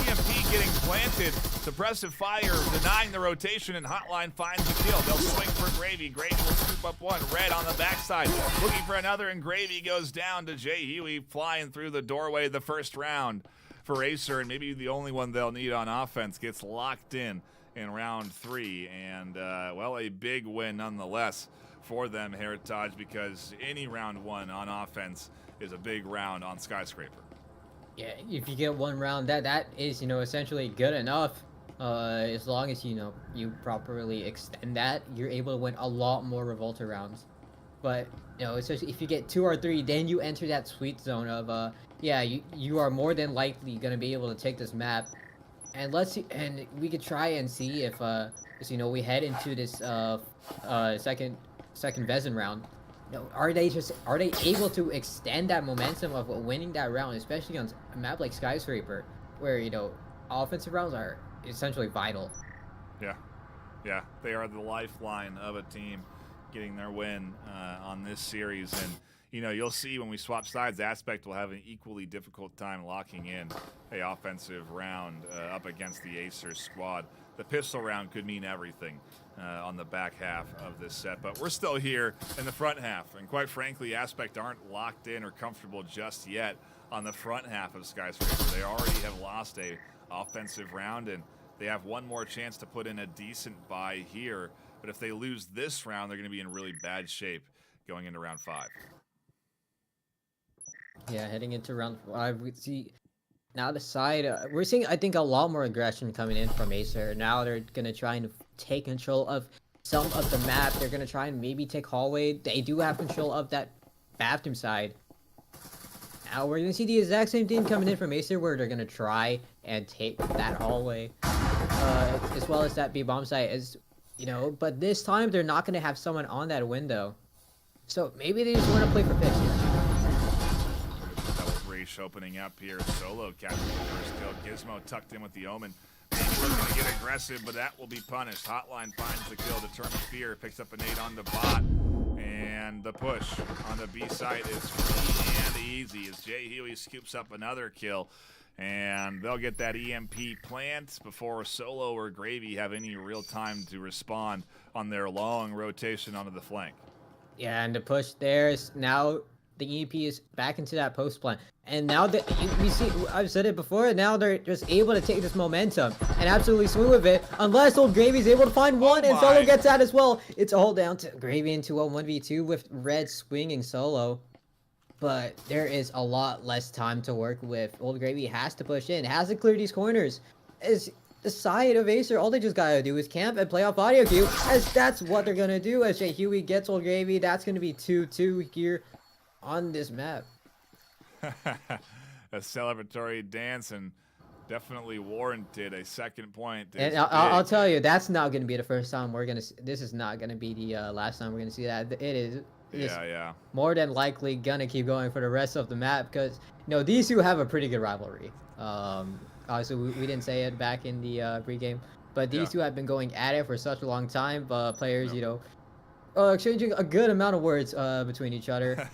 EMP getting planted. Suppressive fire denying the rotation, and hotline finds the kill. They'll swing for Gravy. Gravy will scoop up one. Red on the backside. Looking for another, and Gravy goes down to Jay Huey, flying through the doorway the first round for AESIR, and maybe the only one they'll need on offense. Gets locked in round 3. And, a big win nonetheless for them, Heritage, because any round 1 on offense is a big round on Skyscraper. Yeah, if you get one round, that is, you know, essentially good enough. As long as, you know, you properly extend that, you're able to win a lot more Revolta rounds. But, you know, especially if you get 2 or 3, then you enter that sweet zone of, you are more than likely gonna be able to take this map. And let's see, and we could try and see if, you know, we head into this second Vezin round. You know, are they able to extend that momentum of winning that round, especially on a map like Skyscraper, where, you know, offensive rounds are essentially vital. Yeah, they are the lifeline of a team getting their win on this series. And, you know, you'll see when we swap sides, Aspect will have an equally difficult time locking in a offensive round up against the AESIR squad. The pistol round could mean everything on the back half of this set, but we're still here in the front half. And quite frankly, Aspect aren't locked in or comfortable just yet on the front half of Skyscraper. They already have lost a offensive round, and they have one more chance to put in a decent buy here. But if they lose this round, they're going to be in really bad shape going into round 5. Yeah, heading into round 5, we see now the side. We're seeing, I think, a lot more aggression coming in from AESIR. Now they're gonna try and take control of some of the map. They're gonna try and maybe take hallway. They do have control of that bathroom side. Now we're gonna see the exact same thing coming in from AESIR, where they're gonna try and take that hallway, as well as that B bomb site. As you know, but this time they're not gonna have someone on that window, so maybe they just want to play for picks here. Double breach opening up here. Solo catching the first kill. Gizmo tucked in with the Omen. Maybe looking to get aggressive, but that will be punished. Hotline finds the kill. Determined Fear picks up a nade on the bot. And the push on the B side is free and easy as Jay Huey scoops up another kill. And they'll get that EMP plant before Solo or Gravy have any real time to respond on their long rotation onto the flank. Yeah, and the push there is now the EP is back into that post plan. And now that we see, I've said it before, now they're just able to take this momentum and absolutely swing with it. Unless Old Gravy's able to find one and Solo gets that as well. It's all down to Gravy into a 1v2 with Red swinging Solo. But there is a lot less time to work with. Old Gravy has to push in, has to clear these corners. As the side of AESIR, all they just gotta do is camp and play off audio queue, as that's what they're gonna do. As Jay Huey gets Old Gravy, that's gonna be 2-2 here on this map. A celebratory dance, and definitely warranted a second point. And I'll tell you, that's not gonna be the first time we're gonna. This is not gonna be the last time we're gonna see that. It is. Yeah. More than likely gonna keep going for the rest of the map because these two have a pretty good rivalry. Obviously we didn't say it back in the pregame, but these two have been going at it for such a long time. Players, exchanging a good amount of words between each other,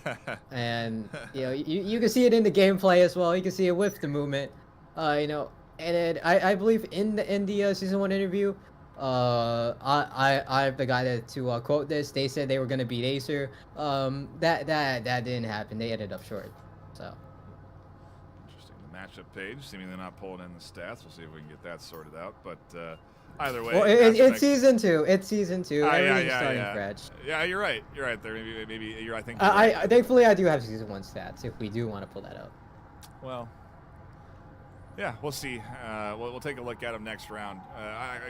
and you can see it in the gameplay as well. You can see it with the movement, and I believe in the season 1 interview. I'm the guy to quote this. They said they were gonna beat AESIR. That didn't happen. They ended up short. So interesting. The matchup page seemingly not pulling in the stats. We'll see if we can get that sorted out. But either way, well, it's season 2. It's season 2. Everything's starting fresh. Yeah, you're right. You're right there. Maybe you're. I think. Thankfully I do have season 1 stats if we do want to pull that up. Well. Yeah, we'll see. We'll take a look at them next round.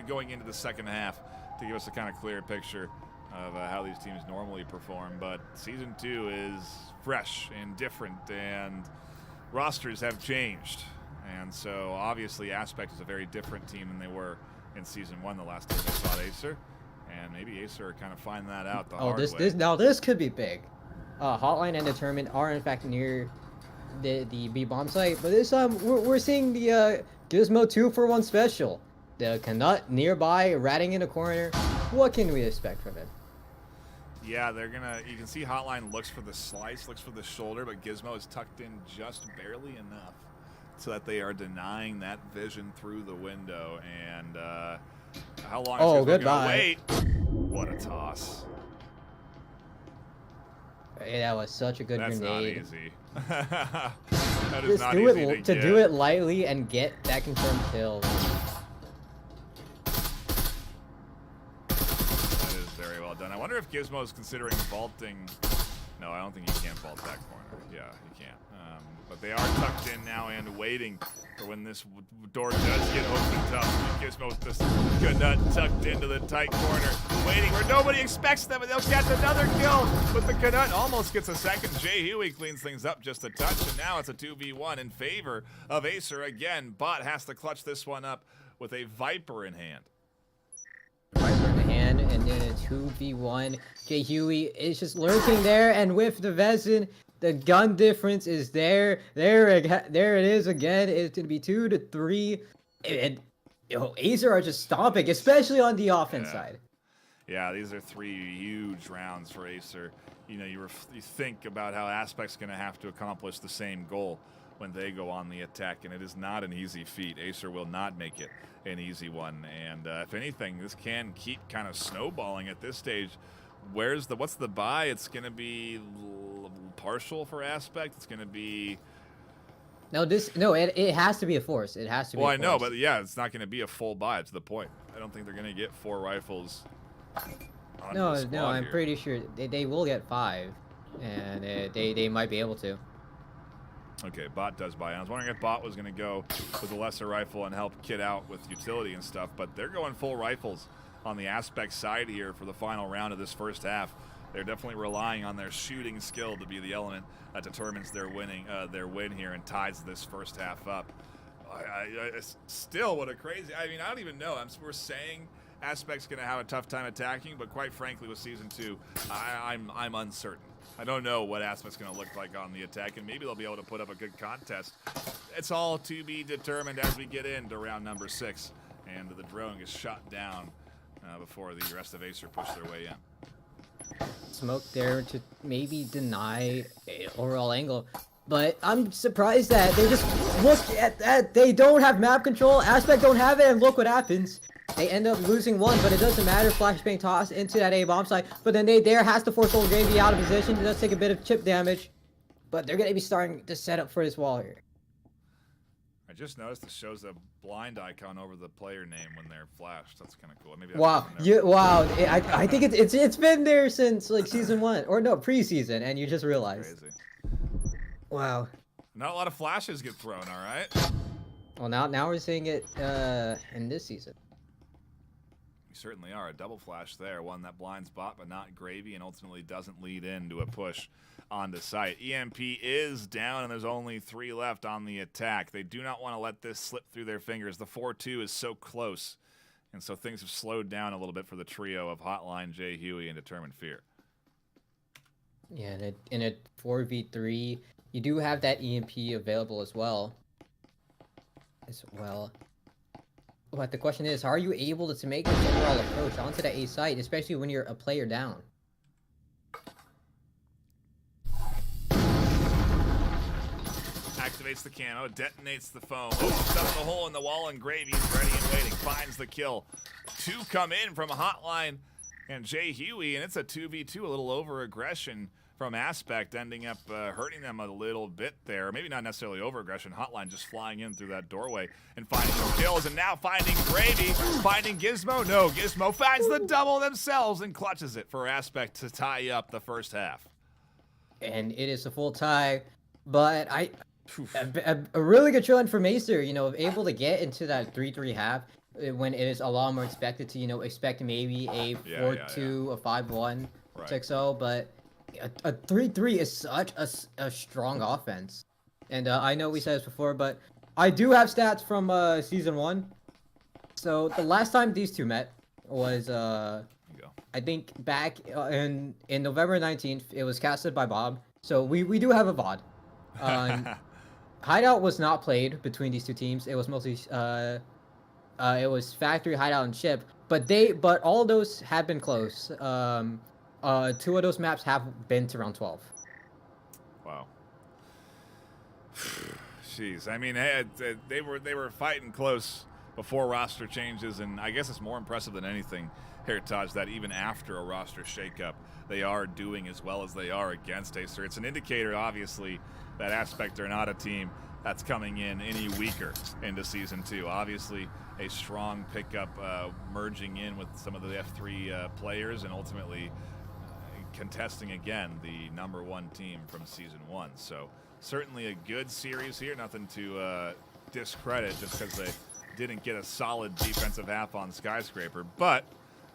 Going into the second half to give us a kind of clear picture of how these teams normally perform. But Season 2 is fresh and different, and rosters have changed. And so, obviously, Aspect is a very different team than they were in Season 1 the last time they fought AESIR. And maybe AESIR are kind of find that out the hard way. This could be big. Hotline and Determined are, in fact, near the B bomb site, but this time we're seeing the Gizmo 2-for-1 special. The Canut nearby, ratting in a corner. What can we expect from it? Yeah, you can see Hotline looks for the slice, looks for the shoulder, but Gizmo is tucked in just barely enough so that they are denying that vision through the window. And how long is Gizmo gonna wait? What a toss. Hey, that was such a good grenade. That's not easy. That is not easy to do it lightly and get that confirmed kill. That is very well done. I wonder if Gizmo is considering vaulting. No, I don't think he can vault that corner. Yeah, he can't. But they are tucked in now and waiting for when this door does get opened up. Gizmo with this Canut tucked into the tight corner, waiting where nobody expects them, and they'll get another kill. But the Canut almost gets a second. Jay Huey cleans things up just a touch, and now it's a 2v1 in favor of AESIR again. Bot has to clutch this one up with a Viper in hand. Viper in the hand, and then a 2v1. Jay Huey is just lurking there, and with the Vezin, the gun difference is there. There it is again. It's going to be 2-3. And AESIR are just stomping, especially on the offense side. Yeah, these are 3 huge rounds for AESIR. You think about how Aspect's going to have to accomplish the same goal when they go on the attack, and it is not an easy feat. AESIR will not make it an easy one. And if anything, this can keep kind of snowballing at this stage. What's the buy? It's going to be partial for Aspect. It's going to be it has to be a force. It has to be. Well, I know, but yeah, it's not going to be a full buy. To the point. I don't think they're going to get 4 rifles. No, I'm pretty sure they will get 5, and they might be able to. Okay, Bot does buy. I was wondering if Bot was going to go with a lesser rifle and help Kid out with utility and stuff, but they're going full rifles on the Aspect side here for the final round of this first half. They're definitely relying on their shooting skill to be the element that determines their win here and ties this first half up. Still, what a crazy! I mean, I don't even know. We're saying Aspect's going to have a tough time attacking, but quite frankly, with Season 2, I'm uncertain. I don't know what Aspect's going to look like on the attack, and maybe they'll be able to put up a good contest. It's all to be determined as we get into round number 6, and the drone gets shot down before the rest of AESIR push their way in. Smoke there to maybe deny an overall angle, but I'm surprised that they just look at that. They don't have map control. Aspect don't have it, and look what happens. They end up losing one, but it doesn't matter. Flash being tossed into that A bomb site, but then they there has to force old Gravy out of position. It does take a bit of chip damage, but they're gonna be starting to set up for this wall here. I just noticed it shows a blind icon over the player name when they're flashed. That's kind of cool. Maybe that's wow. I think it's been there since like season 1 or no preseason, and you just realized. Crazy. Wow. Not a lot of flashes get thrown. All right. Well, now we're seeing it in this season. We certainly are. A double flash there, one that blinds bot, but not Gravy, and ultimately doesn't lead into a push onto site. EMP is down, and there's only 3 left on the attack. They do not want to let this slip through their fingers. The 4-2 is so close, and so things have slowed down a little bit for the trio of Hotline, Jay Huey, and Determined Fear. Yeah, and in a 4v3, you do have that EMP available as well. But the question is, how are you able to make this overall approach onto the A site, especially when you're a player down? Activates the camo, detonates the foam, opens up the hole in the wall, and Gravy's ready and waiting. Finds the kill. 2 come in from Hotline and Jay Huey, and it's a 2v2, a little over-aggression from Aspect, ending up hurting them a little bit there. Maybe not necessarily over-aggression. Hotline just flying in through that doorway and finding no kills, and now finding Gravy, finding Gizmo. No, Gizmo finds the double themselves and clutches it for Aspect to tie up the first half. And it is a full tie, but a really good showing from AESIR, you know, able to get into that 3-3 half when it is a lot more expected to, you know, expect maybe a 4-2, a 5-1, 6-0, but a 3-3 is such a strong offense. And I know we said this before, but I do have stats from season 1. So the last time these two met was I think back in November 19th. It was casted by Bob, so we do have a VOD. Hideout was not played between these two teams. It was mostly it was Factory, Hideout, and Ship, but all of those have been close. 2 of those maps have been to round 12. Wow. Jeez, I mean, they were fighting close before roster changes, and I guess it's more impressive than anything, Heritage, that even after a roster shakeup, they are doing as well as they are against AESIR. It's an indicator, obviously, that Aspect are not a team that's coming in any weaker into Season 2. Obviously, a strong pickup merging in with some of the F3 players and ultimately contesting again the #1 team from Season 1. So certainly a good series here. Nothing to discredit just because they didn't get a solid defensive half on Skyscraper. But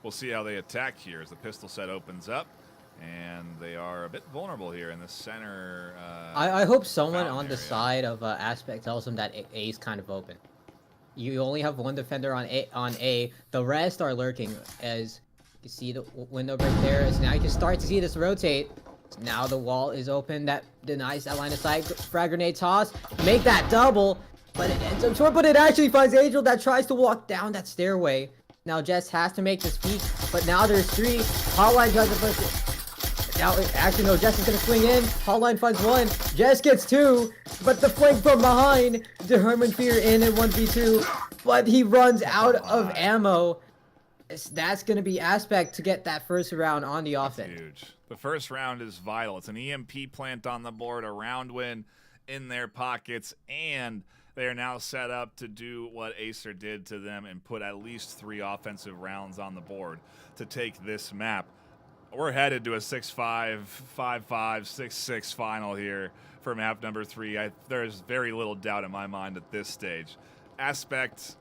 we'll see how they attack here as the pistol set opens up. And they are a bit vulnerable here in the center. I hope someone on the side of Aspect tells them that A is kind of open. You only have 1 defender on A. The rest are lurking. As you see the window right there. So now you can start to see this rotate. So now the wall is open. That denies that line of sight. Frag grenade toss. Make that double. But it ends up short. But it actually finds Angel that tries to walk down that stairway. Now Jess has to make this peak. But now there's 3. Hotline tries to push it. Now, actually, no, Jess is going to swing in. Hotline finds 1. Jess gets 2. But the flank from behind. Determined Fear in 1v2. But he runs out of ammo. That's going to be Aspect to get that first round on the offense. That's huge. The first round is vital. It's an EMP plant on the board, a round win in their pockets, and they are now set up to do what AESIR did to them and put at least 3 offensive rounds on the board to take this map. We're headed to a 6-5, 5-5, 6-6 final here for map number 3. There's very little doubt in my mind at this stage. Aspect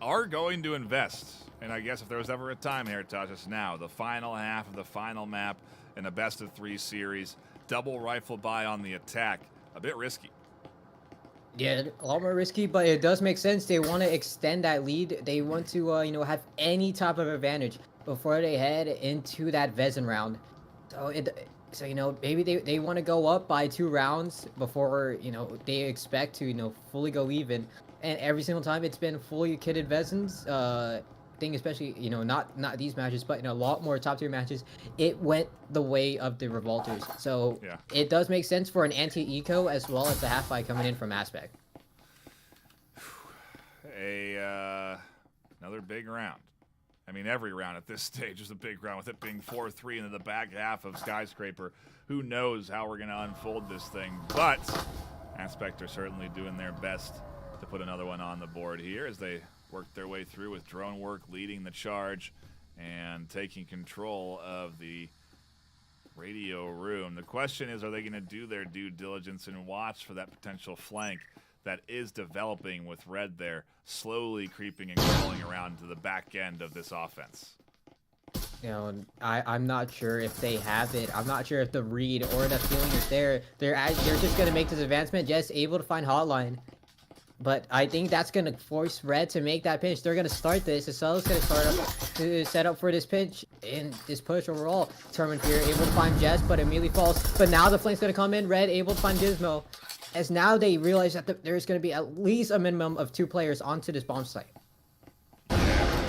are going to invest, and I guess if there was ever a time, Heritage, it's now. The final half of the final map in a best-of-3 series. Double rifle buy on the attack. A bit risky. Yeah, a lot more risky, but it does make sense. They want to extend that lead. They want to, you know, have any type of advantage before they head into that Vezin round. So you know, maybe they want to go up by 2 rounds before, you know, they expect to, you know, fully go even. And every single time it's been fully kitted Vezins, thing, especially, you know, not these matches, but in a lot more top tier matches, it went the way of the Revolters. So yeah, it does make sense for an anti-eco as well as the half buy coming in from Aspect. Another big round. I mean, every round at this stage is a big round, with it being 4-3 into the back half of Skyscraper. Who knows how we're going to unfold this thing, but Aspect are certainly doing their best to put another one on the board here as they work their way through, with Drone Work leading the charge and taking control of the radio room. The question is, are they going to do their due diligence and watch for that potential flank that is developing, with Red there slowly creeping and crawling around to the back end of this offense? You know, I'm not sure if they have it. I'm not sure if the read or the feeling is there. They're just gonna make this advancement, just able to find Hotline. But I think that's gonna force Red to make that pinch. They're gonna start this. Acelo's gonna start up to set up for this pinch and this push overall. Determined Fear able to find Jess, but immediately falls. But now the flank's gonna come in. Red able to find Gizmo, as now they realize that there's gonna be at least a minimum of 2 players onto this bomb site.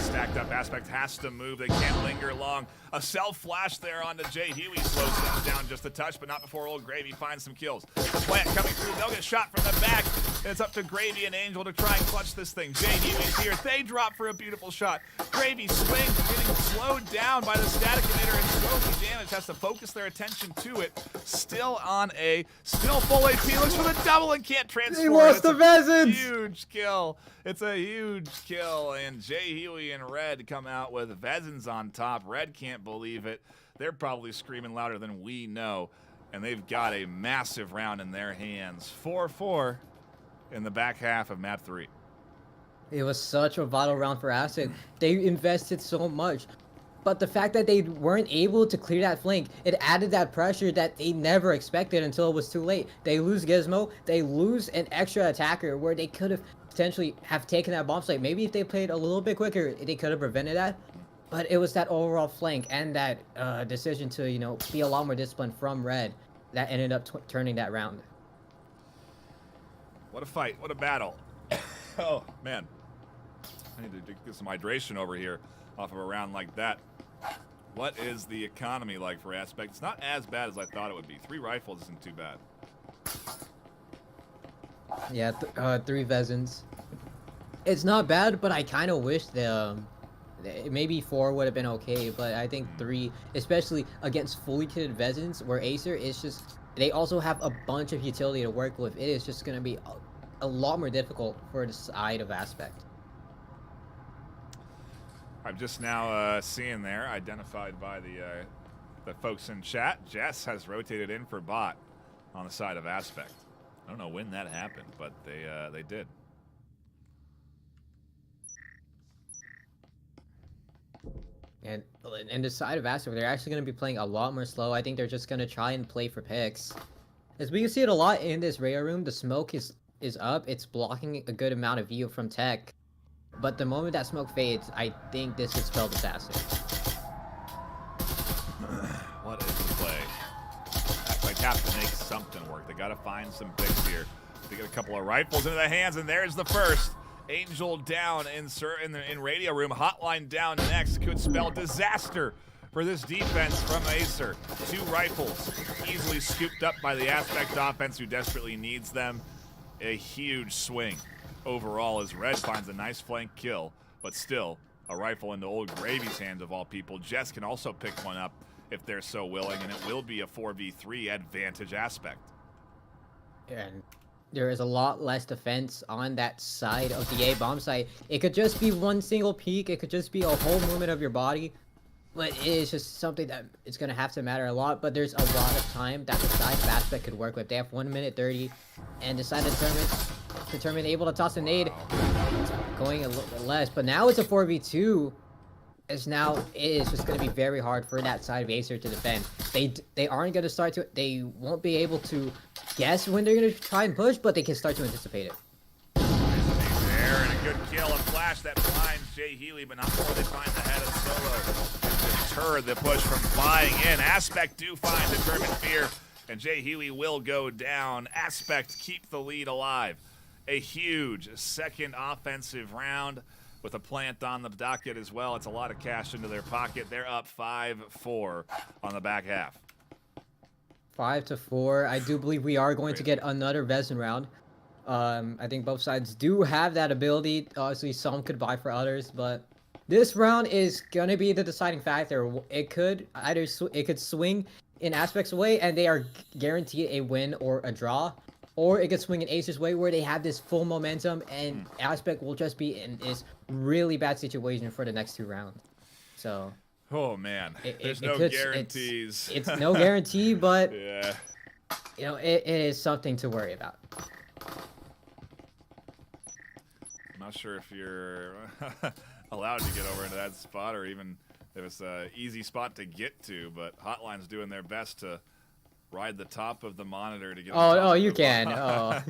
Stacked up Aspect has to move. They can't linger long. A self flash there onto Jay Huey slows things down just a touch, but not before Old Gravy finds some kills. The plant coming through. They'll get shot from the back. And it's up to Gravy and Angel to try and clutch this thing. Jay Huey's here. They drop for a beautiful shot. Gravy swings, getting slowed down by the static emitter, and Slowly Damage has to focus their attention to it. Still on A. Still full AP. Looks for the double and can't transfer. He lost the Pheasants! Huge kill. It's a huge kill, and Jay Huey and Red come out with Vezins on top. Red can't believe it. They're probably screaming louder than we know, and they've got a massive round in their hands. 4-4 in the back half of map 3. It was such a vital round for Acid. They invested so much, but the fact that they weren't able to clear that flank, it added that pressure that they never expected until it was too late. They lose Gizmo, they lose an extra attacker where they could have potentially have taken that bomb site. Maybe if they played a little bit quicker, they could have prevented that. But it was that overall flank and that decision to, you know, be a lot more disciplined from Red that ended up turning that round. What a fight. What a battle. Oh, man. I need to get some hydration over here off of a round like that. What is the economy like for Aspect? It's not as bad as I thought it would be. 3 rifles isn't too bad. Yeah, 3 Vezins. It's not bad, but I kind of wish maybe 4 would have been okay, but I think 3, especially against fully kitted Vezins, where AESIR is just, they also have a bunch of utility to work with. It is just going to be a lot more difficult for the side of Aspect. I'm just now seeing there, identified by the folks in chat, Jess has rotated in for bot on the side of Aspect. I don't know when that happened, but they did. And the side of Aspect, they're actually going to be playing a lot more slow. I think they're just going to try and play for picks. As we can see it a lot in this radar room, the smoke is up. It's blocking a good amount of view from Tech. But the moment that smoke fades, I think this is spelled assassin. What is the play? Like, have to make something work. They got to find some picks here. They get a couple of rifles into the hands, and there's the first. Angel down in radio room. Hotline down next. Could spell disaster for this defense from AESIR. 2 rifles easily scooped up by the Aspect offense, who desperately needs them. A huge swing overall as Red finds a nice flank kill, but still a rifle into Old Gravy's hands of all people. Jess can also pick one up if they're so willing, and it will be a 4v3 advantage Aspect. And there is a lot less defense on that side of the A bomb site. It could just be one single peek. It could just be a whole movement of your body. But it is just something that it's going to have to matter a lot. But there's a lot of time that the side of Aspect could work with. They have 1 minute 30. And decided determined able to toss a nade. Going a little bit less. But now it's a 4v2. As now it is just going to be very hard for that side of AESIR to defend. They aren't going to start to... They won't be able to guess when they're going to try and push, but they can start to anticipate it. There, and a good kill. A flash that blinds Jay Healy, but not before they find the head of Solo. Deter the push from flying in. Aspect do find Determined Fear, and Jay Healy will go down. Aspect keep the lead alive. A huge second offensive round with a plant on the docket as well. It's a lot of cash into their pocket. They're up 5-4 on the back half. 5-4. I do believe we are going to get another Vezin round. I think both sides do have that ability. Obviously, some could buy for others, but this round is gonna be the deciding factor. It could either it could swing in Aspect's way, and they are guaranteed a win or a draw, or it could swing in Acer's way, where they have this full momentum, and Aspect will just be in this really bad situation for the next 2 rounds. So. Oh man, there's no guarantees. It's no guarantee, but yeah, you know, it is something to worry about. I'm not sure if you're allowed to get over into that spot, or even if it's an easy spot to get to, but Hotline's doing their best to ride the top of the monitor to get. Oh, you can. Oh.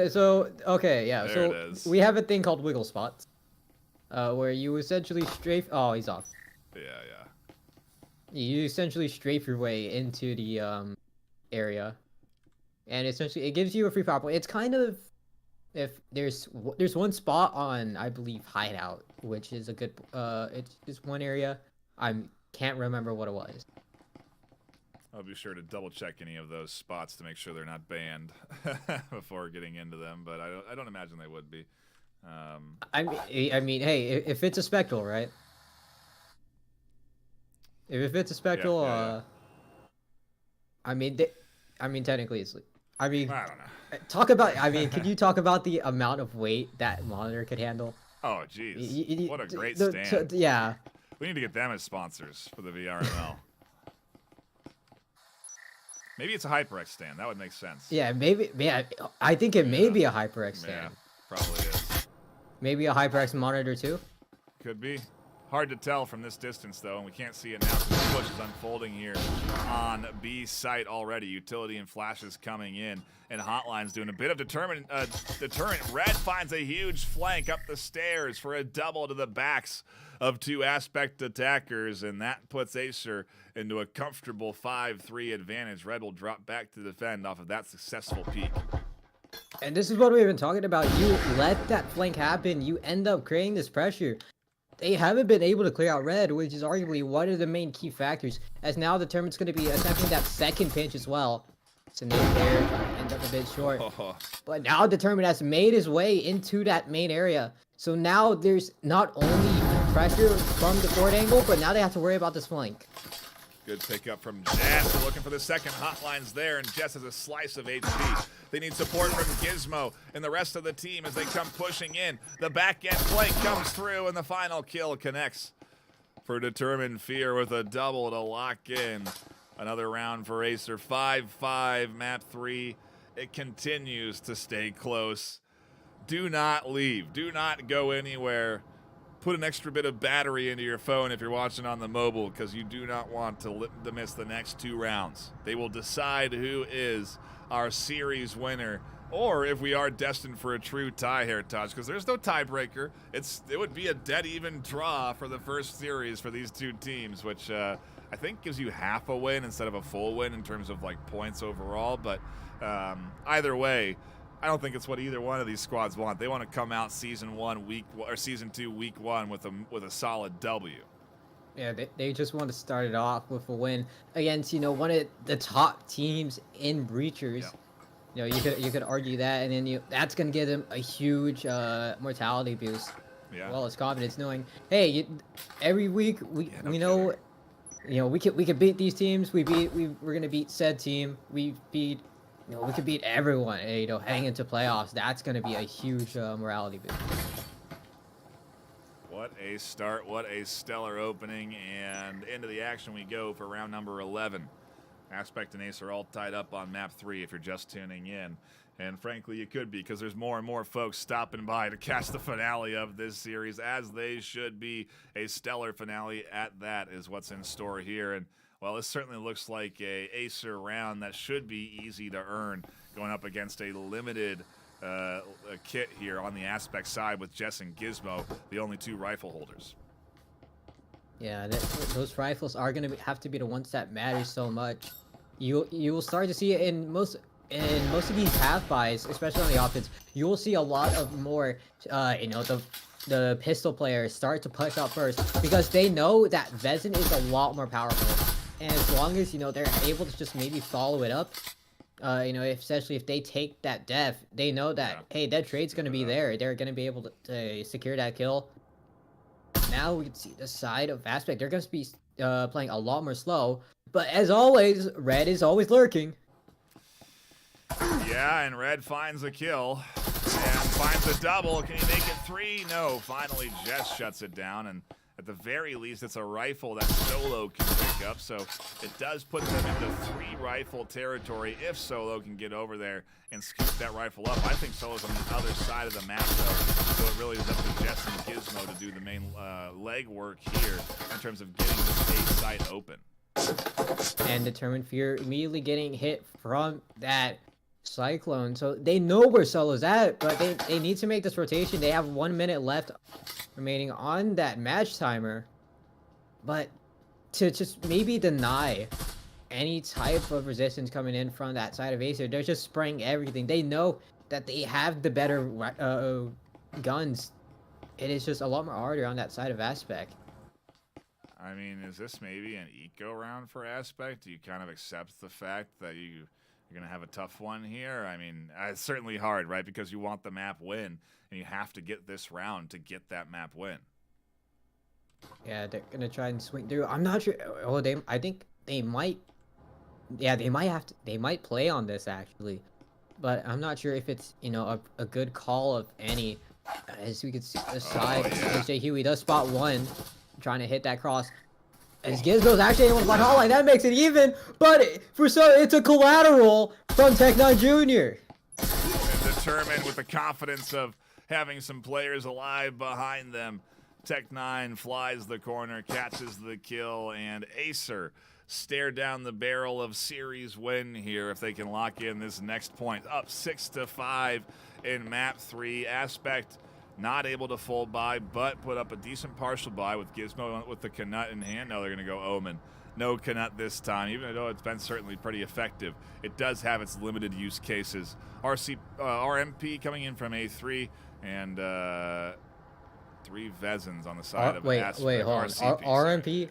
So okay, yeah. There So we have a thing called wiggle spots, where you essentially strafe. Oh, he's off. Yeah. You essentially strafe your way into the area, and essentially it gives you a free power point. It's kind of, if there's one spot on, I believe, Hideout, which is a good it's just one area. I can't remember what it was. I'll be sure to double check any of those spots to make sure they're not banned before getting into them, but I don't imagine they would be. I mean, hey, if it's a spectral, right? If it's a spectral, yeah. I mean, technically it's. I mean, I don't know. Talk about. I mean, can you talk about the amount of weight that monitor could handle? Oh, jeez. What a great stand. Yeah. We need to get them as sponsors for the VRML. Maybe it's a HyperX stand. That would make sense. Yeah, maybe. Yeah, I think it may be a HyperX stand. Yeah, probably is. Maybe a HyperX monitor too. Could be. Hard to tell from this distance, though, and we can't see it now. The push is unfolding here on B site already. Utility and flashes coming in, and Hotline's doing a bit of deterrent. Red finds a huge flank up the stairs for a double to the backs of 2 Aspect attackers, and that puts AESIR into a comfortable 5-3 advantage. Red will drop back to defend off of that successful peak. And this is what we've been talking about. You let that flank happen, you end up creating this pressure. They haven't been able to clear out Red, which is arguably one of the main key factors, as now the Determined's going to be attempting that second pinch as well. So Nate there end up a bit short. But now Determined has made his way into that main area. So now there's not only pressure from the forward angle, but now they have to worry about this flank. Good pickup from Jess. They're looking for the second. Hotline's there, and Jess has a slice of HP. They need support from Gizmo and the rest of the team as they come pushing in. The back end flank comes through, and the final kill connects for Determined Fear with a double to lock in. Another round for AESIR. 5-5, map 3. It continues to stay close. Do not leave. Do not go anywhere. Put an extra bit of battery into your phone if you're watching on the mobile, because you do not want to miss the next 2 rounds. They will decide who is our series winner, or if we are destined for a true tie here, Taj, because there's no tiebreaker. It would be a dead even draw for the first series for these 2 teams, which I think gives you half a win instead of a full win in terms of like points overall. But either way, I don't think it's what either one of these squads want. They want to come out season 2 week 1 with a solid W. Yeah, they just want to start it off with a win against, you know, one of the top teams in Breachers. Yeah. You know, you could argue that, and then that's gonna give them a huge mortality boost. Yeah. Well, it's confidence knowing, hey, every week we know, you know, we could beat these teams. We're gonna beat said team. We could beat everyone. You know, heading into playoffs, that's gonna be a huge morality boost. What a start, what a stellar opening, and into the action we go for round number 11. Aspect and ACE are all tied up on map 3 if you're just tuning in. And frankly, you could be, because there's more and more folks stopping by to catch the finale of this series, as they should be. A stellar finale at that is what's in store here. And, well, this certainly looks like a AESIR round that should be easy to earn, going up against a limited a kit here on the Aspect side with Jess and Gizmo, the only 2 rifle holders. Yeah, those rifles are gonna have to be the ones that matter so much. You will start to see it in most of these half buys, especially on the offense. You will see a lot of more, you know, the pistol players start to push up first, because they know that Vezin is a lot more powerful, and as long as, you know, they're able to just maybe follow it up, Especially if they take that def, they know that, Yeah. hey, that trade's going to be Yeah. there. They're going to be able to secure that kill. Now we can see the side of Aspect. They're going to be playing a lot more slow. But as always, Red is always lurking. Yeah, and Red finds a kill and finds a double. Can he make it 3? No. Finally, Jess shuts it down, and at the very least, it's a rifle that Solo can pick up, so it does put them into 3-rifle territory if Solo can get over there and scoop that rifle up. I think Solo's on the other side of the map, though, so it really is up to Jess and Gizmo to do the main leg work here in terms of getting this A site open. And Determined Fear immediately getting hit from that Cyclone. So they know where Solo's at, but they need to make this rotation. They have 1 minute left remaining on that match timer. But to just maybe deny any type of resistance coming in from that side of AESIR, they're just spraying everything. They know that they have the better guns. It is just a lot more harder on that side of Aspect. I mean, is this maybe an eco round for Aspect? Do you kind of accept the fact that you're going to have a tough one here? I mean, it's certainly hard, right? Because you want the map win, and you have to get this round to get that map win. Yeah, they're going to try and swing through. I'm not sure. Oh, I think they might. Yeah, they might play on this, actually. But I'm not sure if it's, a good call of any. As we can see the side, AJ Huey does spot one, trying to hit that cross. As Gizmo's actually able to block hotline, that makes it even. But it's a collateral from Tech9 Jr. And determined with the confidence of having some players alive behind them. Tech9 flies the corner, catches the kill, and AESIR stare down the barrel of series win here if they can lock in this next point. Up 6-5 in map 3. Aspect not able to full buy, but put up a decent partial buy with Gizmo with the Knut in hand. Now they're going to go Omen. No Knut this time, even though it's been certainly pretty effective. It does have its limited use cases. RMP coming in from A3, and 3 Vezins on the side of Aspect. Wait, hold on. RMP?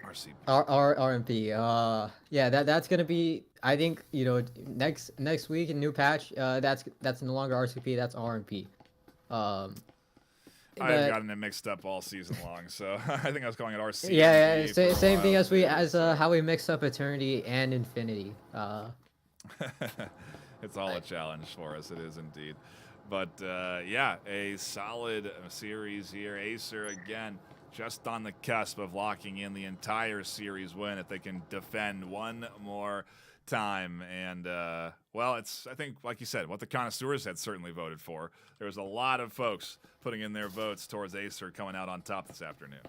RCP. RMP. Yeah, that's gonna be. I think next week in new patch. That's no longer RCP. That's RMP. I've gotten it mixed up all season long, so I think I was calling it RCP. Yeah, same thing as how we mixed up Eternity and Infinity. It's all a challenge for us. It is indeed. But yeah, a solid series here. AESIR again, just on the cusp of locking in the entire series win if they can defend one more time. And well, it's, I think, like you said, what the connoisseurs had certainly voted for. There was a lot of folks putting in their votes towards AESIR coming out on top this afternoon.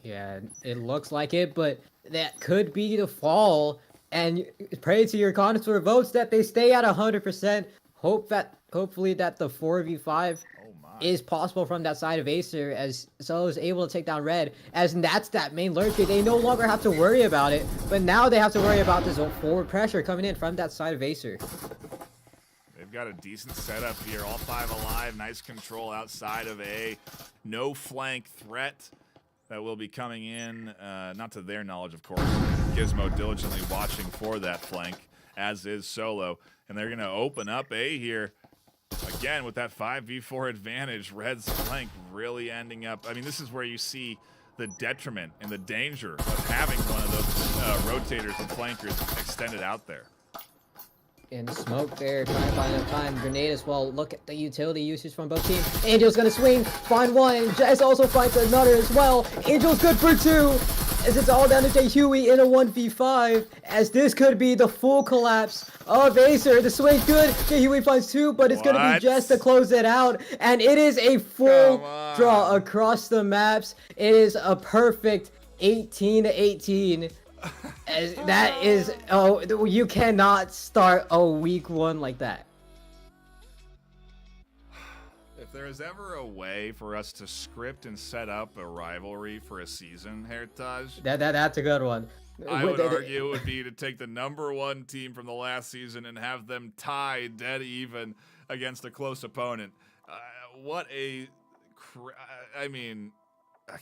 Yeah, it looks like it, but that could be the fall. And pray to your connoisseur votes that they stay at 100%. Hopefully that the 4v5 is possible from that side of AESIR, as Solo is able to take down Red, as that's that main lurker. They no longer have to worry about it, but now they have to worry about this forward pressure coming in from that side of AESIR. They've got a decent setup here, all 5 alive, nice control outside of A. No flank threat that will be coming in, not to their knowledge, of course. Gizmo diligently watching for that flank, as is Solo, and they're going to open up A here. Again, with that 5v4 advantage, Red's flank really ending up... I mean, this is where you see the detriment and the danger of having one of those rotators and flankers extended out there. In the smoke there, trying to find enough time. Grenade as well. Look at the utility usage from both teams. Angel's gonna swing, find one. Jess also finds another as well. Angel's good for 2. As it's all down to Jay Huey in a 1v5, as this could be the full collapse of AESIR. The swing's good. Jay Huey finds 2, but it's gonna be Jess to close it out, and it is a full draw across the maps. It is a perfect 18-18. As that is, you cannot start a week 1 like that. If there is ever a way for us to script and set up a rivalry for a season, Heritage, that's a good one. I would argue it would be to take the #1 team from the last season and have them tie dead even against a close opponent. I mean,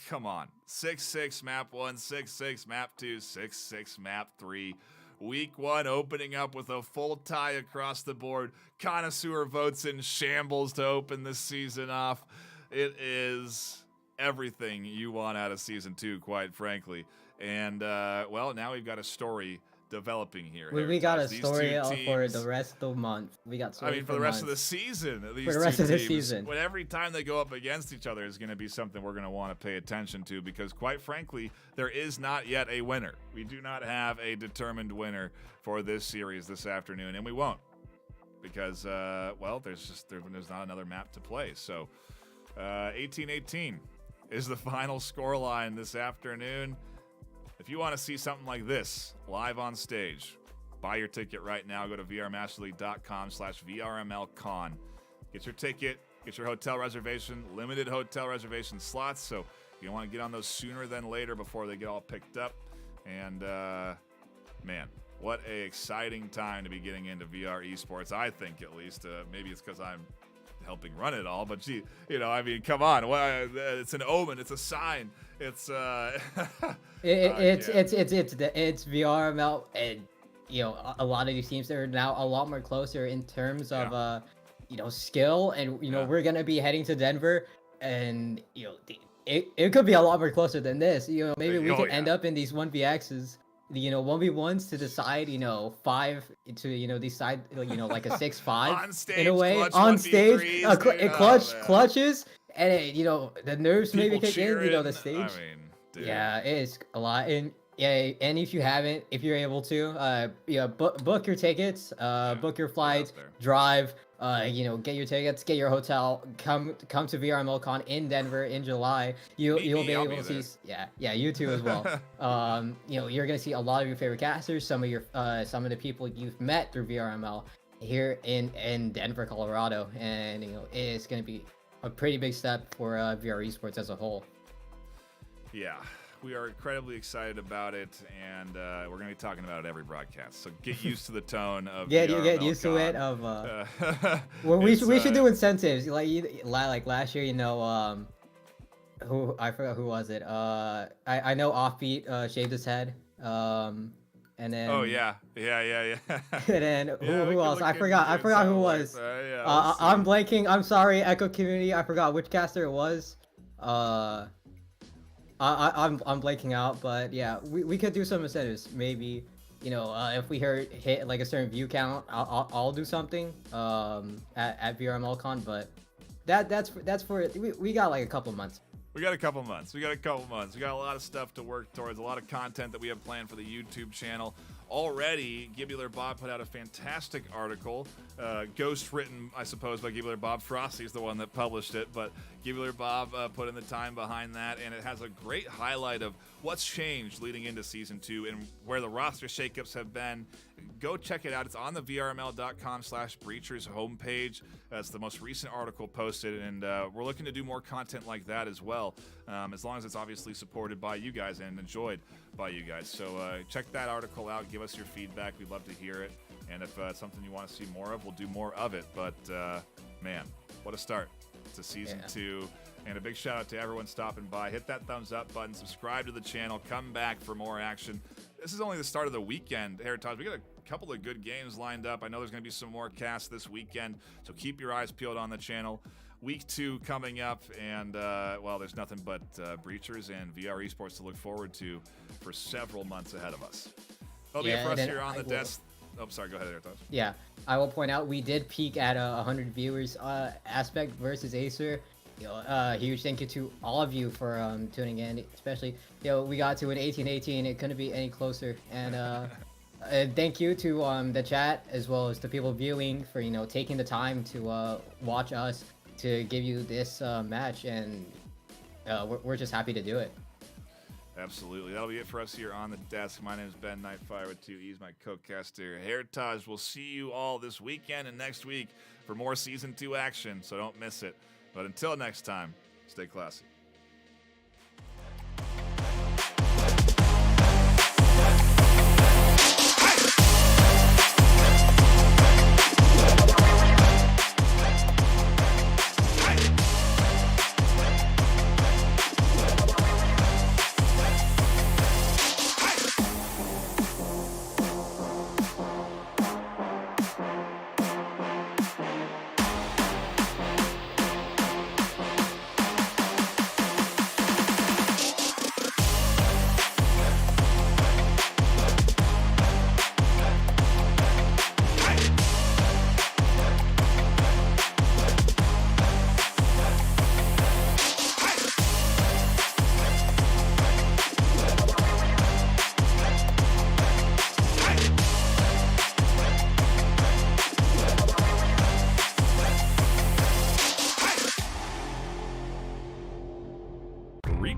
come on. 6-6 map 1, 6-6 map 2, 6-6 map 3. Week 1 opening up with a full tie across the board. Connoisseur votes in shambles to open this season off. It is everything you want out of Season 2, quite frankly. And, well, now we've got a story developing here. We got a story for the rest of the month. We got story for the rest of the season. For the rest of the season. When every time they go up against each other is going to be something we're going to want to pay attention to, because quite frankly, there is not yet a winner. We do not have a determined winner for this series this afternoon, and we won't, because well, there's not another map to play. So 18-18 is the final scoreline this afternoon. If you want to see something like this live on stage, buy your ticket right now. Go to vrmasterleague.com/VRMLCon. Get your ticket, get your hotel reservation, limited hotel reservation slots. So you want to get on those sooner than later before they get all picked up. And man, what a exciting time to be getting into VR esports. I think, at least. Maybe it's because I'm helping run it all, but gee, I mean, come on. It's an omen. It's a sign. It's it's VRML, and a lot of these teams are now a lot more closer in terms of skill, and we're gonna be heading to Denver, and it could be a lot more closer than this. Maybe we could end up in these 1vx's, 1v1s to decide, 5 to decide, like a 6-5 on stage, in a way, on stage, clutches. And the nerves maybe kick in, the stage. I mean, dude. Yeah, it is a lot. And and if you're able to, book your tickets, book your flights, drive, get your tickets, get your hotel, come to VRMLCon in Denver in July. You'll be able to see, you too as well. You're gonna see a lot of your favorite casters, some of the people you've met through VRML here in Denver, Colorado, and it's gonna be a pretty big step for VR esports as a whole. Yeah, we are incredibly excited about it, and we're going to be talking about it every broadcast. So get used to the tone of get used to it. Of well, we should do incentives like last year. Who I forgot who was it. I know Offbeat shaved his head. And then yeah. And then who else? I forgot who it was. I'm blanking. I'm sorry, Echo Community. I forgot which caster it was. I'm blanking out, but yeah, we could do some incentives. Maybe if we hit like a certain view count, I'll do something at VRMLCon. But that's for we got like a couple months. We got a couple months. We got a lot of stuff to work towards, a lot of content that we have planned for the YouTube channel. Already, Gibular Bob put out a fantastic article, ghost written, I suppose, by Gibular Bob. Frosty's the one that published it, but Gibular Bob put in the time behind that, and it has a great highlight of what's changed leading into Season 2 and where the roster shakeups have been. Go check it out. It's on the vrml.com/breachers homepage. That's the most recent article posted, and we're looking to do more content like that as well, as long as it's obviously supported by you guys and enjoyed by you guys. So check that article out. Give us your feedback. We'd love to hear it. And if it's something you want to see more of, we'll do more of it. But, man, what a start to Season 2. And a big shout out to everyone stopping by. Hit that thumbs up button. Subscribe to the channel. Come back for more action. This is only the start of the weekend, Heritage. We got a couple of good games lined up. I know there's going to be some more casts this weekend, so keep your eyes peeled on the channel. Week 2 coming up, and, well, there's nothing but Breachers and VR esports to look forward to for several months ahead of us. That'll be it for us here on the desk. Oh, sorry, go ahead, Heritage. Yeah, I will point out we did peak at 100 viewers, Aspect versus AESIR. Huge thank you to all of you for tuning in, especially we got to an 18-18. It couldn't be any closer, and thank you to the chat as well as the people viewing for taking the time to watch us to give you this match, and we're just happy to do it. Absolutely. That'll be it for us here on the desk. My name is Ben Nightfire with 2E's, my co-caster Heritage. We'll see you all this weekend and next week for more Season 2 action, so don't miss it. But until next time, stay classy.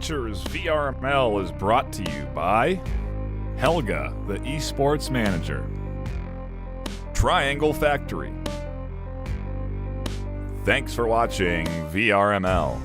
Features VRML is brought to you by Helga, the esports manager, Triangle Factory. Thanks for watching VRML.